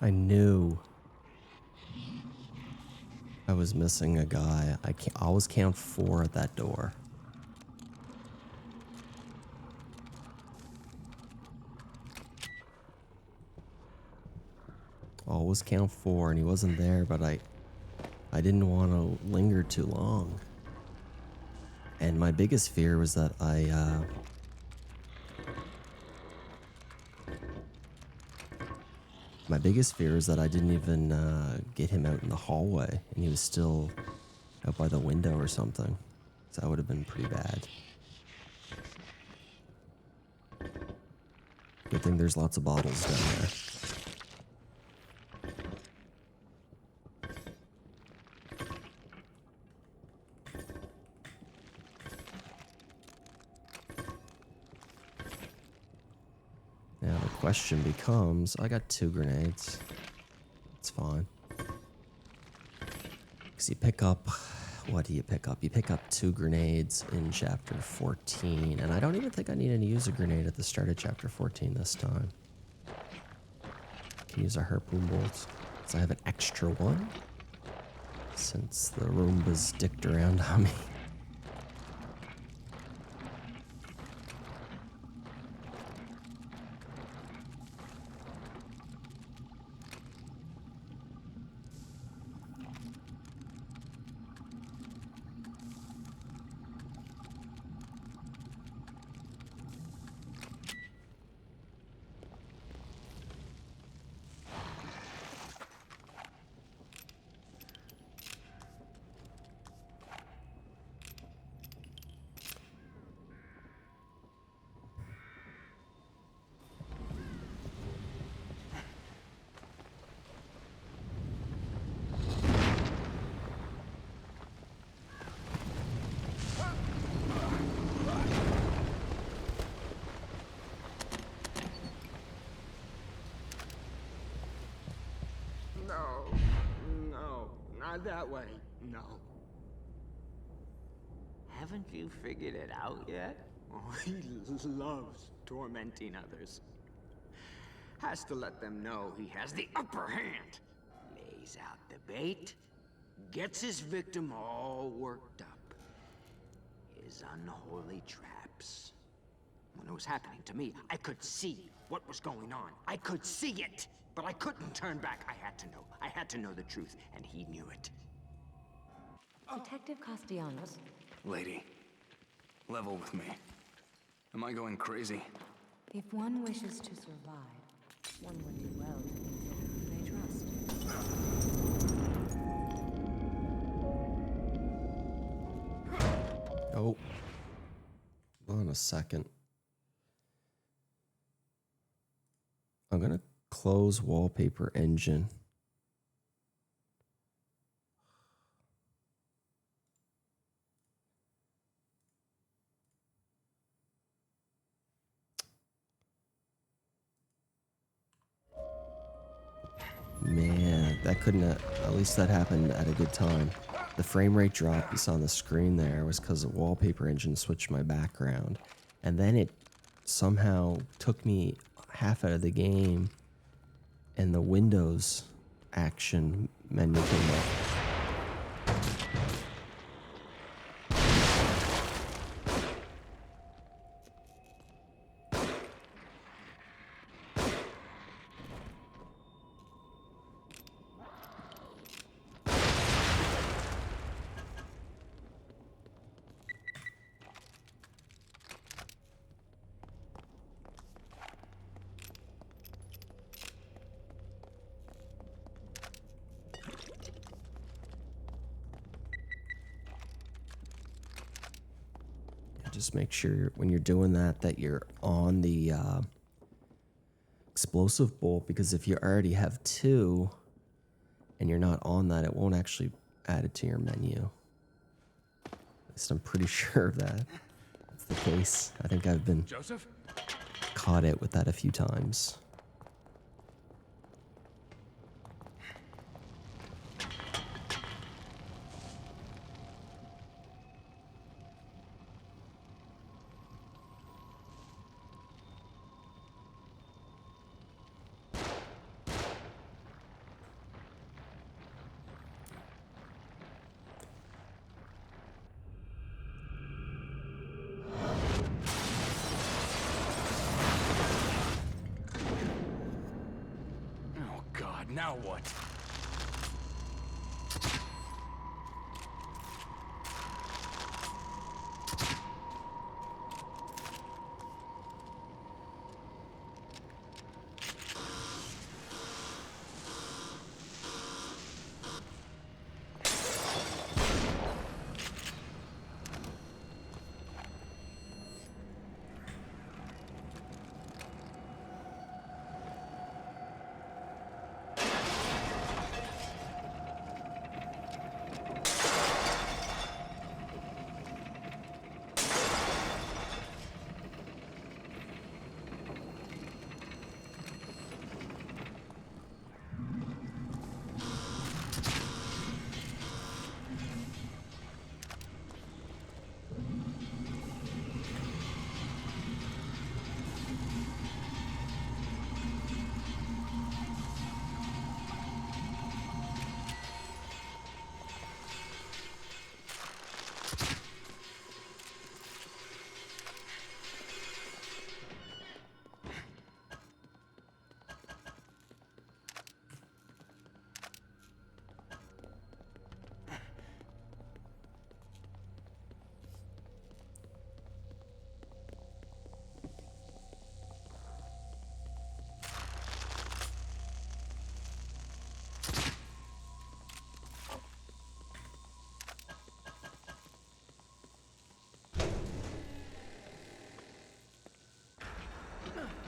I knew was missing a guy. I always count 4 at that door. Always count 4, and he wasn't there, but I didn't want to linger too long. And my biggest fear was that my biggest fear is that I didn't even get him out in the hallway, and he was still out by the window or something. So that would have been pretty bad. Good thing there's lots of bottles down there. Now the question becomes, I got 2 grenades. It's fine. Because you pick up, what do you pick up? You pick up 2 grenades in chapter 14. And I don't even think I needed to use a grenade at the start of chapter 14 this time. I can use a harpoon bolt. So I have an extra one. Since the Roombas dicked around on me. No, not that way. No. Haven't you figured it out yet? Oh, he loves tormenting others. Has to let them know he has the upper hand. Lays out the bait, gets his victim all worked up. His unholy traps. When it was happening to me, I could see what was going on. I could see it, but I couldn't turn back. I had to know. I had to know the truth, and he knew it. Detective Castellanos. Lady, level with me. Am I going crazy? If one wishes to survive, one would do well to consider who they trust. Oh. Hold on a second. I'm gonna close wallpaper engine. Man, that couldn't have, at least that happened at a good time. The frame rate drop you saw on the screen there was because the wallpaper engine switched my background. And then it somehow took me half out of the game and the Windows action menu came up. Just make sure when you're doing that, that you're on the explosive bolt, because if you already have 2 and you're not on that, it won't actually add it to your menu. At least I'm pretty sure that that's the case. I think I've been caught out with that a few times. Now what?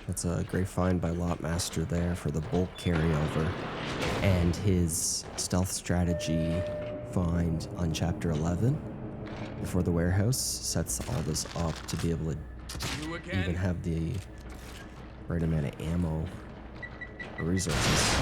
That's a great find by Lotmaster there for the bulk carryover. And his stealth strategy find on Chapter 11 before the warehouse sets all this up to be able to even have the right amount of ammo or resources.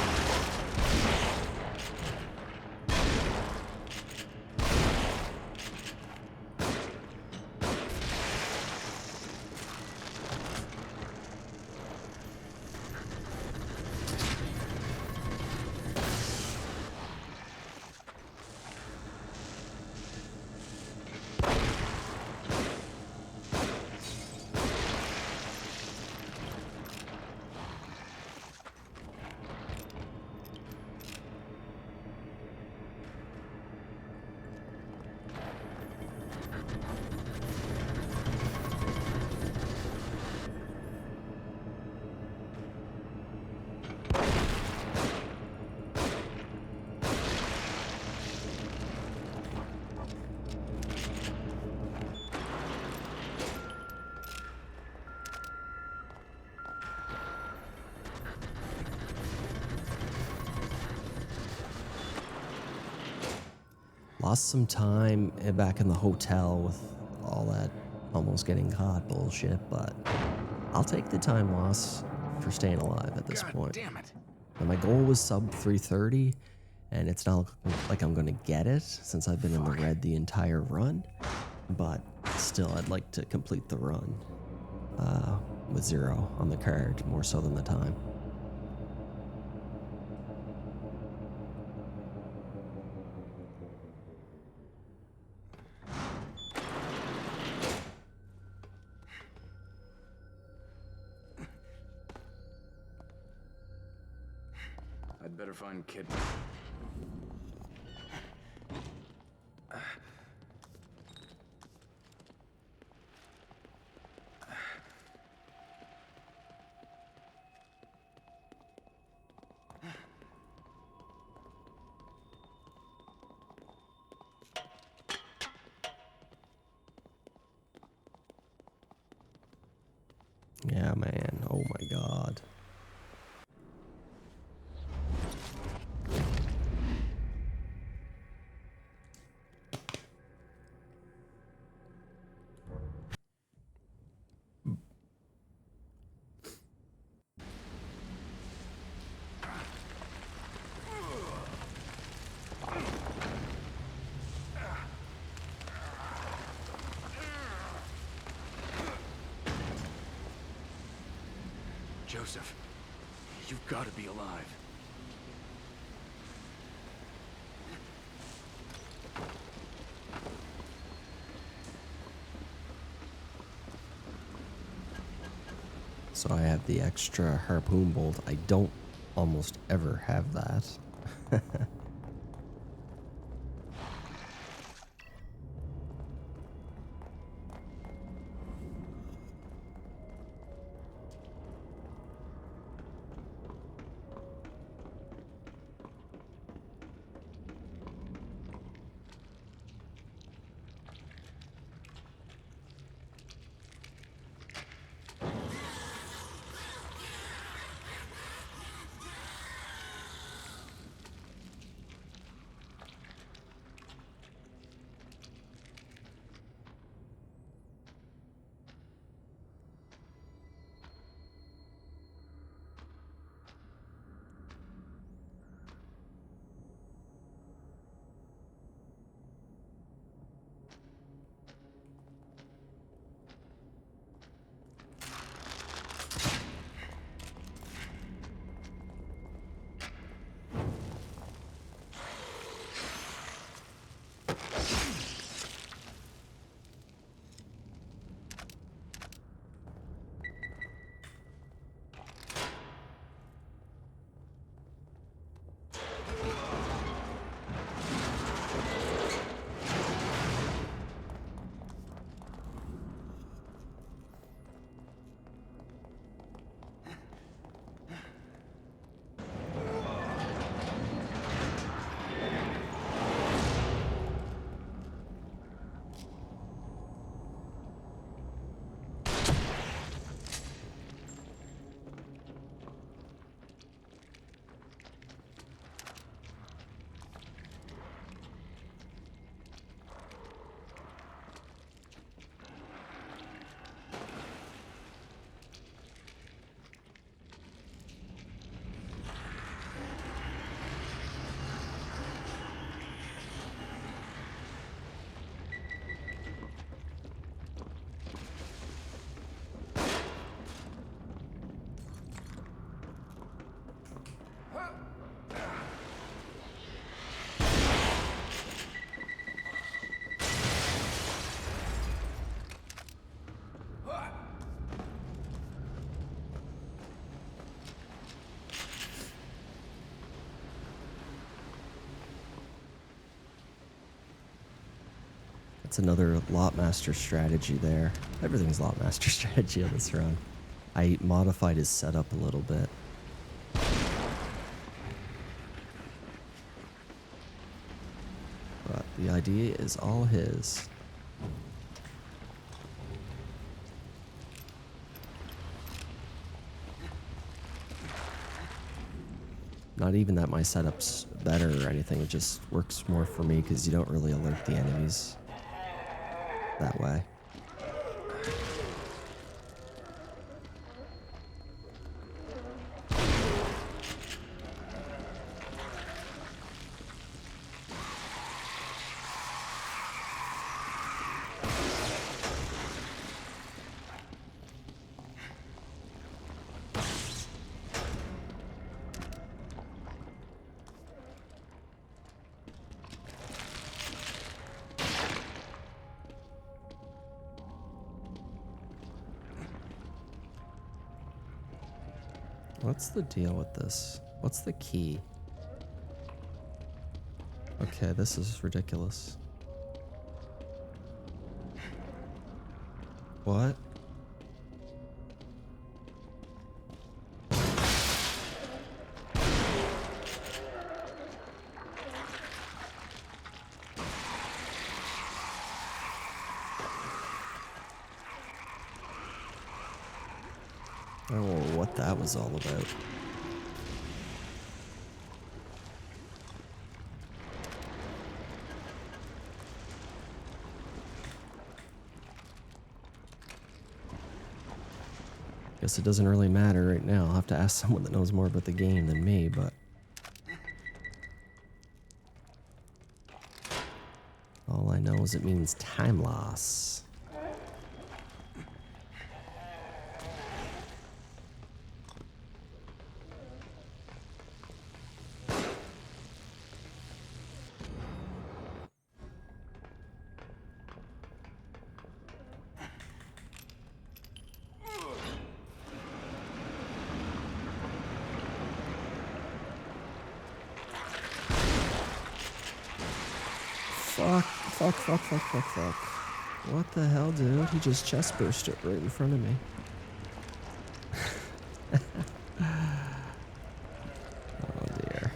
Lost some time back in the hotel with all that almost getting caught bullshit, but I'll take the time loss for staying alive at this point. Damn it. And my goal was sub 330, and it's not like I'm going to get it since I've been in the red the entire run, but still I'd like to complete the run with 0 on the card, more so than the time. I'd better find Kid. Yeah, man. Oh my god. Joseph, you've got to be alive. So I have the extra harpoon bolt. I don't almost ever have that. That's another lot master strategy there. Everything's lot master strategy on this run. I modified his setup a little bit. But the idea is all his. Not even that my setup's better or anything, it just works more for me because you don't really alert the enemies that way. What's the deal with this? What's the key? Okay, this is ridiculous. What? I don't know what that was all about. Guess it doesn't really matter right now. I'll have to ask someone that knows more about the game than me, but... all I know is it means time loss. Fuck. What the hell, dude? He just chest burst it right in front of me. Oh dear.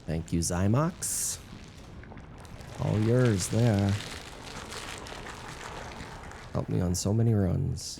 Thank you, Zymox. All yours there. Helped me on so many runs.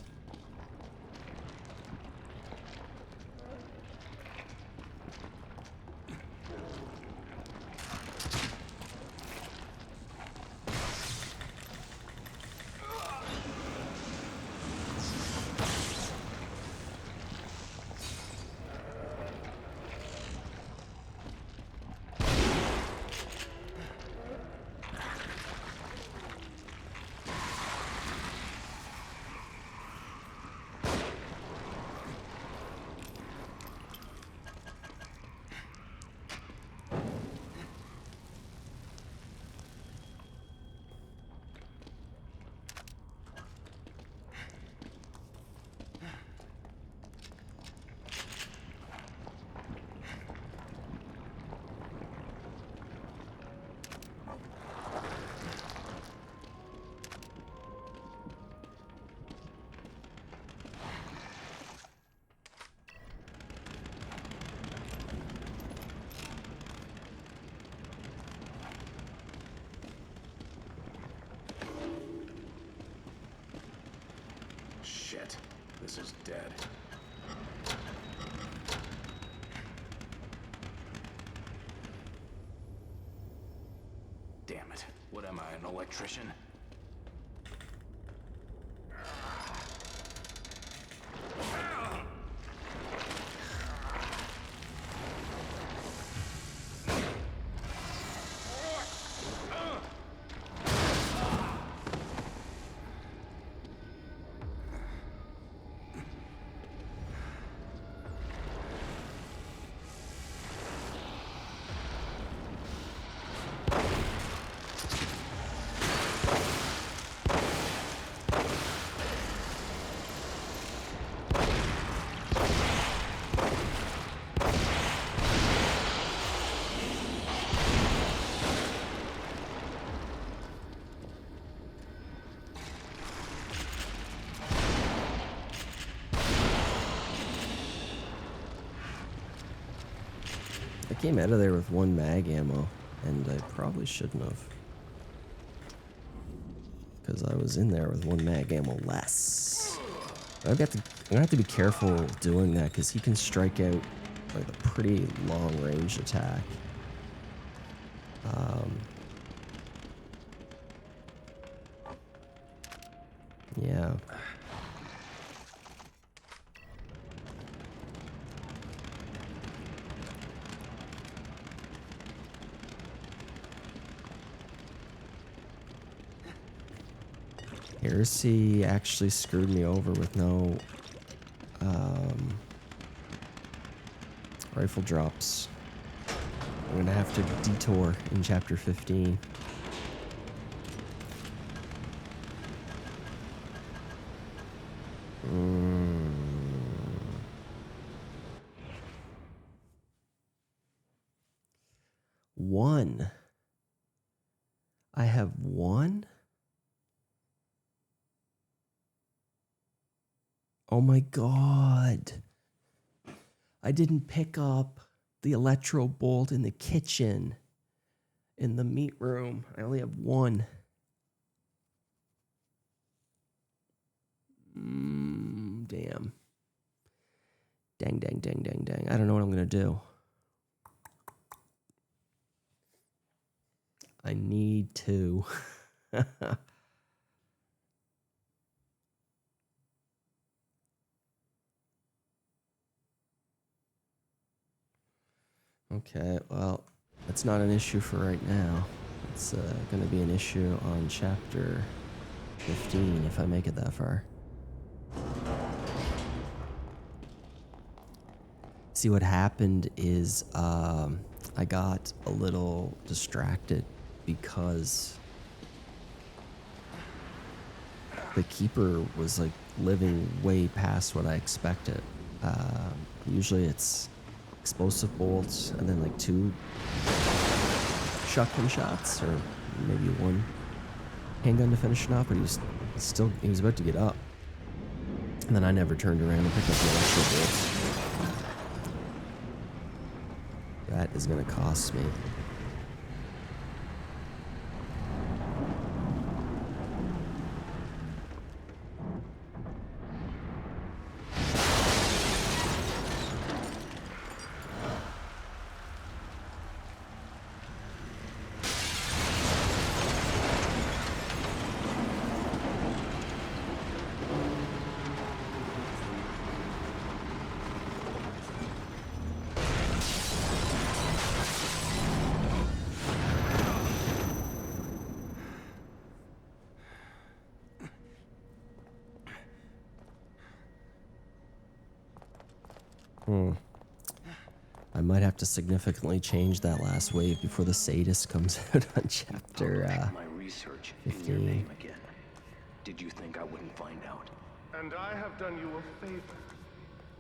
Shit, this is dead. Damn it. What am I, an electrician? I came out of there with 1 mag ammo, and I probably shouldn't have. Because I was in there with 1 mag ammo less. I'm gonna have to be careful doing that, because he can strike out like a pretty long range attack. Yeah. Heresy actually screwed me over with no Rifle drops. I'm gonna have to detour in chapter 15. One. I have one? Oh my god. I didn't pick up the electro bolt in the kitchen, in the meat room. I only have one. Damn. Dang, dang, dang, dang, dang. I don't know what I'm going to do. I need to. Okay, well, that's not an issue for right now. It's going to be an issue on chapter 15 if I make it that far. See, what happened is I got a little distracted because the keeper was like living way past what I expected. Usually it's explosive bolts and then like 2 shotgun shots or maybe 1 handgun to finish it off, but he was about to get up. And then I never turned around and picked up the electro bolts. That is going to cost me. I might have to significantly change that last wave before the sadist comes out on chapter my research 15. in your name again. Did you think I wouldn't find out? And I have done you a favor.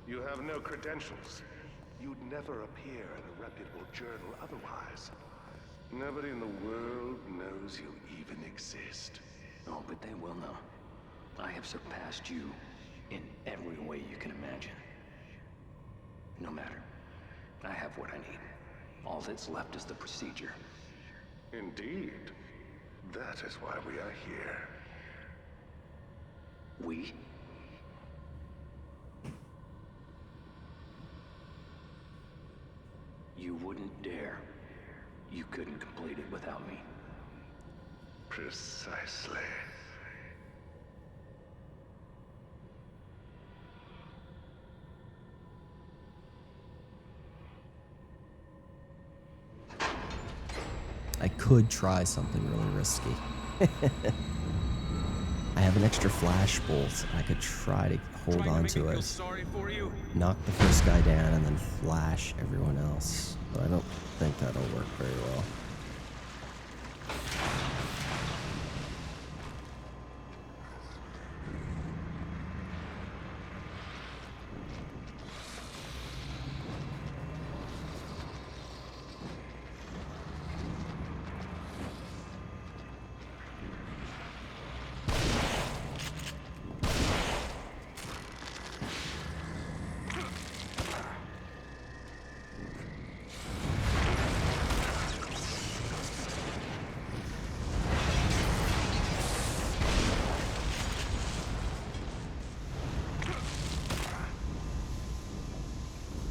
You have no credentials. You'd never appear in a reputable journal otherwise. Nobody in the world knows you even exist. Oh, but they will know. I have surpassed you in every way you can imagine. No matter. I have what I need. All that's left is the procedure. Indeed. That is why we are here. We? You wouldn't dare. You couldn't complete it without me. Precisely. I could try something really risky. I have an extra flash bolt. I could try to hold on to it, knock the first guy down, and then flash everyone else. But I don't think that'll work very well.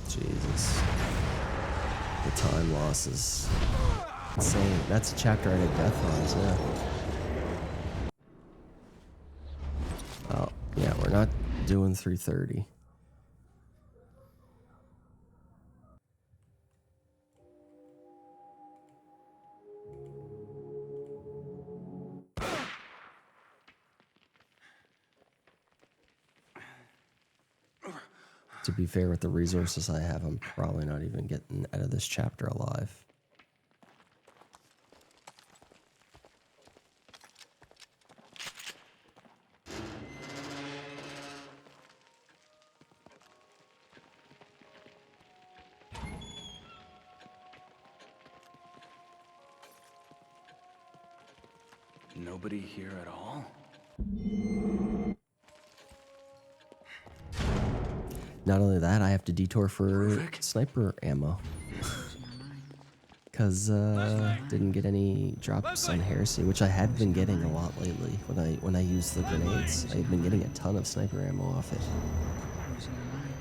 Jesus. The time loss is insane. That's a chapter I did death on, so. Oh, yeah, we're not doing 330. To be fair, with the resources I have, I'm probably not even getting out of this chapter alive. Nobody here at all? Not only that, I have to detour for sniper ammo. Because didn't get any drops on heresy, which I had been getting a lot lately. When I use the grenades, I've been getting a ton of sniper ammo off it. Losing our minds.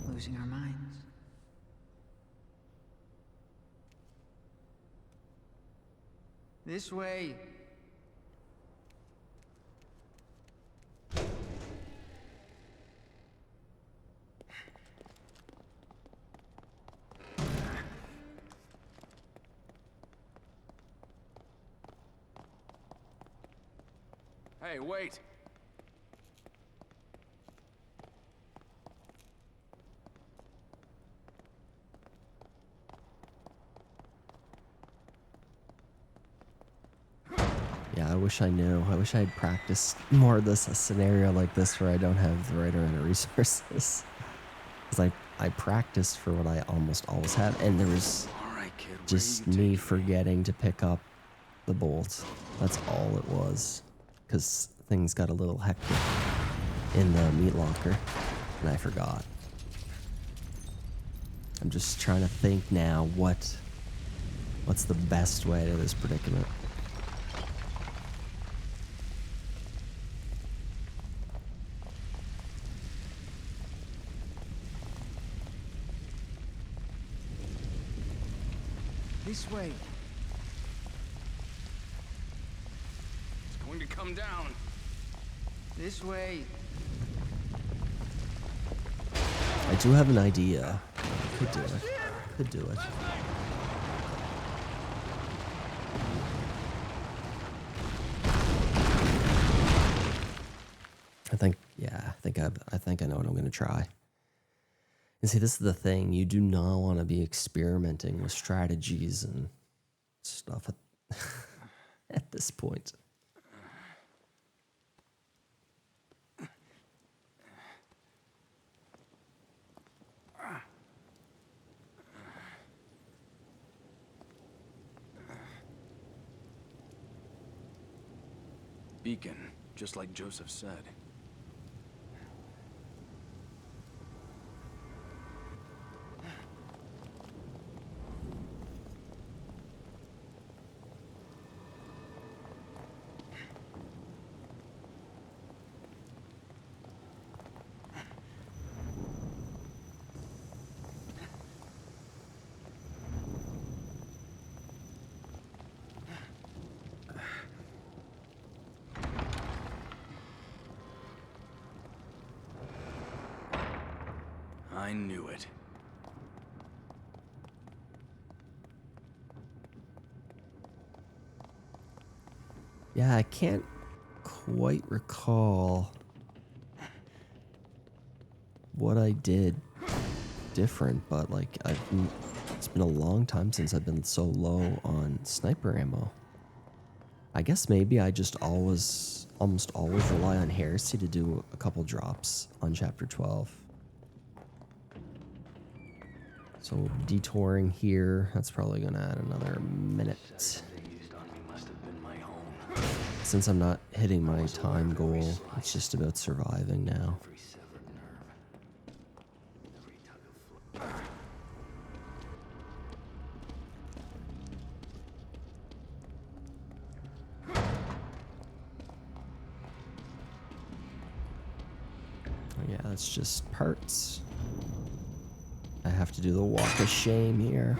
Losing our minds. This way. Hey, wait! Yeah, I wish I knew. I wish I had practiced more of this, a scenario like this where I don't have the right amount of resources. Because I practiced for what I almost always have, and there was just me forgetting to pick up the bolt. That's all it was. Because things got a little hectic in the meat locker, and I forgot. I'm just trying to think now what's the best way to this predicament. This way. It's going to come down. This way. I do have an idea. Could do it. Could do it. I think I know what I'm gonna try. And see, this is the thing. You do not want to be experimenting with strategies and stuff at this point. Beacon, just like Joseph said. I knew it. Yeah, I can't quite recall what I did different, but like it's been a long time since I've been so low on sniper ammo. I guess maybe I just almost always rely on heresy to do a couple drops on chapter 12. So detouring here, that's probably gonna add another minute. Since I'm not hitting my time goal, it's just about surviving now. Yeah, that's just parts. I have to do the walk of shame here.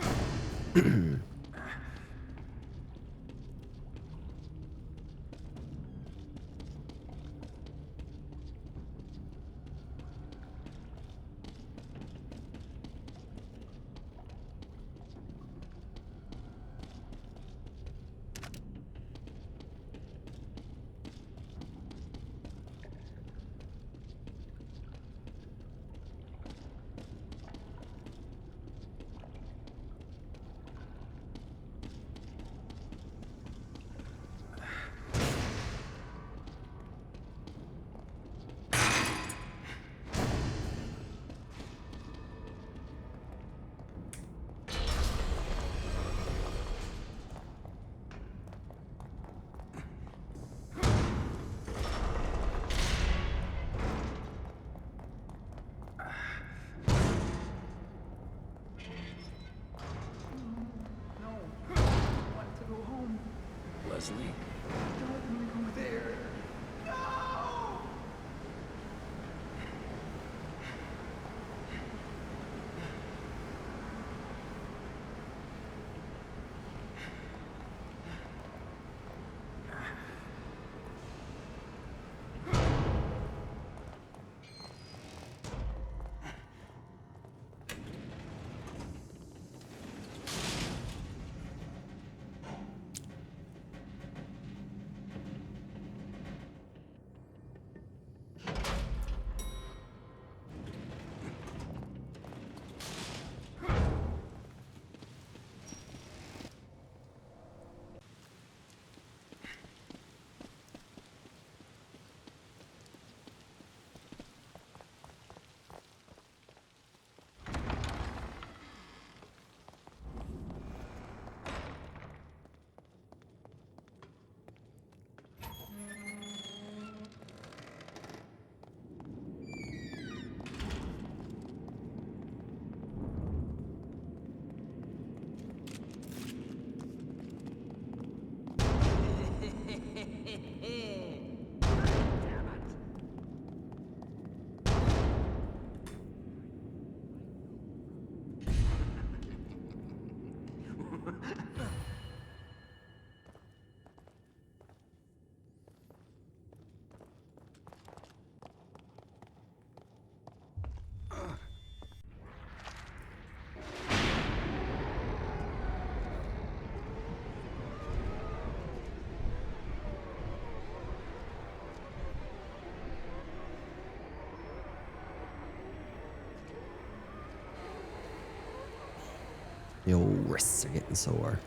The old wrists are getting sore.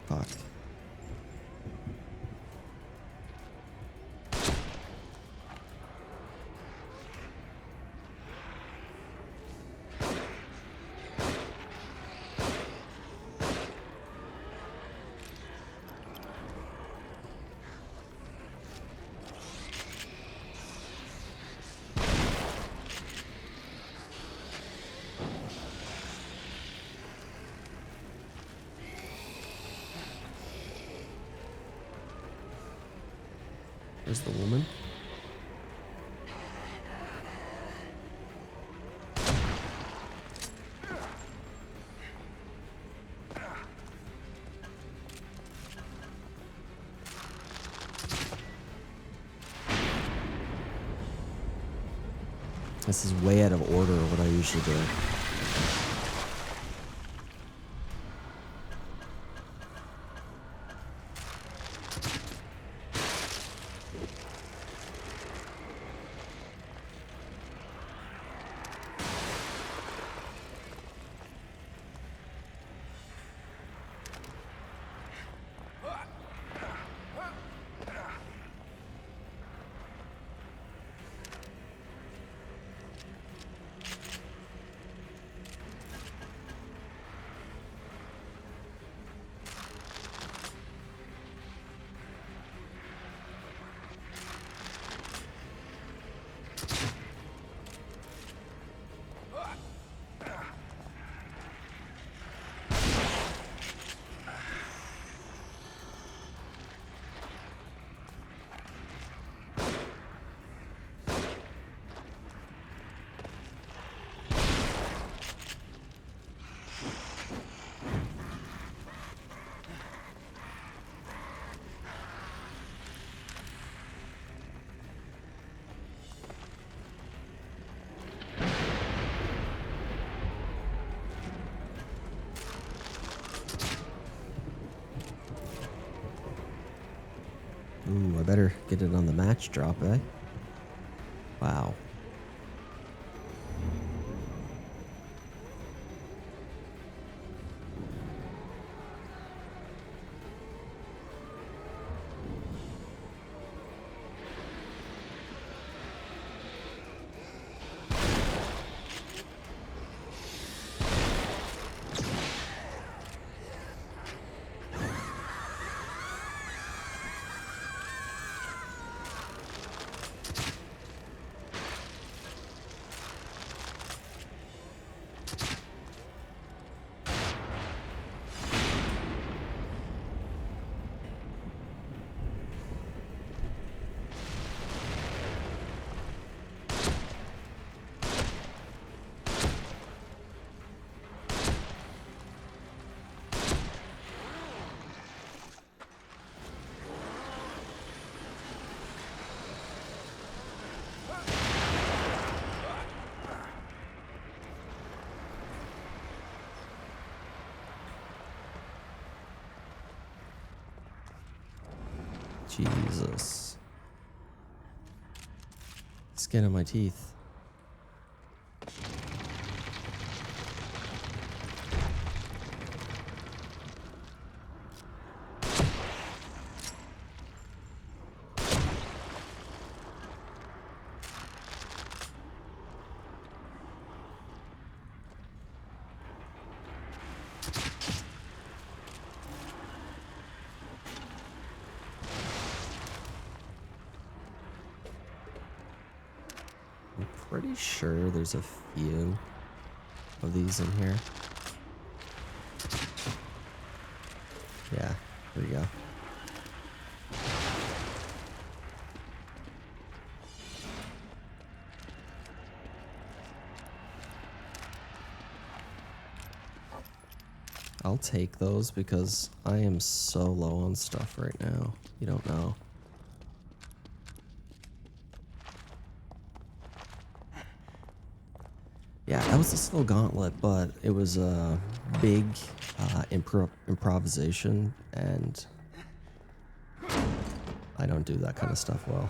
Fuck. There's the woman. This is way out of order of what I usually do. Ooh, I better get it on the match drop, eh? Wow. Jesus. Skin on my teeth. Pretty sure there's a few of these in here. I'll take those because I am so low on stuff right now. You don't know. Yeah, that was this little gauntlet, but it was a big improvisation, and I don't do that kind of stuff well.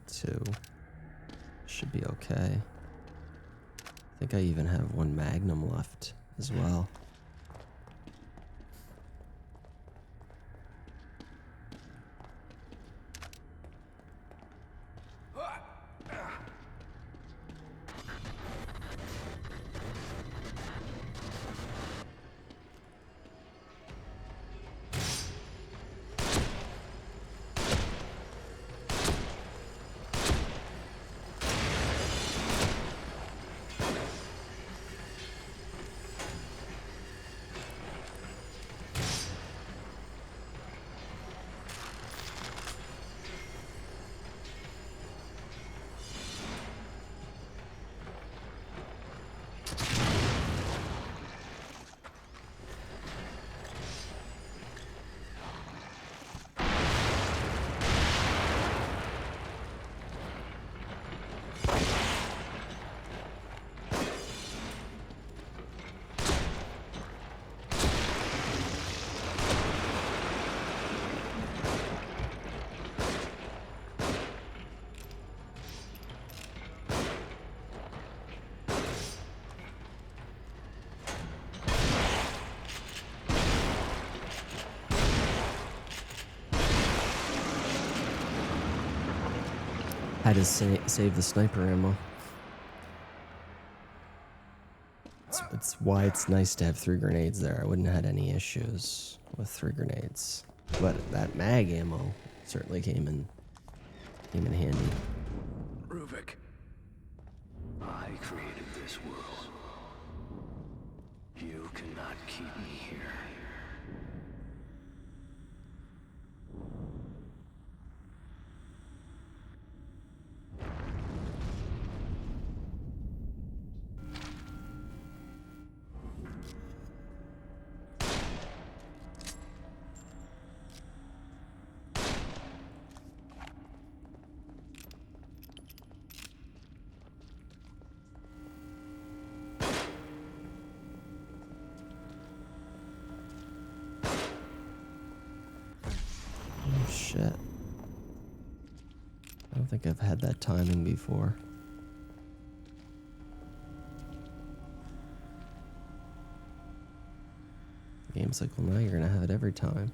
Two. Should be okay. I think I even have one magnum left as well. Had to save the sniper ammo. It's why it's nice to have 3 grenades there. I wouldn't have had any issues with 3 grenades. But that mag ammo certainly came in handy. Ruvik, I created this world. You cannot keep me here. Shit. I don't think I've had that timing before. The game's like, well, now you're gonna have it every time.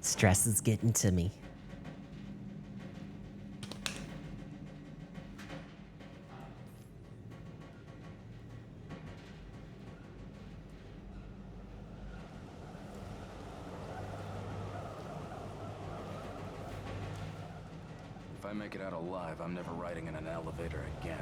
Stress is getting to me. I make it out alive, I'm never riding in an elevator again.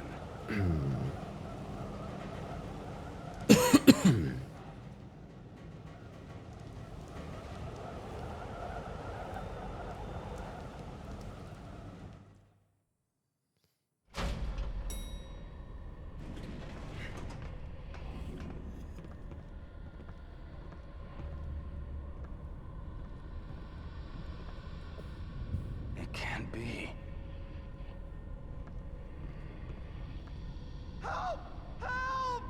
It can't be. Help! Help!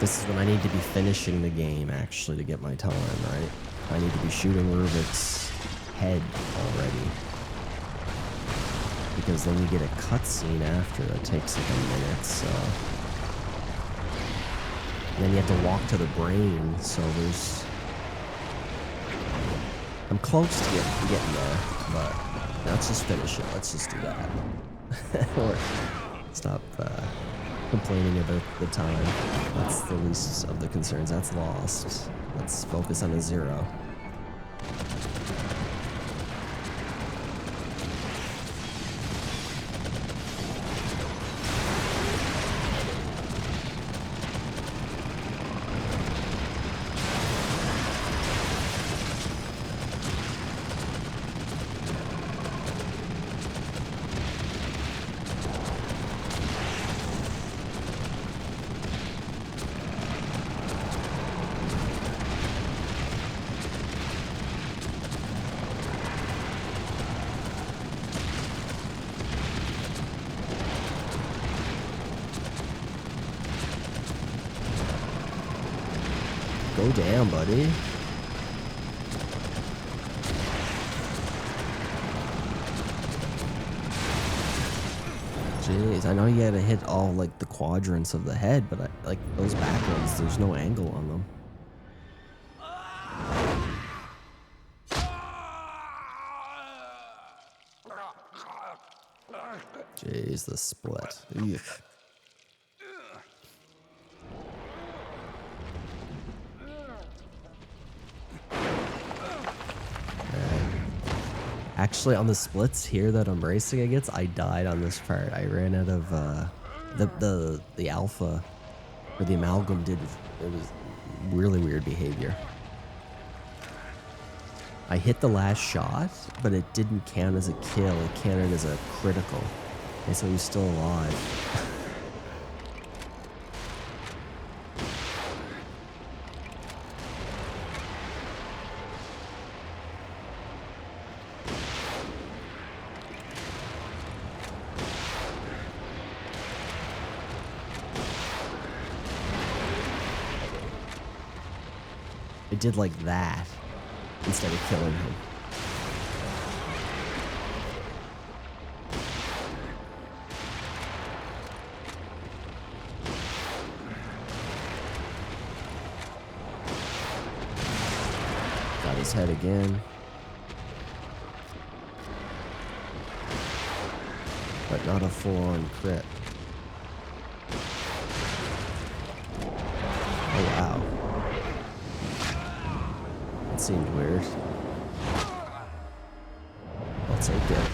This is when I need to be finishing the game, actually, to get my time, right? I need to be shooting Ruvik's head already. Because then you get a cutscene after that takes like a minute, so... And then you have to walk to the brain, so there's... I'm close to getting there, but let's just finish it. Let's just do that. Or stop complaining about the time. That's the least of the concerns. That's lost. Let's focus on a 0. Go down, buddy. Jeez, I know you had to hit all like the quadrants of the head, but like those back ones, there's no angle on them. Jeez, the split. Eugh. Actually, on the splits here that I'm racing against, I died on this part. I ran out of the alpha, or the amalgam did. It was really weird behavior. I hit the last shot, but it didn't count as a kill. It counted as a critical, and so he's still alive. It did like that instead of killing him. Got his head again. But not a full-on crit. Oh wow. That seemed weird. That's okay.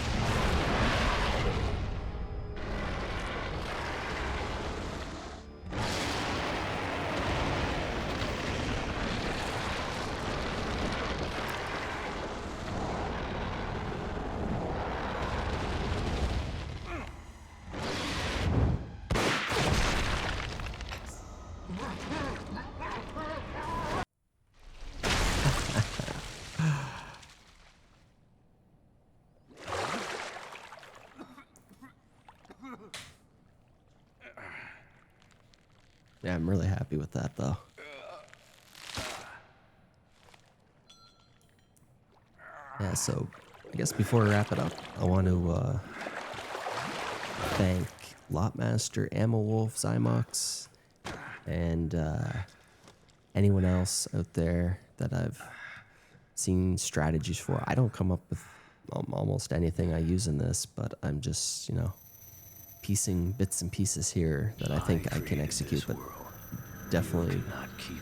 Yeah, I'm really happy with that though. Yeah, so I guess before we wrap it up, I want to thank Lotmaster, Ammo Wolf, Zymox, and anyone else out there that I've seen strategies for. I don't come up with almost anything I use in this, but I'm just, you know, piecing bits and pieces here that I think I can execute, but definitely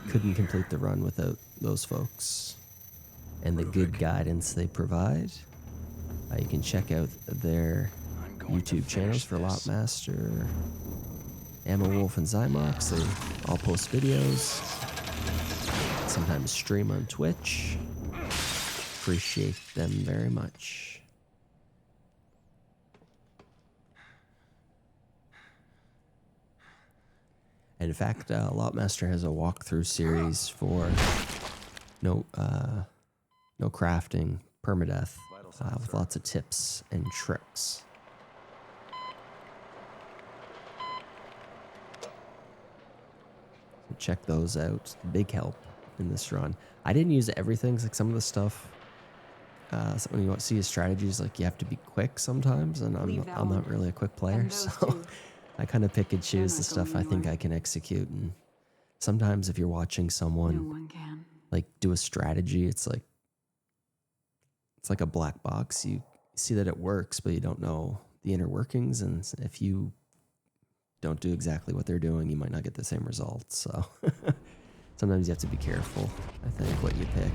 couldn't complete the run without those folks and the good guidance they provide. You can check out their YouTube channels for Lotmaster, Ammo Wolf, and Zymox. They all post videos, sometimes stream on Twitch. Appreciate them very much. And in fact, Lotmaster has a walkthrough series for no crafting, permadeath, with lots of tips and tricks. So check those out. Big help in this run. I didn't use everything. Like some of the stuff, so when you see his strategies, like you have to be quick sometimes, and I'm not really a quick player, so I kind of pick and choose the stuff I think I can execute. And sometimes if you're watching someone like do a strategy, it's like a black box. You see that it works, but you don't know the inner workings, and if you don't do exactly what they're doing, you might not get the same results. So sometimes you have to be careful, I think, what you pick.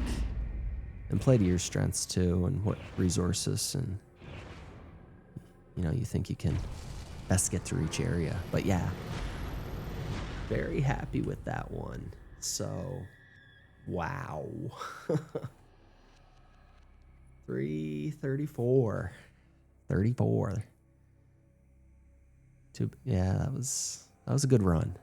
And play to your strengths too, and what resources and you think you can best get through each area. But yeah, very happy with that one. So, wow. 334. 34. Yeah, that was a good run.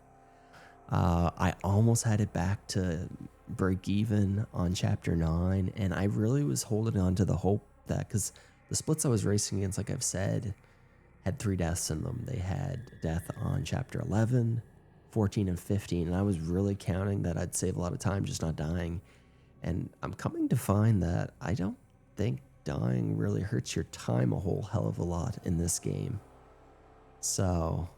I almost had it back to break even on chapter 9, and I really was holding on to the hope that, because the splits I was racing against, like I've said, had 3 deaths in them. They had death on chapter 11, 14, and 15, and I was really counting that I'd save a lot of time just not dying. And I'm coming to find that I don't think dying really hurts your time a whole hell of a lot in this game. So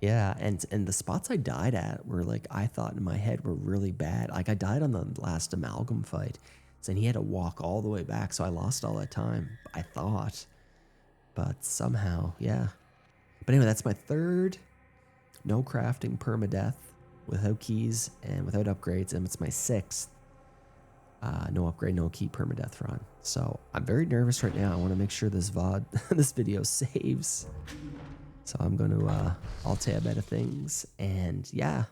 yeah, and the spots I died at were like, I thought in my head were really bad. Like I died on the last amalgam fight, and he had to walk all the way back, so I lost all that time, I thought. But somehow, yeah. But anyway, that's my 3rd no crafting permadeath without keys and without upgrades, and it's my 6th no upgrade, no key permadeath run. So I'm very nervous right now. I want to make sure this this video saves. So I'm going to alt-tab edit things, and yeah,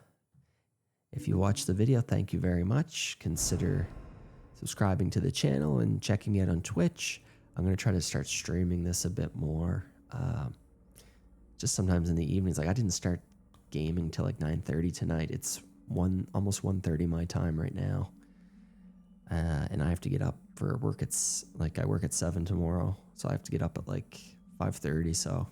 if you watched the video, thank you very much. Consider subscribing to the channel and checking me out on Twitch. I'm going to try to start streaming this a bit more, just sometimes in the evenings. Like I didn't start gaming till like 9:30 tonight. It's almost 1:30 my time right now, and I have to get up for work. I work at 7 tomorrow, so I have to get up at like 5:30, so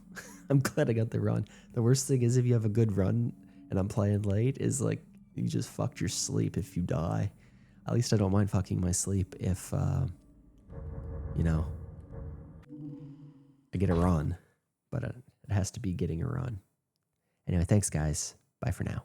I'm glad I got the run. The worst thing is if you have a good run and I'm playing late, is like you just fucked your sleep if you die. At least I don't mind fucking my sleep if, I get a run, but it has to be getting a run. Anyway, thanks guys. Bye for now.